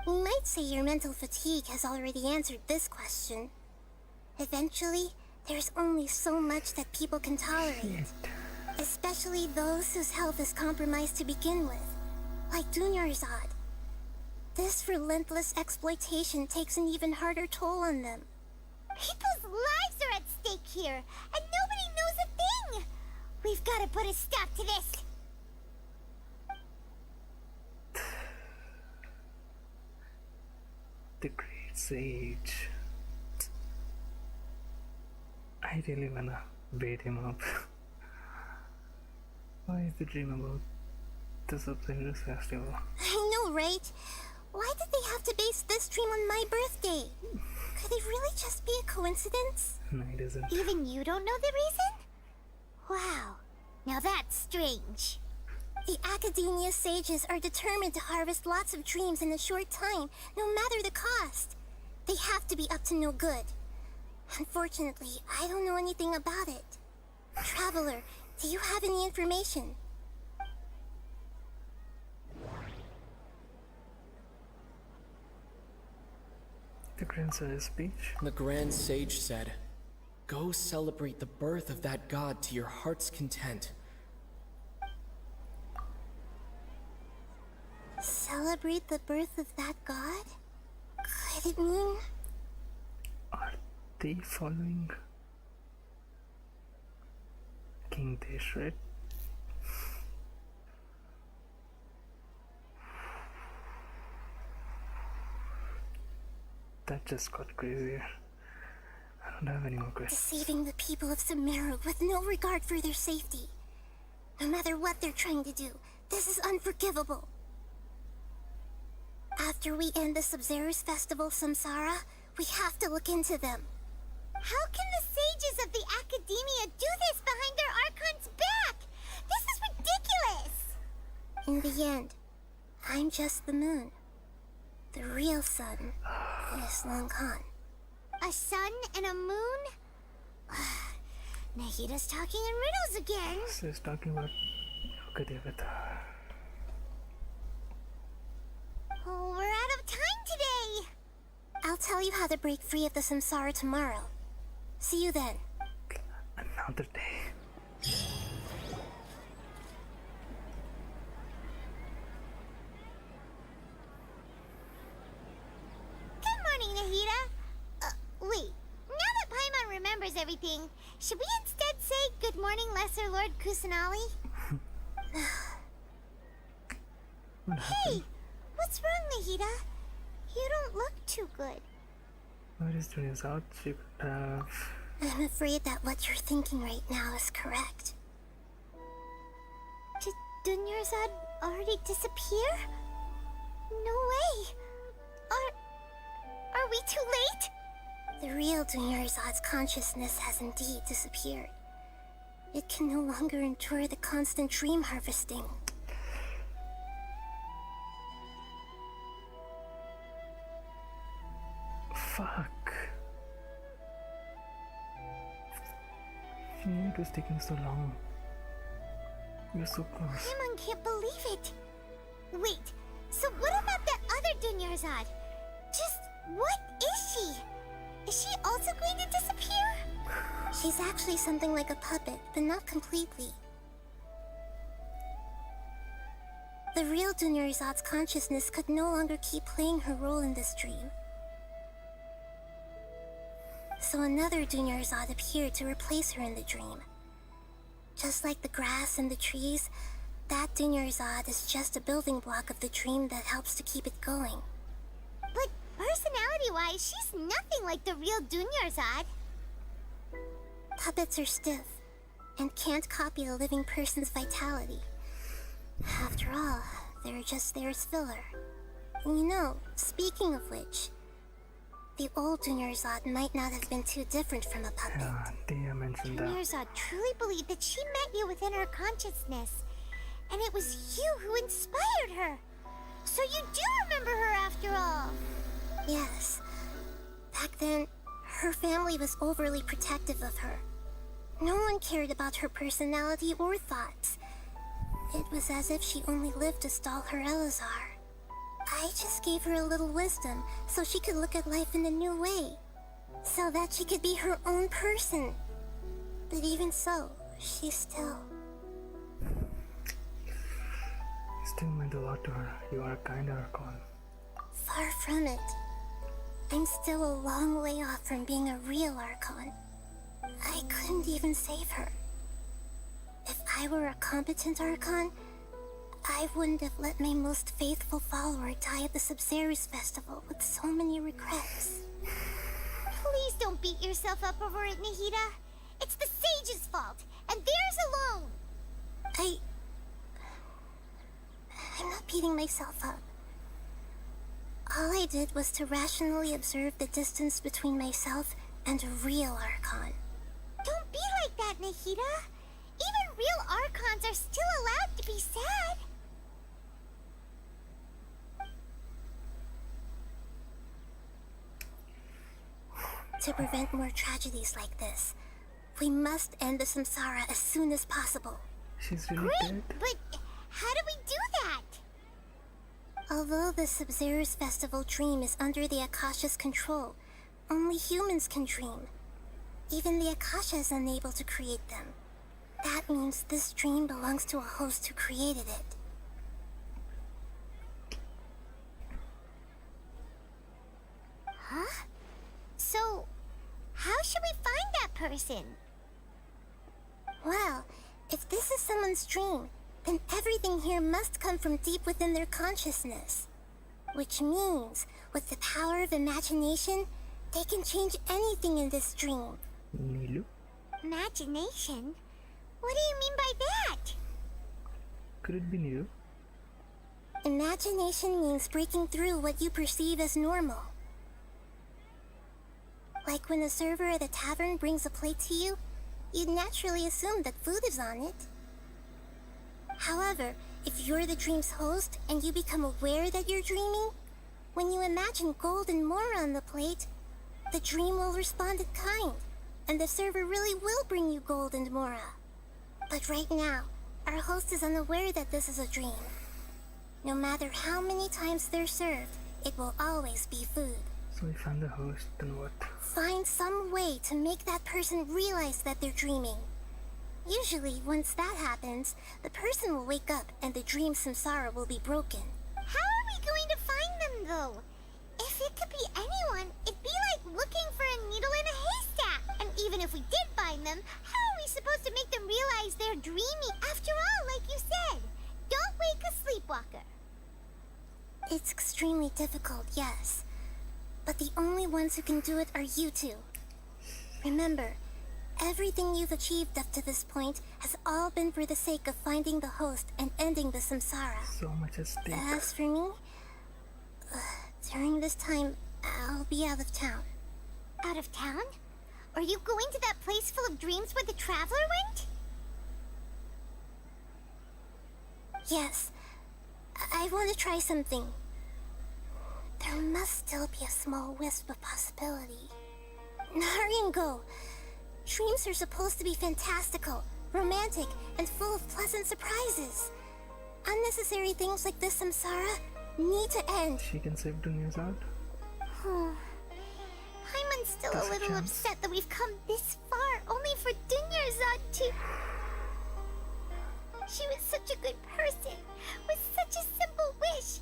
You might say your mental fatigue has already answered this question. Eventually, there's only so much that people can tolerate. Especially those whose health is compromised to begin with, like Dunyarzad. This relentless exploitation takes an even harder toll on them. People's lives are at stake here, and nobody knows a thing! We've got to put a stop to this! The Great Sage. I really wanna bait him up. Why is the dream about the Sabzeruz festival? I know, right? Why did they have to base this dream on my birthday? Could it really just be a coincidence? No, it isn't. Even you don't know the reason? Wow, now that's strange. The Academia sages are determined to harvest lots of dreams in a short time, no matter the cost. They have to be up to no good. Unfortunately, I don't know anything about it. Traveler, do you have any information? The Grand Sage's speech? The Grand Sage said, "Go celebrate the birth of that god to your heart's content." Celebrate the birth of that god? Could it mean... Are they following King Deshret? That just got crazier. I don't have any more questions. Deceiving the people of Sumeru with no regard for their safety. No matter what they're trying to do, this is unforgivable. After we end the Sabzeruz festival samsara, we have to look into them. How can the sages of the Academia do this behind their Archon's back? This is ridiculous! In the end, I'm just the moon. The real sun is Lankan. A sun and a moon? Nahida's talking in riddles again. She's talking about Yokadevata. Oh, we're out of time today! I'll tell you how to break free of the samsara tomorrow. See you then. Another day. Good morning, Nahida. Wait. Now that Paimon remembers everything, should we instead say good morning, Lesser Lord Kusanali? Hey! What's wrong, Nahida? You don't look too good. What is doing is out? She could have... I'm afraid that what you're thinking right now is correct. Did Dunyarzad already disappear? No way! Are we too late? The real Dunyarzad's consciousness has indeed disappeared. It can no longer endure the constant dream harvesting. Fuck. I knew it was taking so long. We were so close. Paimon can't believe it. Wait, so what about that other Dunyarzad? Just what is she? Is she also going to disappear? She's actually something like a puppet, but not completely. The real Dunyarzad's consciousness could no longer keep playing her role in this dream. So another Dunyarzad appeared to replace her in the dream. Just like the grass and the trees, that Dunyarzad is just a building block of the dream that helps to keep it going. But personality-wise, she's nothing like the real Dunyarzad. Puppets are stiff and can't copy a living person's vitality. After all, they're just there as filler. You know, speaking of which, the old Dunyarzad might not have been too different from a puppet. Dia mentioned that. Dunyarzad truly believed that she met you within her consciousness, and it was you who inspired her. So you do remember her after all. Yes. Back then, her family was overly protective of her. No one cared about her personality or thoughts. It was as if she only lived to stall her Elazar. I just gave her a little wisdom so she could look at life in a new way. So that she could be her own person. But even so, she still meant a lot to her. You are a kind Archon. Far from it. I'm still a long way off from being a real Archon. I couldn't even save her. If I were a competent Archon, I wouldn't have let my most faithful follower die at the Sabzeruz festival with so many regrets. Please don't beat yourself up over it, Nahida. It's the sage's fault, and theirs alone. I'm not beating myself up. All I did was to rationally observe the distance between myself and a real Archon. Don't be like that, Nahida. Even real Archons are still allowed to be sad. To prevent more tragedies like this, we must end the samsara as soon as possible. She's really dead? But how do we do that? Although the Sabzeruz festival dream is under the Akasha's control, only humans can dream. Even the Akasha is unable to create them. That means this dream belongs to a host who created it. Huh? So, how should we find that person? Well, if this is someone's dream, then everything here must come from deep within their consciousness. Which means, with the power of imagination, they can change anything in this dream. Nilou? Imagination? What do you mean by that? Could it be Nilou? Imagination means breaking through what you perceive as normal. Like when a server at a tavern brings a plate to you, you'd naturally assume that food is on it. However, if you're the dream's host and you become aware that you're dreaming, when you imagine gold and more on the plate, the dream will respond in kind, and the server really will bring you gold and mora. But right now, our host is unaware that this is a dream. No matter how many times they're served, it will always be food. So we found the host, then what? Find some way to make that person realize that they're dreaming. Usually, once that happens, the person will wake up and the dream samsara will be broken. How are we going to find them, though? If it could be anyone, it'd be like looking for a needle in a haystack. And even if we did find them, how are we supposed to make them realize they're dreaming? After all, like you said, don't wake a sleepwalker. It's extremely difficult, yes. But the only ones who can do it are you two. Remember, everything you've achieved up to this point has all been for the sake of finding the host and ending the samsara. So much at stake. As for me, during this time, I'll be out of town. Out of town? Are you going to that place full of dreams where the traveler went? Yes. I want to try something. There must still be a small wisp of possibility. Hurry and go. Dreams are supposed to be fantastical, romantic, and full of pleasant surprises. Unnecessary things like this samsara need to end. She can save Dunya's out. Paimon's still There's a a little chance. upset that we've come this far only for Dunyarzad to... She was such a good person, with such a simple wish.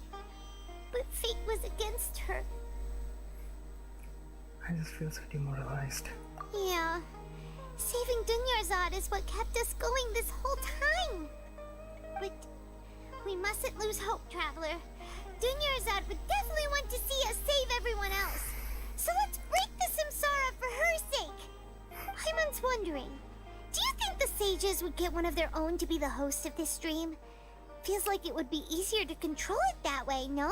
But fate was against her. I just feel so demoralized. Yeah. Saving Dunyarzad is what kept us going this whole time. But we mustn't lose hope, Traveler. Dunyarzad would definitely want to see us save everyone else. So let's break the samsara for her sake. Paimon's wondering, do you think the sages would get one of their own to be the host of this stream? Feels like it would be easier to control it that way, no?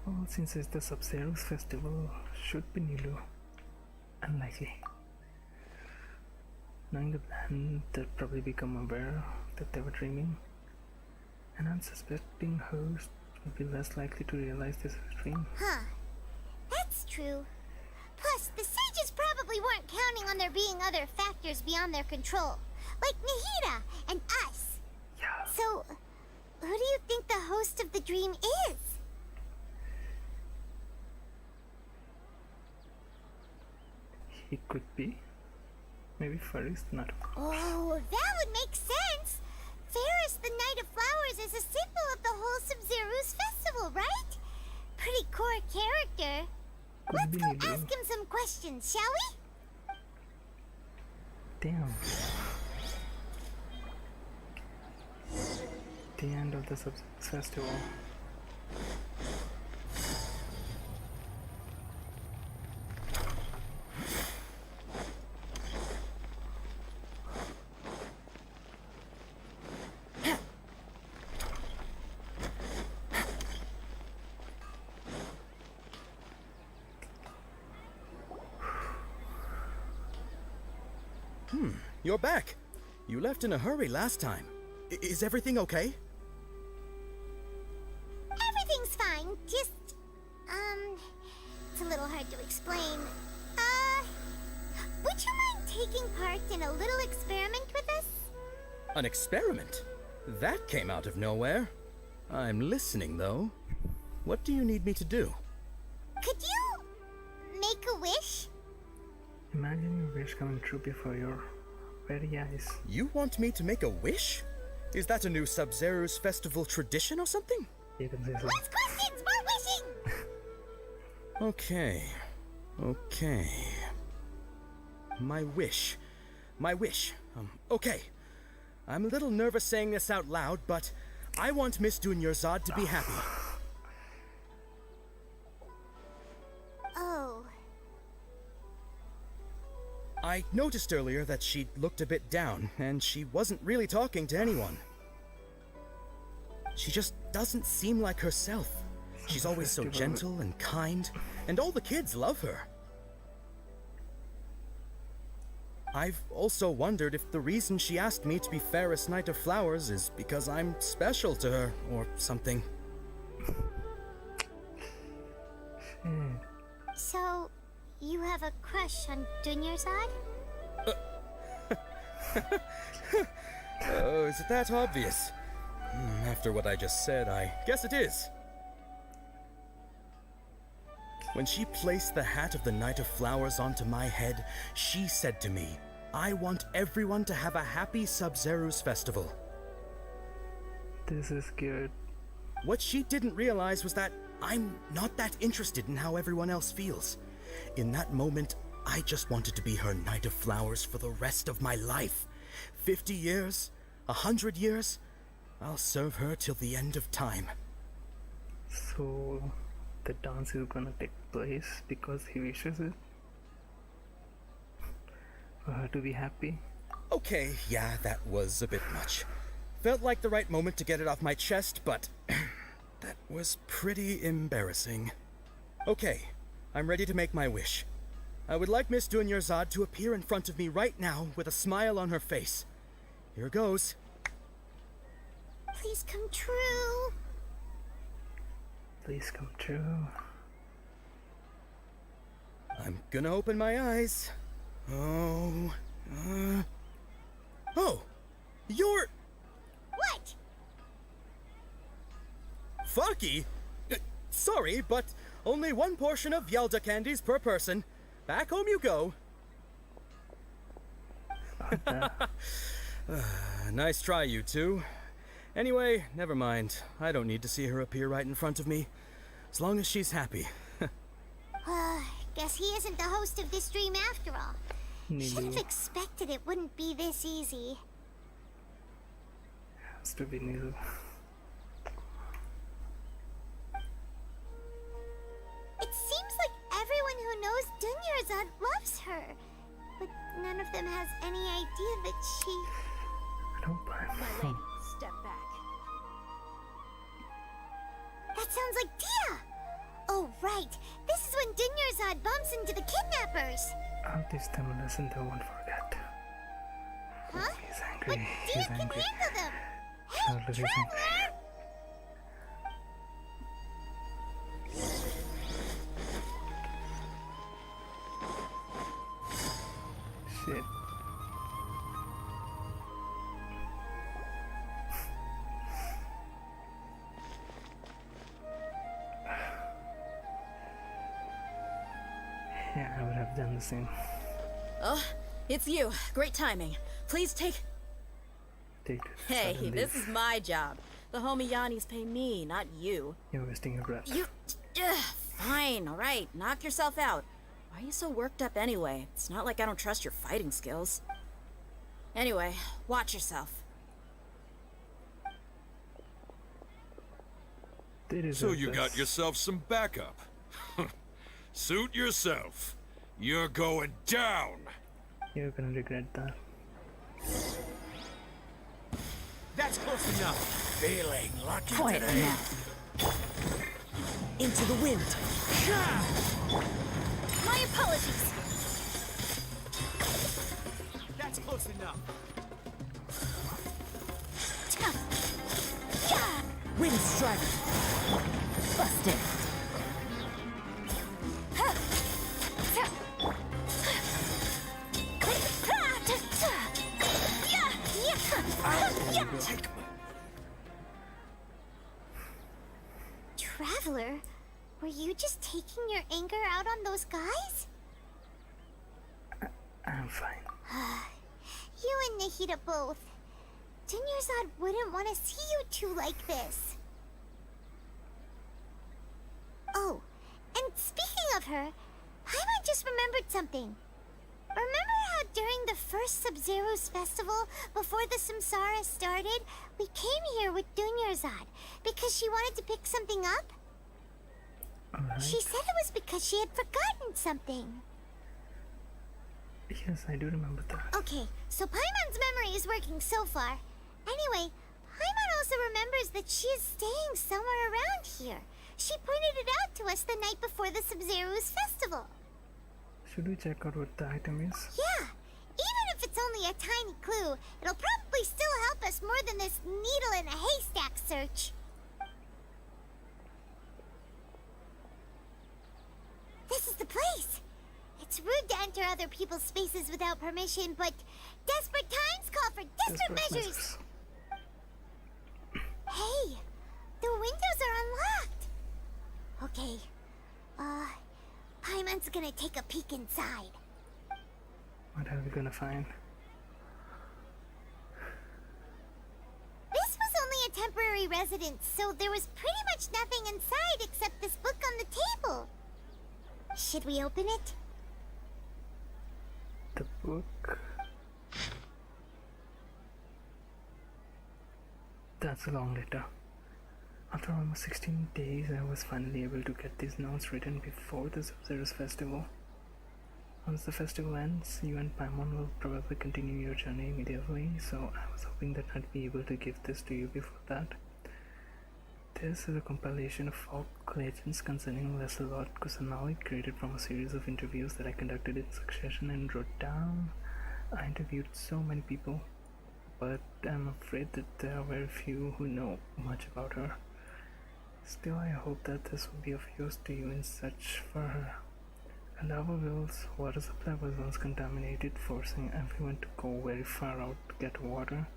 Well, since it's the Sabzeruz festival, should be Nilou. Unlikely. Knowing the plan, they'll probably become aware that they were dreaming. An unsuspecting host would be less likely to realize this was a dream. Huh. That's true. Plus, the sages probably weren't counting on there being other factors beyond their control, like Nahida and us. Yeah. So, who do you think the host of the dream is? He could be. Maybe Faris, not. Oh, that would make sense. Ferris, the Knight of Flowers, is a symbol of the whole Sabzeruz festival, right? Pretty core character. Could Let's be go Nilou. ask him some questions, shall we? Damn. The end of the Sabzeruz festival. You're back. You left in a hurry last time. Is everything okay? Everything's fine. Just, it's a little hard to explain. Would you mind taking part in a little experiment with us? An experiment? That came out of nowhere. I'm listening, though. What do you need me to do? Could you make a wish? Imagine your wish coming true before your very eyes. You want me to make a wish? Is that a new Sabzeruz festival tradition or something? You can say so. Less questions, more wishing! Okay. My wish. Okay. I'm a little nervous saying this out loud, but I want Miss Dunyarzad to be happy. Oh. I noticed earlier that she looked a bit down, and she wasn't really talking to anyone. She just doesn't seem like herself. She's always so gentle and kind, and all the kids love her. I've also wondered if the reason she asked me to be fairest Knight of Flowers is because I'm special to her, or something. So, you have a crush on Dunyarzad? Oh, is it that obvious? After what I just said, I guess it is. When she placed the hat of the Knight of Flowers onto my head, she said to me, I want everyone to have a happy Sabzeruz festival. This is good. What she didn't realize was that I'm not that interested in how everyone else feels. In that moment, I just wanted to be her Knight of Flowers for the rest of my life. 50 years, 100 years, I'll serve her till the end of time. So, the dance is gonna take place because he wishes it? For her to be happy? Okay, yeah, that was a bit much. Felt like the right moment to get it off my chest, but that was pretty embarrassing. Okay, I'm ready to make my wish. I would like Miss Dunyarzad to appear in front of me right now with a smile on her face. Here goes. Please come true. Please come true. I'm gonna open my eyes. Oh, cookie? Sorry, but only one portion of Yelda candies per person. Back home you go. Nice try, you two. Anyway, never mind. I don't need to see her appear right in front of me. As long as she's happy. Guess he isn't the host of this dream after all. Should have Nilou. expected it wouldn't be this easy. Has to be Nilou. It seems like everyone who knows Dunyarzad loves her. But none of them has any idea that she... I don't buy My lady, step back. That sounds like Tia! Oh, right. This is when Dunyarzad bumps into the kidnappers. I'll teach them a lesson they won't forget. Huh? He's angry. But Tia He's can angry. handle them. Help, He's angry. Traveler! Shit. Yeah, I would have done the same. Oh, it's you. Great timing. Please take... Take Hey, sudden this leave. is my job. The homie Yannis pay me, not you. You're wasting your breath. You... Fine, alright. Knock yourself out. Why are you so worked up anyway? It's not like I don't trust your fighting skills. Anyway, watch yourself. So you got yourself some backup. Suit yourself. You're going down. You're gonna regret that. That's close enough. Feeling lucky Quiet today. now. Into the wind. My apologies. That's close enough. Wind strike. Busted. Traveler, were you just taking your anger out on those guys? I'm fine. You and Nahida both. Dunyarzad wouldn't want to see you two like this. Oh, and speaking of her, Paimon just remembered something. Remember how during the first Sabzeruz festival, before the Samsara started, we came here with Dunyarzad because she wanted to pick something up? Alright. She said it was because she had forgotten something. Yes, I do remember that. Okay, so Paimon's memory is working so far. Anyway, Paimon also remembers that she is staying somewhere around here. She pointed it out to us the night before the Sabzeruz festival. Should we check out what the item is? Yeah, even if it's only a tiny clue, it'll probably still help us more than this needle in a haystack search. This is the place. It's rude to enter other people's spaces without permission, but desperate times call for desperate measures. Hey, the windows are unlocked. Okay, Paimon's gonna take a peek inside. What are we gonna find? This was only a temporary residence, so there was pretty much nothing inside except this book on the table. Should we open it? The book. That's a long letter. After almost 16 days, I was finally able to get these notes written before the Sabzeruz festival. Once the festival ends, you and Paimon will probably continue your journey immediately, so I was hoping that I'd be able to give this to you before that. This is a compilation of folk legends concerning Lord Kusanali, created from a series of interviews that I conducted in succession and wrote down. I interviewed so many people, but I'm afraid that there are very few who know much about her. Still, I hope that this will be of use to you in search for her. At Lavavil's water supply was once contaminated, forcing everyone to go very far out to get water.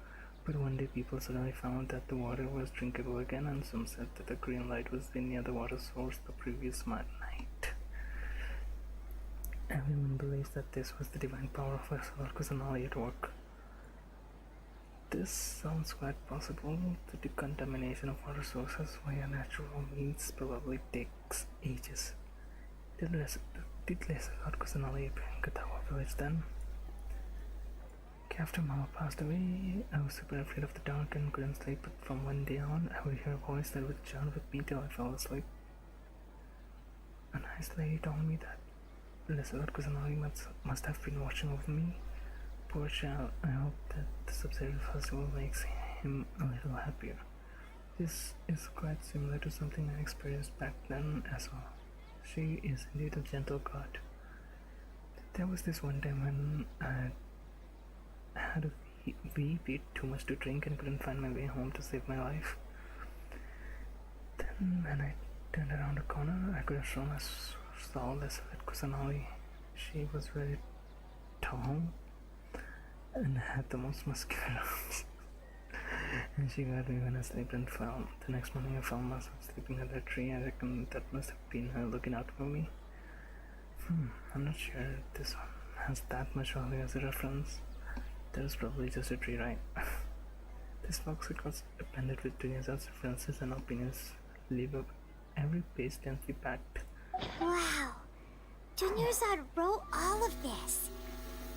But one day people suddenly found that the water was drinkable again, and some said that the green light was near the water source the previous night. Everyone believes that this was the divine power of Archon at work. This sounds quite possible. The decontamination of water sources via natural means probably takes ages. Did Lesser Archon appear in Katawa village then? After Mama passed away, I was super afraid of the dark and couldn't sleep, but from one day on, I would hear a voice that would chant with me till I fell asleep. A nice lady told me that Lesser Archon must have been watching over me. Poor child, I hope that the Sabzeruz festival makes him a little happier. This is quite similar to something I experienced back then as well. She is indeed a gentle god. There was this one time when I had a wee bit too much to drink and couldn't find my way home to save my life. Then when I turned around a corner, I could have sworn I saw Lesser Kusanali. She was very tall and had the most muscular arms. And she got me when I slept and fell. The next morning I found myself sleeping under a tree. I reckon that must have been her looking out for me. I'm not sure this one has that much value as a reference. That is probably just a tree, right? This box was appended with Dunya's references and opinions. Leave up every page densely packed. Wow. Dunyarzad wrote all of this.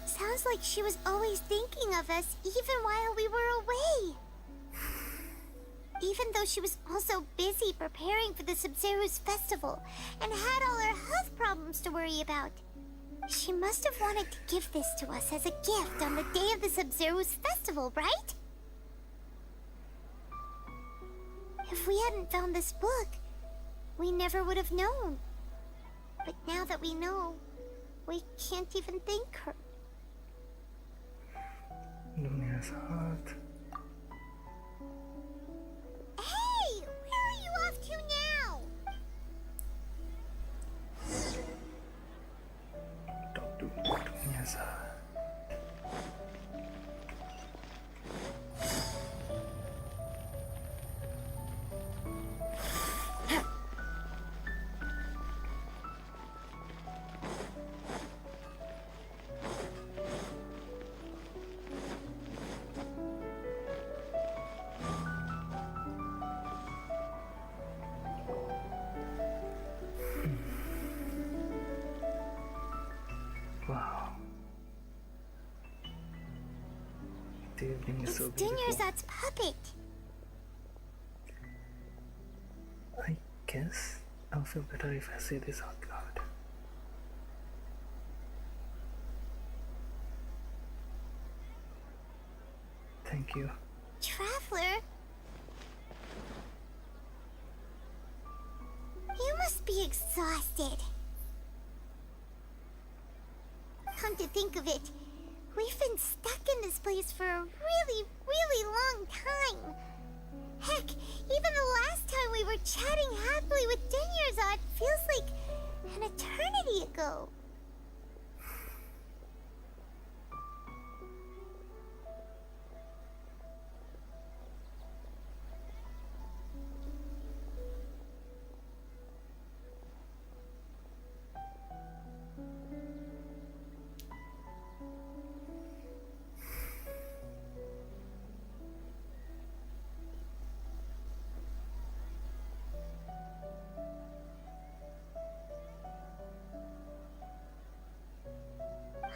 Sounds like she was always thinking of us even while we were away. Even though she was also busy preparing for the Sabzeruz festival and had all her health problems to worry about. She must have wanted to give this to us as a gift on the day of the Sabzeruz festival, right? If we hadn't found this book, we never would have known. But now that we know, we can't even thank her. Dunya's heart. Hey! Where are you off to now? Talk to Dunya's heart. Wow. The evening is so It's beautiful. Dunyarzad's puppet. I guess I'll feel better if I say this out loud. Thank you. Traveler? You must be exhausted. Come to think of it, we've been stuck in this place for a really, really long time. Heck, even the last time we were chatting happily with Dunyarzad feels like an eternity ago.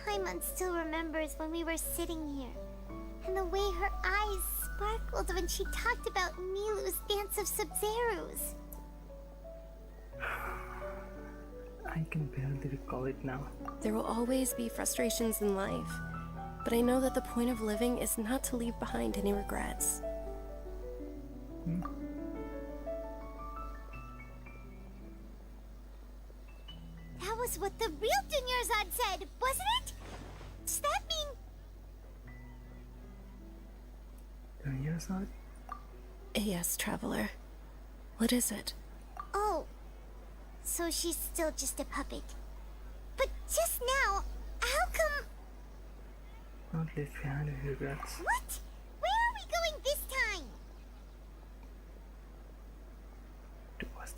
Paimon still remembers when we were sitting here, and the way her eyes sparkled when she talked about Nilou's Dance of Sabzeruz. I can barely recall it now. There will always be frustrations in life, but I know that the point of living is not to leave behind any regrets. That was what the real Dunyarzad said, wasn't it? Does that mean... Dunyarzad? Yes, Traveler. What is it? Oh, so she's still just a puppet. But just now, how come... Not left behind any regrets. What? Where are we going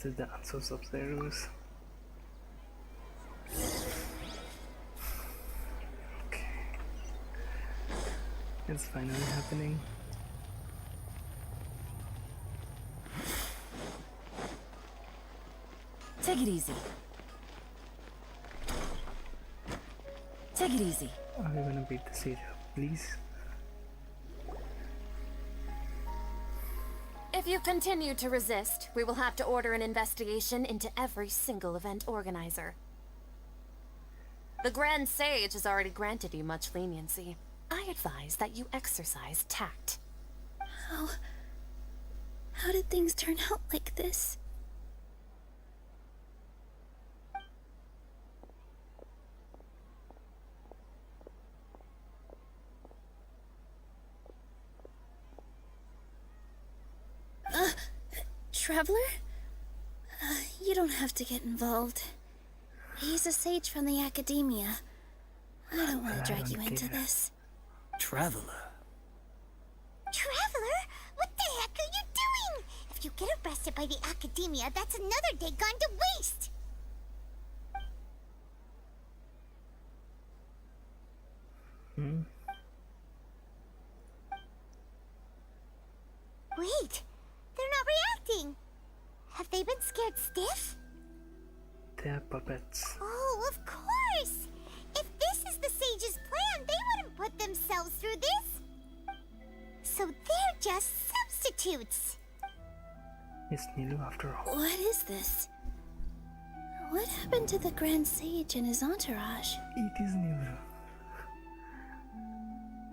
the dance of Sabzeruz. Okay. It's finally happening. Take it easy. Take it easy. Are we gonna beat the siege up, please? If you continue to resist, we will have to order an investigation into every single event organizer. The Grand Sage has already granted you much leniency. I advise that you exercise tact. How did things turn out like this? Traveler? You don't have to get involved. He's a sage from the academia. I don't want to drag you into this. Traveler? Traveler? What the heck are you doing? If you get arrested by the academia, that's another day gone to waste. Wait, they're not reacting. Have they been scared stiff? They're puppets. Oh, of course! If this is the sage's plan, they wouldn't put themselves through this. So they're just substitutes. It's Nilou after all. What is this? What happened to the Grand Sage and his entourage? It is Nilou.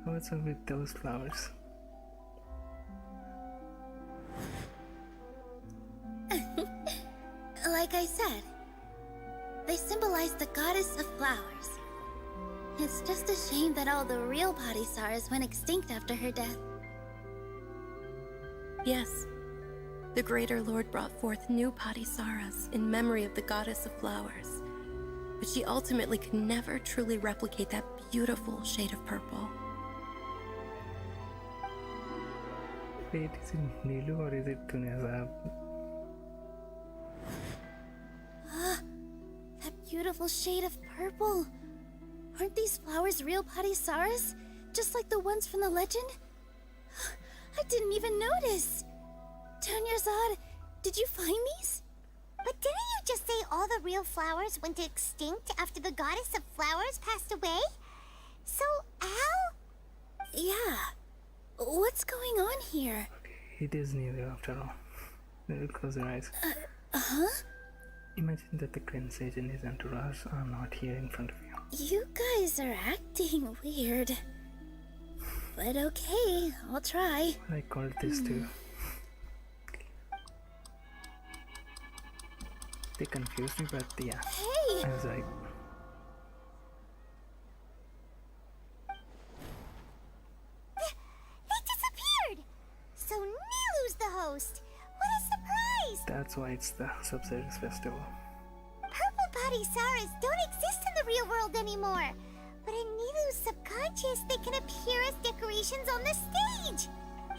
What's up with those flowers? Like I said, they symbolize the goddess of flowers. It's just a shame that all the real Padisaras went extinct after her death. Yes. The Greater Lord brought forth new Padisaras in memory of the goddess of flowers. But she ultimately could never truly replicate that beautiful shade of purple. Wait, is it Nilou or is it Tunezab? That beautiful shade of purple. Aren't these flowers real Padisaras? Just like the ones from the legend? I didn't even notice. Tanyarzad, did you find these? But didn't you just say all the real flowers went extinct after the goddess of flowers passed away? So, how? Yeah. What's going on here? It is Nilou after all. Nilou, close your eyes. Huh? Imagine that the Grand Sage and his entourage are not here in front of you. You guys are acting weird. But okay, I'll try. I called this too. They confused me, but yeah. Hey! I was like... They disappeared! So Nilou's the host! What a surprise! That's why it's the Sabzeruz festival. Purple Padisaras don't exist in the real world anymore. But in Nilou's subconscious, they can appear as decorations on the stage.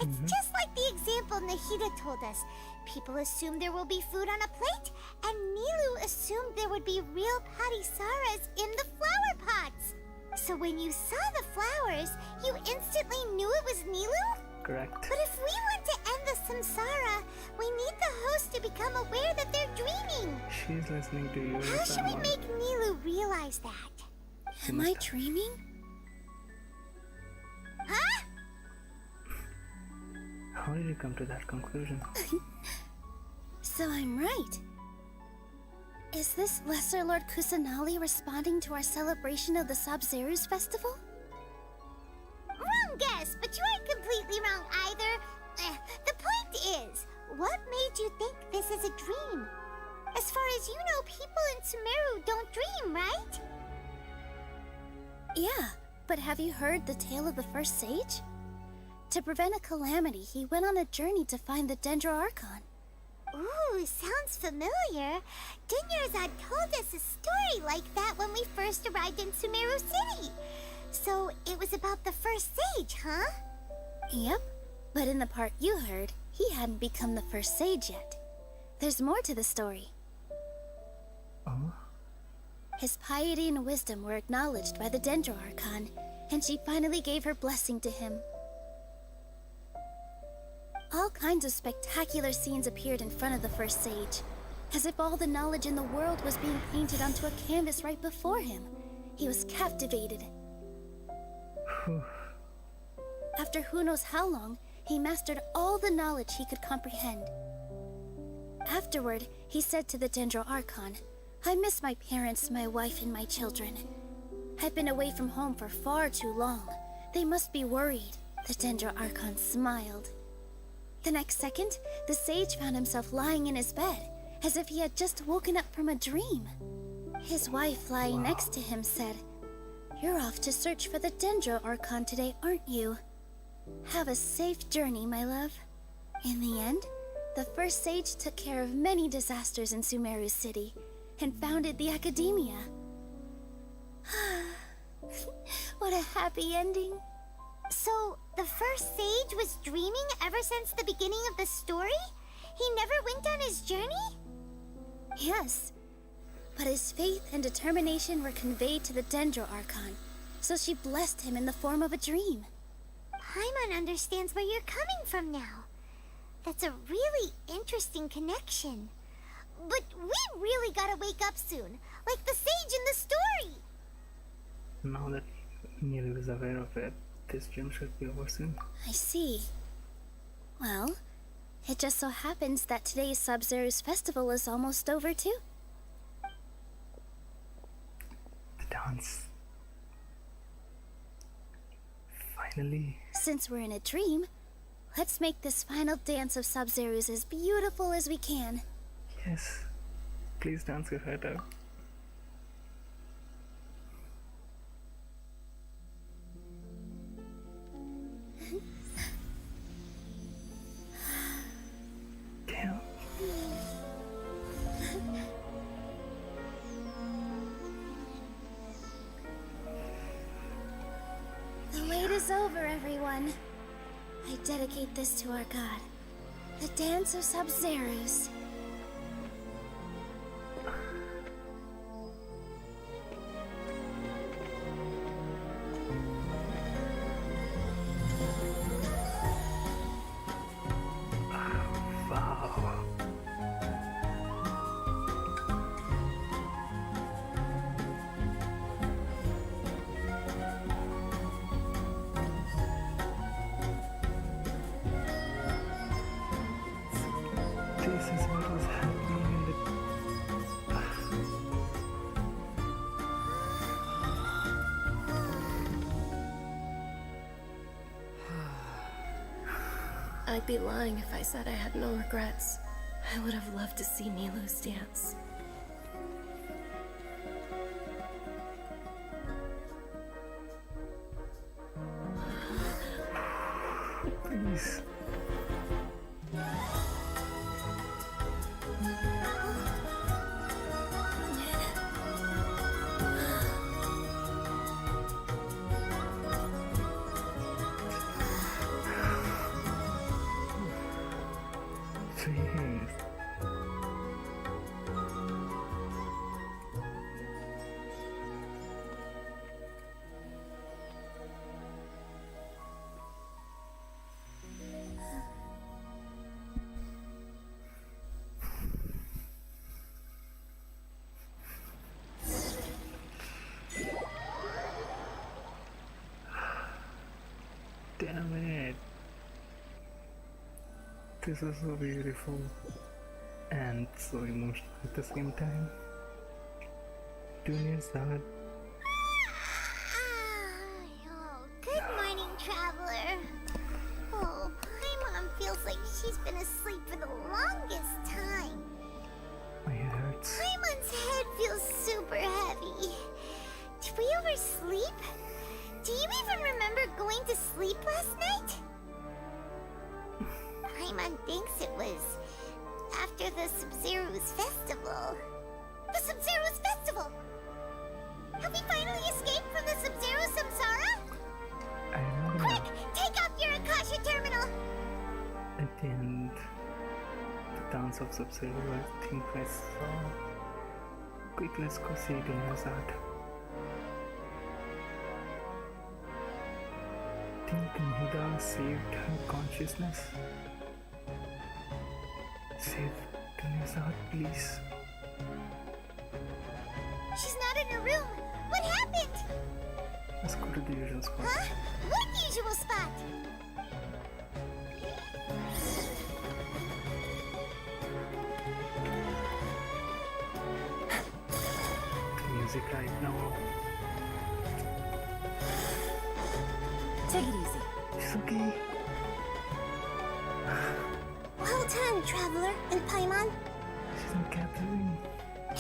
It's just like the example Nahida told us. People assumed there will be food on a plate, and Nilou assumed there would be real Padisaras in the flower pots. So when you saw the flowers, you instantly knew it was Nilou? Correct. But if we want to end the samsara, we need the host to become aware that they're dreaming. She's listening to you. How should we make Nilou realize that? Am I dreaming? Huh? How did you come to that conclusion? So I'm right. Is this Lesser Lord Kusanali responding to our celebration of the Sabzeruz festival? Wrong guess, but you aren't completely wrong either. The point is, what made you think this is a dream? As far as you know, people in Sumeru don't dream, right? Yeah, but have you heard the tale of the first sage? To prevent a calamity, he went on a journey to find the Nilou Archon. Ooh, sounds familiar. Dinyarzad told us a story like that when we first arrived in Sumeru City. So it was about the first sage, huh? Yep, but in the part you heard, he hadn't become the first sage yet. There's more to the story. Oh? His piety and wisdom were acknowledged by the Dendro Archon, and she finally gave her blessing to him. All kinds of spectacular scenes appeared in front of the first sage, as if all the knowledge in the world was being painted onto a canvas right before him. He was captivated. After who knows how long, he mastered all the knowledge he could comprehend. Afterward, he said to the Dendro Archon, "I miss my parents, my wife, and my children. I've been away from home for far too long. They must be worried." The Dendro Archon smiled. The next second, the sage found himself lying in his bed, as if he had just woken up from a dream. His wife, lying next to him, said, "You're off to search for the Dendro Archon today, aren't you? Have a safe journey, my love." In the end, the first sage took care of many disasters in Sumeru City and founded the Academia. What a happy ending. So, the first sage was dreaming ever since the beginning of the story? He never went on his journey? Yes, but his faith and determination were conveyed to the Dendro Archon, so she blessed him in the form of a dream. Paimon understands where you're coming from now. That's a really interesting connection. But we really gotta wake up soon, like the sage in the story! Now that Nilou is aware of it, this gym should be over soon. I see. Well, it just so happens that today's Sabzeruz festival is almost over too. The dance. Finally. Since we're in a dream, let's make this final dance of Sabzeruz as beautiful as we can. Yes. Please dance your heart out. Damn. The wait is over, everyone. I dedicate this to our god, the dance of Sabzeruz. This is what was happening in the... I'd be lying if I said I had no regrets. I would have loved to see Nilou's dance. Please. Jeez. Damn it. This is so beautiful and so emotional at the same time. Junior's dad. Oh, good morning, traveler. Oh, Paimon feels like she's been asleep for the longest time. My head hurts. Paimon's head feels super heavy. Did we oversleep? Do you even remember going to sleep last night? Paimon thinks it was after the Sabzeruz festival. The Sabzeruz festival! Have we finally escaped from the Sabzeruz samsara? I remember Quick! Take off your Akasha terminal! at the end, the dance of Sabzeruz, I think I saw. Quick, let's go see Dunya's art. I think Nilou saved her consciousness. Save Dunya's art, please. She's not in her room. What happened? Let's go to the usual spot. Huh? What usual spot? The music right now. Take it easy. It's okay. Well done, Traveler and Paimon. She's in Catherine.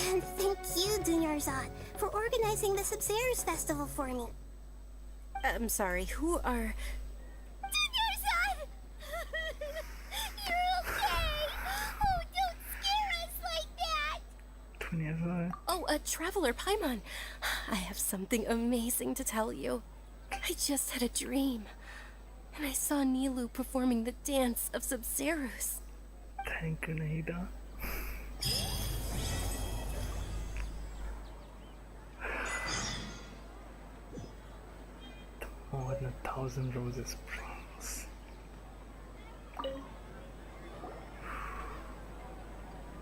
And thank you, Dunyarzad, for organizing the Sabzeruz festival for me. I'm sorry, who are... Dunyarzad! You're okay! Oh, don't scare us like that! Dunya's Oh, Traveler Paimon. I have something amazing to tell you. I just had a dream, and I saw Nilou performing the dance of Sabzeruz. Thank you, Nahida. More than 1,000 roses springs.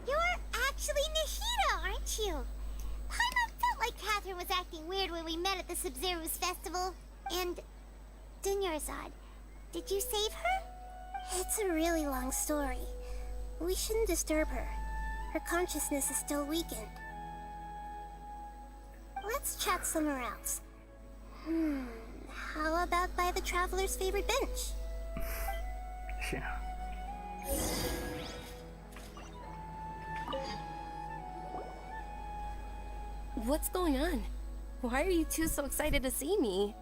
You're actually Nahida, aren't you? Paimon felt like Catherine was acting weird when we met at the Sabzeruz festival. And Dunyarzad, did you save her? It's a really long story. We shouldn't disturb her. Her consciousness is still weakened. Let's chat somewhere else. How about by the Traveler's favorite bench? Yeah. What's going on? Why are you two so excited to see me?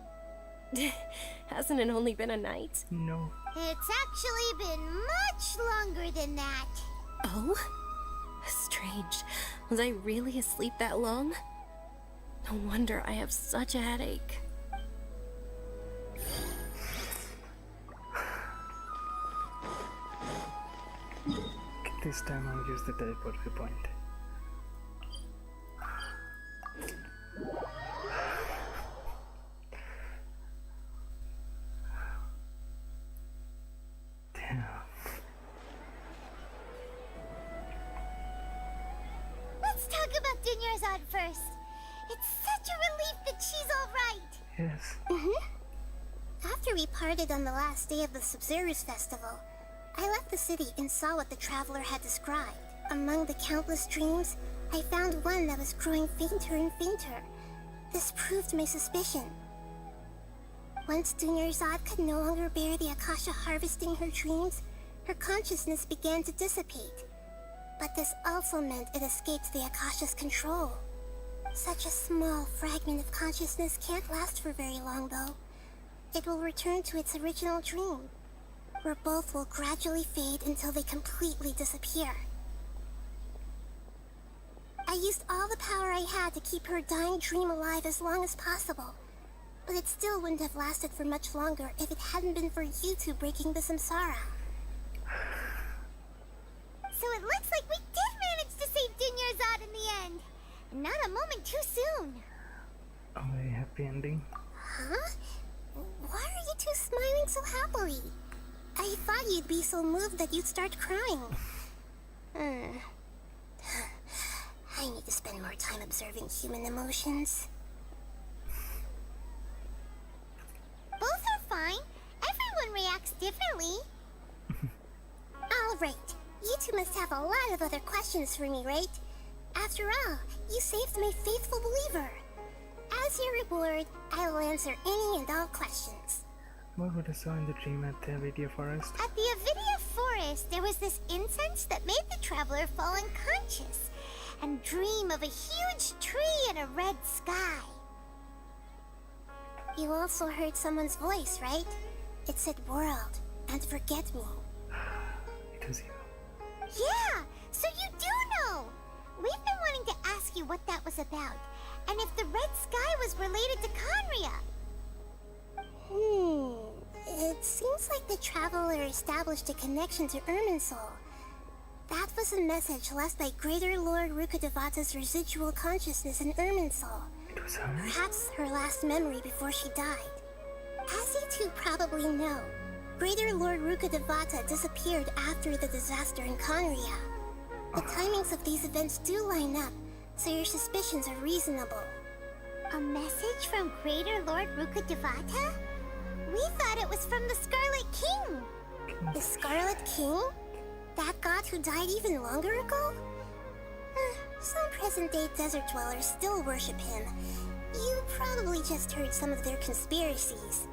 Hasn't it only been a night? No. It's actually been much longer than that. Oh? Strange. Was I really asleep that long? No wonder I have such a headache. This time I'll use the teleport point. Damn. Let's talk about Dunyarzad first. It's such a relief that she's alright. Yes. After we parted on the last day of the Sabzeruz festival, I left the city and saw what the Traveler had described. Among the countless dreams, I found one that was growing fainter and fainter. This proved my suspicion. Once Dunyarzad could no longer bear the Akasha harvesting her dreams, her consciousness began to dissipate. But this also meant it escaped the Akasha's control. Such a small fragment of consciousness can't last for very long, though. It will return to its original dream, where both will gradually fade until they completely disappear. I used all the power I had to keep her dying dream alive as long as possible, but it still wouldn't have lasted for much longer if it hadn't been for you two breaking the samsara. So it looks like we did manage to save Dunyarzad in the end. Not a moment too soon. A very happy ending. Huh? Why are you two smiling so happily? I thought you'd be so moved that you'd start crying. I need to spend more time observing human emotions. Both are fine. Everyone reacts differently. Alright, you two must have a lot of other questions for me, right? After all, you saved my faithful believer. As your reward, I will answer any and all questions. What would I saw in the dream at the Avidia forest? At the Avidia forest, there was this incense that made the traveler fall unconscious and dream of a huge tree and a red sky. You also heard someone's voice, right? It said world and forget me. It was you. Yeah, so you do know. We've been wanting to ask you what that was about, and if the red sky was related to Conria. It seems like the Traveler established a connection to Irminsul. That was a message left by Greater Lord Rukkhadevata's residual consciousness in Irminsul. It was her? Perhaps her last memory before she died. As you two probably know, Greater Lord Rukkhadevata disappeared after the disaster in Conria. The timings of these events do line up, so your suspicions are reasonable. A message from Greater Lord Rukkhadevata? We thought it was from the Scarlet King. The Scarlet King? That god who died even longer ago? Some present-day desert dwellers still worship him. You probably just heard some of their conspiracies.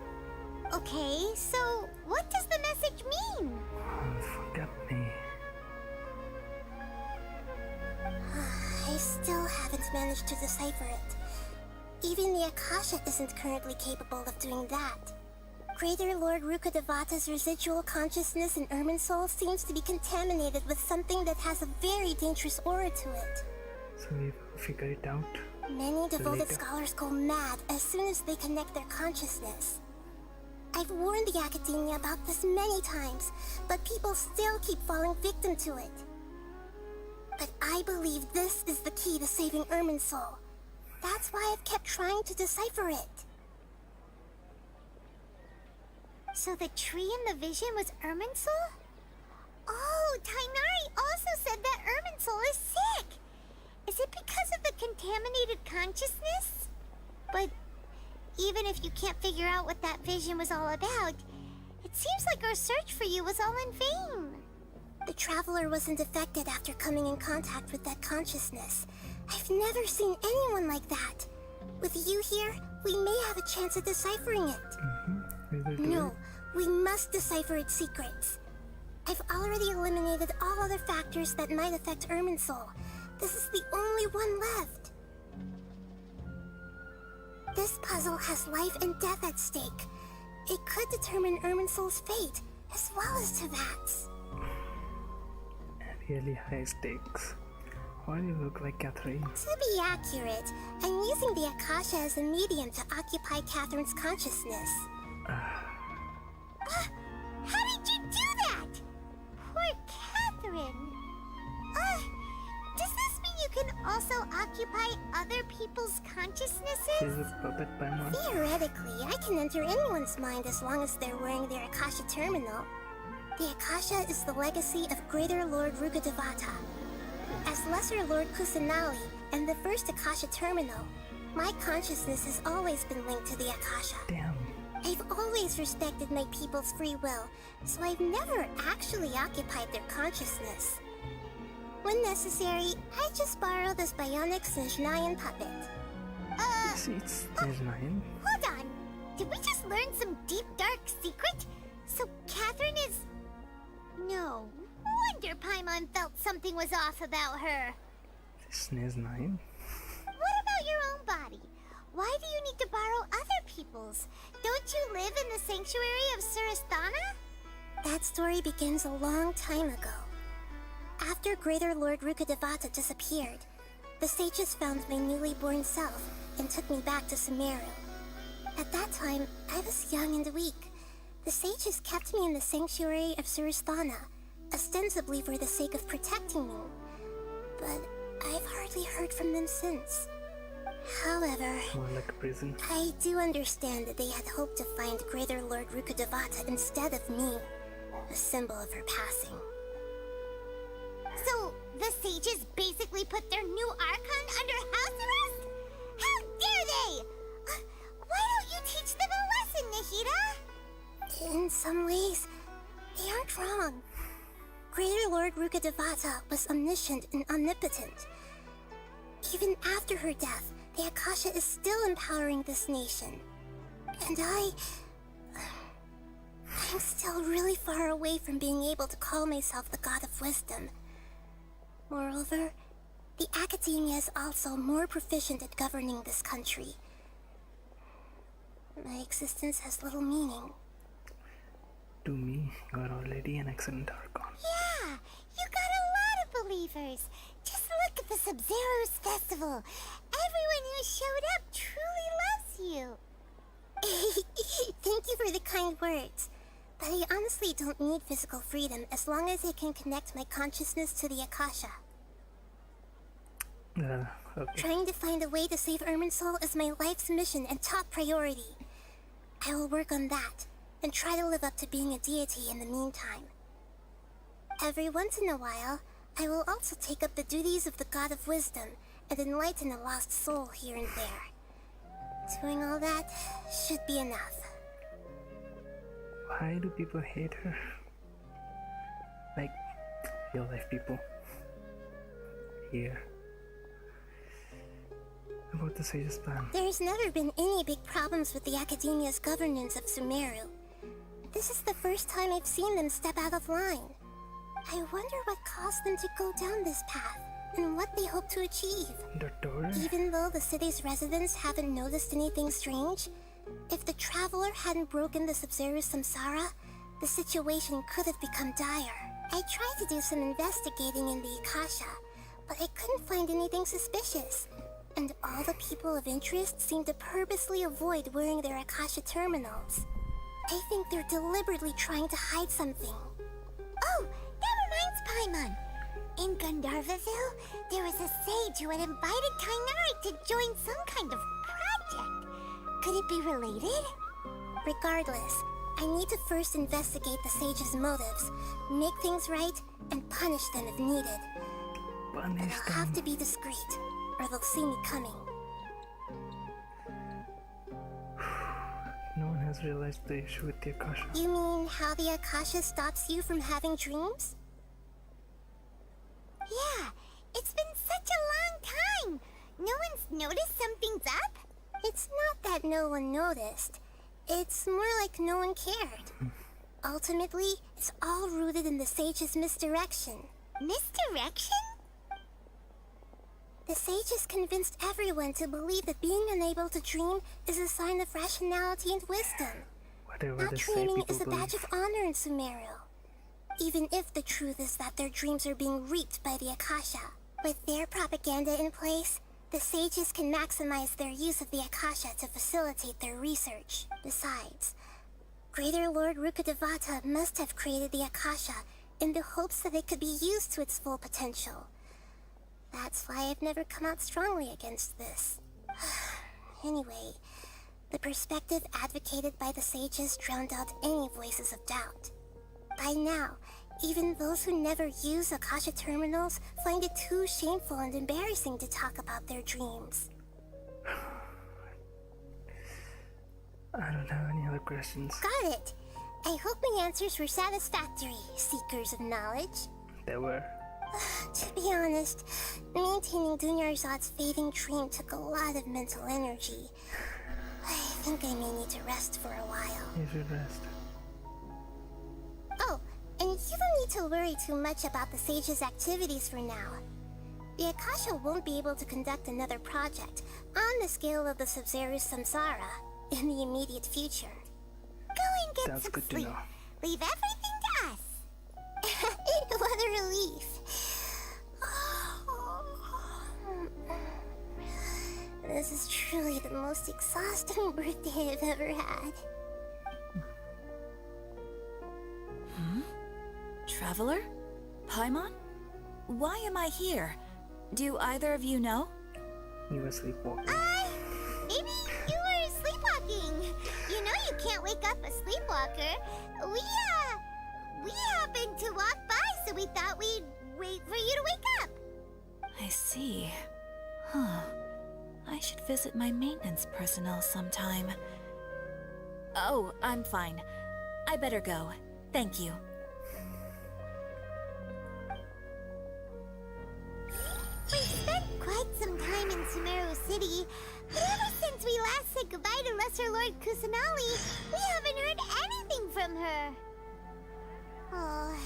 Okay, so what does the message mean? Forget me. I still haven't managed to decipher it. Even the Akasha isn't currently capable of doing that. Greater Lord Rukkhadevata's residual consciousness in Irminsul seems to be contaminated with something that has a very dangerous aura to it. So we will figure it out. Many devoted later. scholars go mad as soon as they connect their consciousness. I've warned the Academia about this many times, but people still keep falling victim to it. But I believe this is the key to saving Irminsul. That's why I've kept trying to decipher it. So the tree in the vision was Irminsul? Oh, Tainari also said that Irminsul is sick! Is it because of the contaminated consciousness? But even if you can't figure out what that vision was all about, it seems like our search for you was all in vain. The Traveler wasn't affected after coming in contact with that consciousness. I've never seen anyone like that. With you here, we may have a chance at deciphering it. No, we must decipher its secrets. I've already eliminated all other factors that might affect Irminsul. This is the only one left. This puzzle has life and death at stake. It could determine Irminsul's fate, as well as Tevat's. Really high stakes. Why do you look like Catherine? To be accurate, I'm using the Akasha as a medium to occupy Catherine's consciousness. How did you do that? Poor Catherine. Does this mean you can also occupy other people's consciousnesses? She's a puppet by month. Theoretically, I can enter anyone's mind as long as they're wearing their Akasha terminal. The Akasha is the legacy of Greater Lord Rukkhadevata. As Lesser Lord Kusanali and the first Akasha terminal, my consciousness has always been linked to the Akasha. Damn. I've always respected my people's free will, so I've never actually occupied their consciousness. When necessary, I just borrow this bionic Snezhnayan puppet. There's 9. Hold on. Did we just learn some deep, dark secret? So Catherine is... No wonder Paimon felt something was off about her. Snez 9? What about your own body? Why do you need to borrow other people's? Don't you live in the sanctuary of Surasthana? That story begins a long time ago. After Greater Lord Rukkhadevata disappeared, the sages found my newly born self and took me back to Sumeru. At that time, I was young and weak. The sages kept me in the sanctuary of Surasthana, ostensibly for the sake of protecting me. But I've hardly heard from them since. However, More like a prison. I do understand that they had hoped to find Greater Lord Rukkhadevata instead of me, a symbol of her passing. So, the sages basically put their new Archon under house arrest? How dare they! Why don't you teach them a lesson, Nahida? In some ways, they aren't wrong. Greater Lord Rukkhadevata was omniscient and omnipotent. Even after her death, the Akasha is still empowering this nation. And I'm still really far away from being able to call myself the God of Wisdom. Moreover, the Academia is also more proficient at governing this country. My existence has little meaning. To me, you are already an excellent Archon. Yeah, you got a lot of believers. Just look at the Sabzeruz festival. Everyone who showed up truly loves you. Thank you for the kind words. But I honestly don't need physical freedom as long as I can connect my consciousness to the Akasha. Okay. Trying to find a way to save Irminsul is my life's mission and top priority. I will work on that, and try to live up to being a deity in the meantime. Every once in a while, I will also take up the duties of the God of Wisdom and enlighten a lost soul here and there. Doing all that should be enough. Why do people hate her? Like, real life people. Here. About the Sage's plan. There's never been any big problems with the Academia's governance of Sumeru. This is the first time I've seen them step out of line. I wonder what caused them to go down this path, and what they hope to achieve. Even though the city's residents haven't noticed anything strange, if the Traveler hadn't broken the Sabzeruz samsara, the situation could have become dire. I tried to do some investigating in the Akasha, but I couldn't find anything suspicious. And all the people of interest seem to purposely avoid wearing their Akasha terminals. I think they're deliberately trying to hide something. Oh, that reminds Paimon. In Gandharvaville, there was a sage who had invited Kainari to join some kind of project. Could it be related? Regardless, I need to first investigate the sage's motives, make things right, and punish them if needed. But I'll have to be discreet, or they'll see me coming. No one has realized the issue with the Akasha. You mean how the Akasha stops you from having dreams? Yeah, it's been such a long time. No one's noticed something's up? It's not that no one noticed. It's more like no one cared. Ultimately, it's all rooted in the sage's misdirection. Misdirection? The sage has convinced everyone to believe that being unable to dream is a sign of rationality and wisdom. Whatever Not they say, dreaming people is a badge of honor in Sumeru. Even if the truth is that their dreams are being reaped by the Akasha. With their propaganda in place, the sages can maximize their use of the Akasha to facilitate their research. Besides, Greater Lord Rukkhadevata must have created the Akasha in the hopes that it could be used to its full potential. That's why I've never come out strongly against this. Anyway, the perspective advocated by the sages drowned out any voices of doubt. By now, even those who never use Akasha terminals find it too shameful and embarrassing to talk about their dreams. I don't have any other questions. Got it! I hope my answers were satisfactory, seekers of knowledge. There were. To be honest, maintaining Dunyarzad's fading dream took a lot of mental energy. I think I may need to rest for a while. You should rest. Oh, and you don't need to worry too much about the sage's activities for now. The Akasha won't be able to conduct another project on the scale of the Sabzeruz samsara in the immediate future. Go and get That's some good sleep. to know. Leave everything to us. What a relief. This is truly the most exhausting birthday I've ever had. Traveler? Paimon? Why am I here? Do either of you know? You were sleepwalking. Maybe you were sleepwalking. You know you can't wake up a sleepwalker. We happened to walk by, so we thought we'd wait for you to wake up. I see. Huh. I should visit my maintenance personnel sometime. Oh, I'm fine. I better go. Thank you. We spent quite some time in Sumeru City, but ever since we last said goodbye to Lesser Lord Kusanali, we haven't heard anything from her. Oh,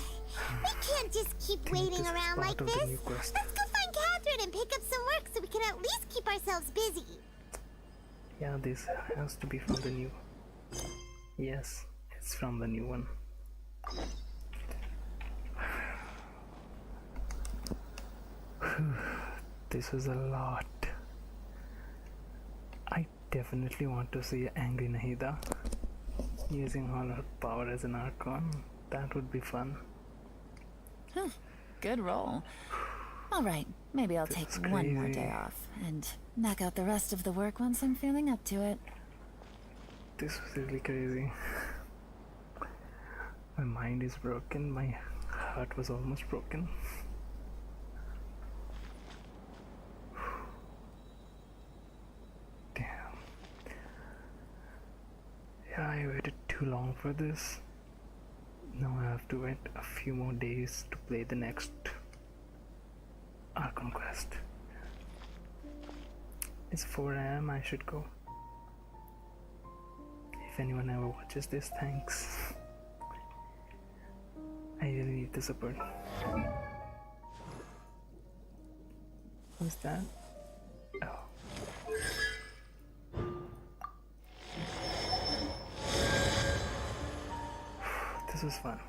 we can't just keep waiting around like this. Let's go find Catherine and pick up some work so we can at least keep ourselves busy. Yeah, this has to be from the new. Yes, it's from the new one. This was a lot. I definitely want to see angry Nahida. Using all her power as an Archon. That would be fun. Huh. Good roll. Alright, maybe I'll take one more day off and knock out the rest of the work once I'm feeling up to it. This was really crazy. My mind is broken, my heart was almost broken. Damn. Yeah, I waited too long for this. Now I have to wait a few more days to play the next Archon quest. It's 4 AM, I should go. If anyone ever watches this, thanks. I really need the support. Who's that? Oh. This was fun.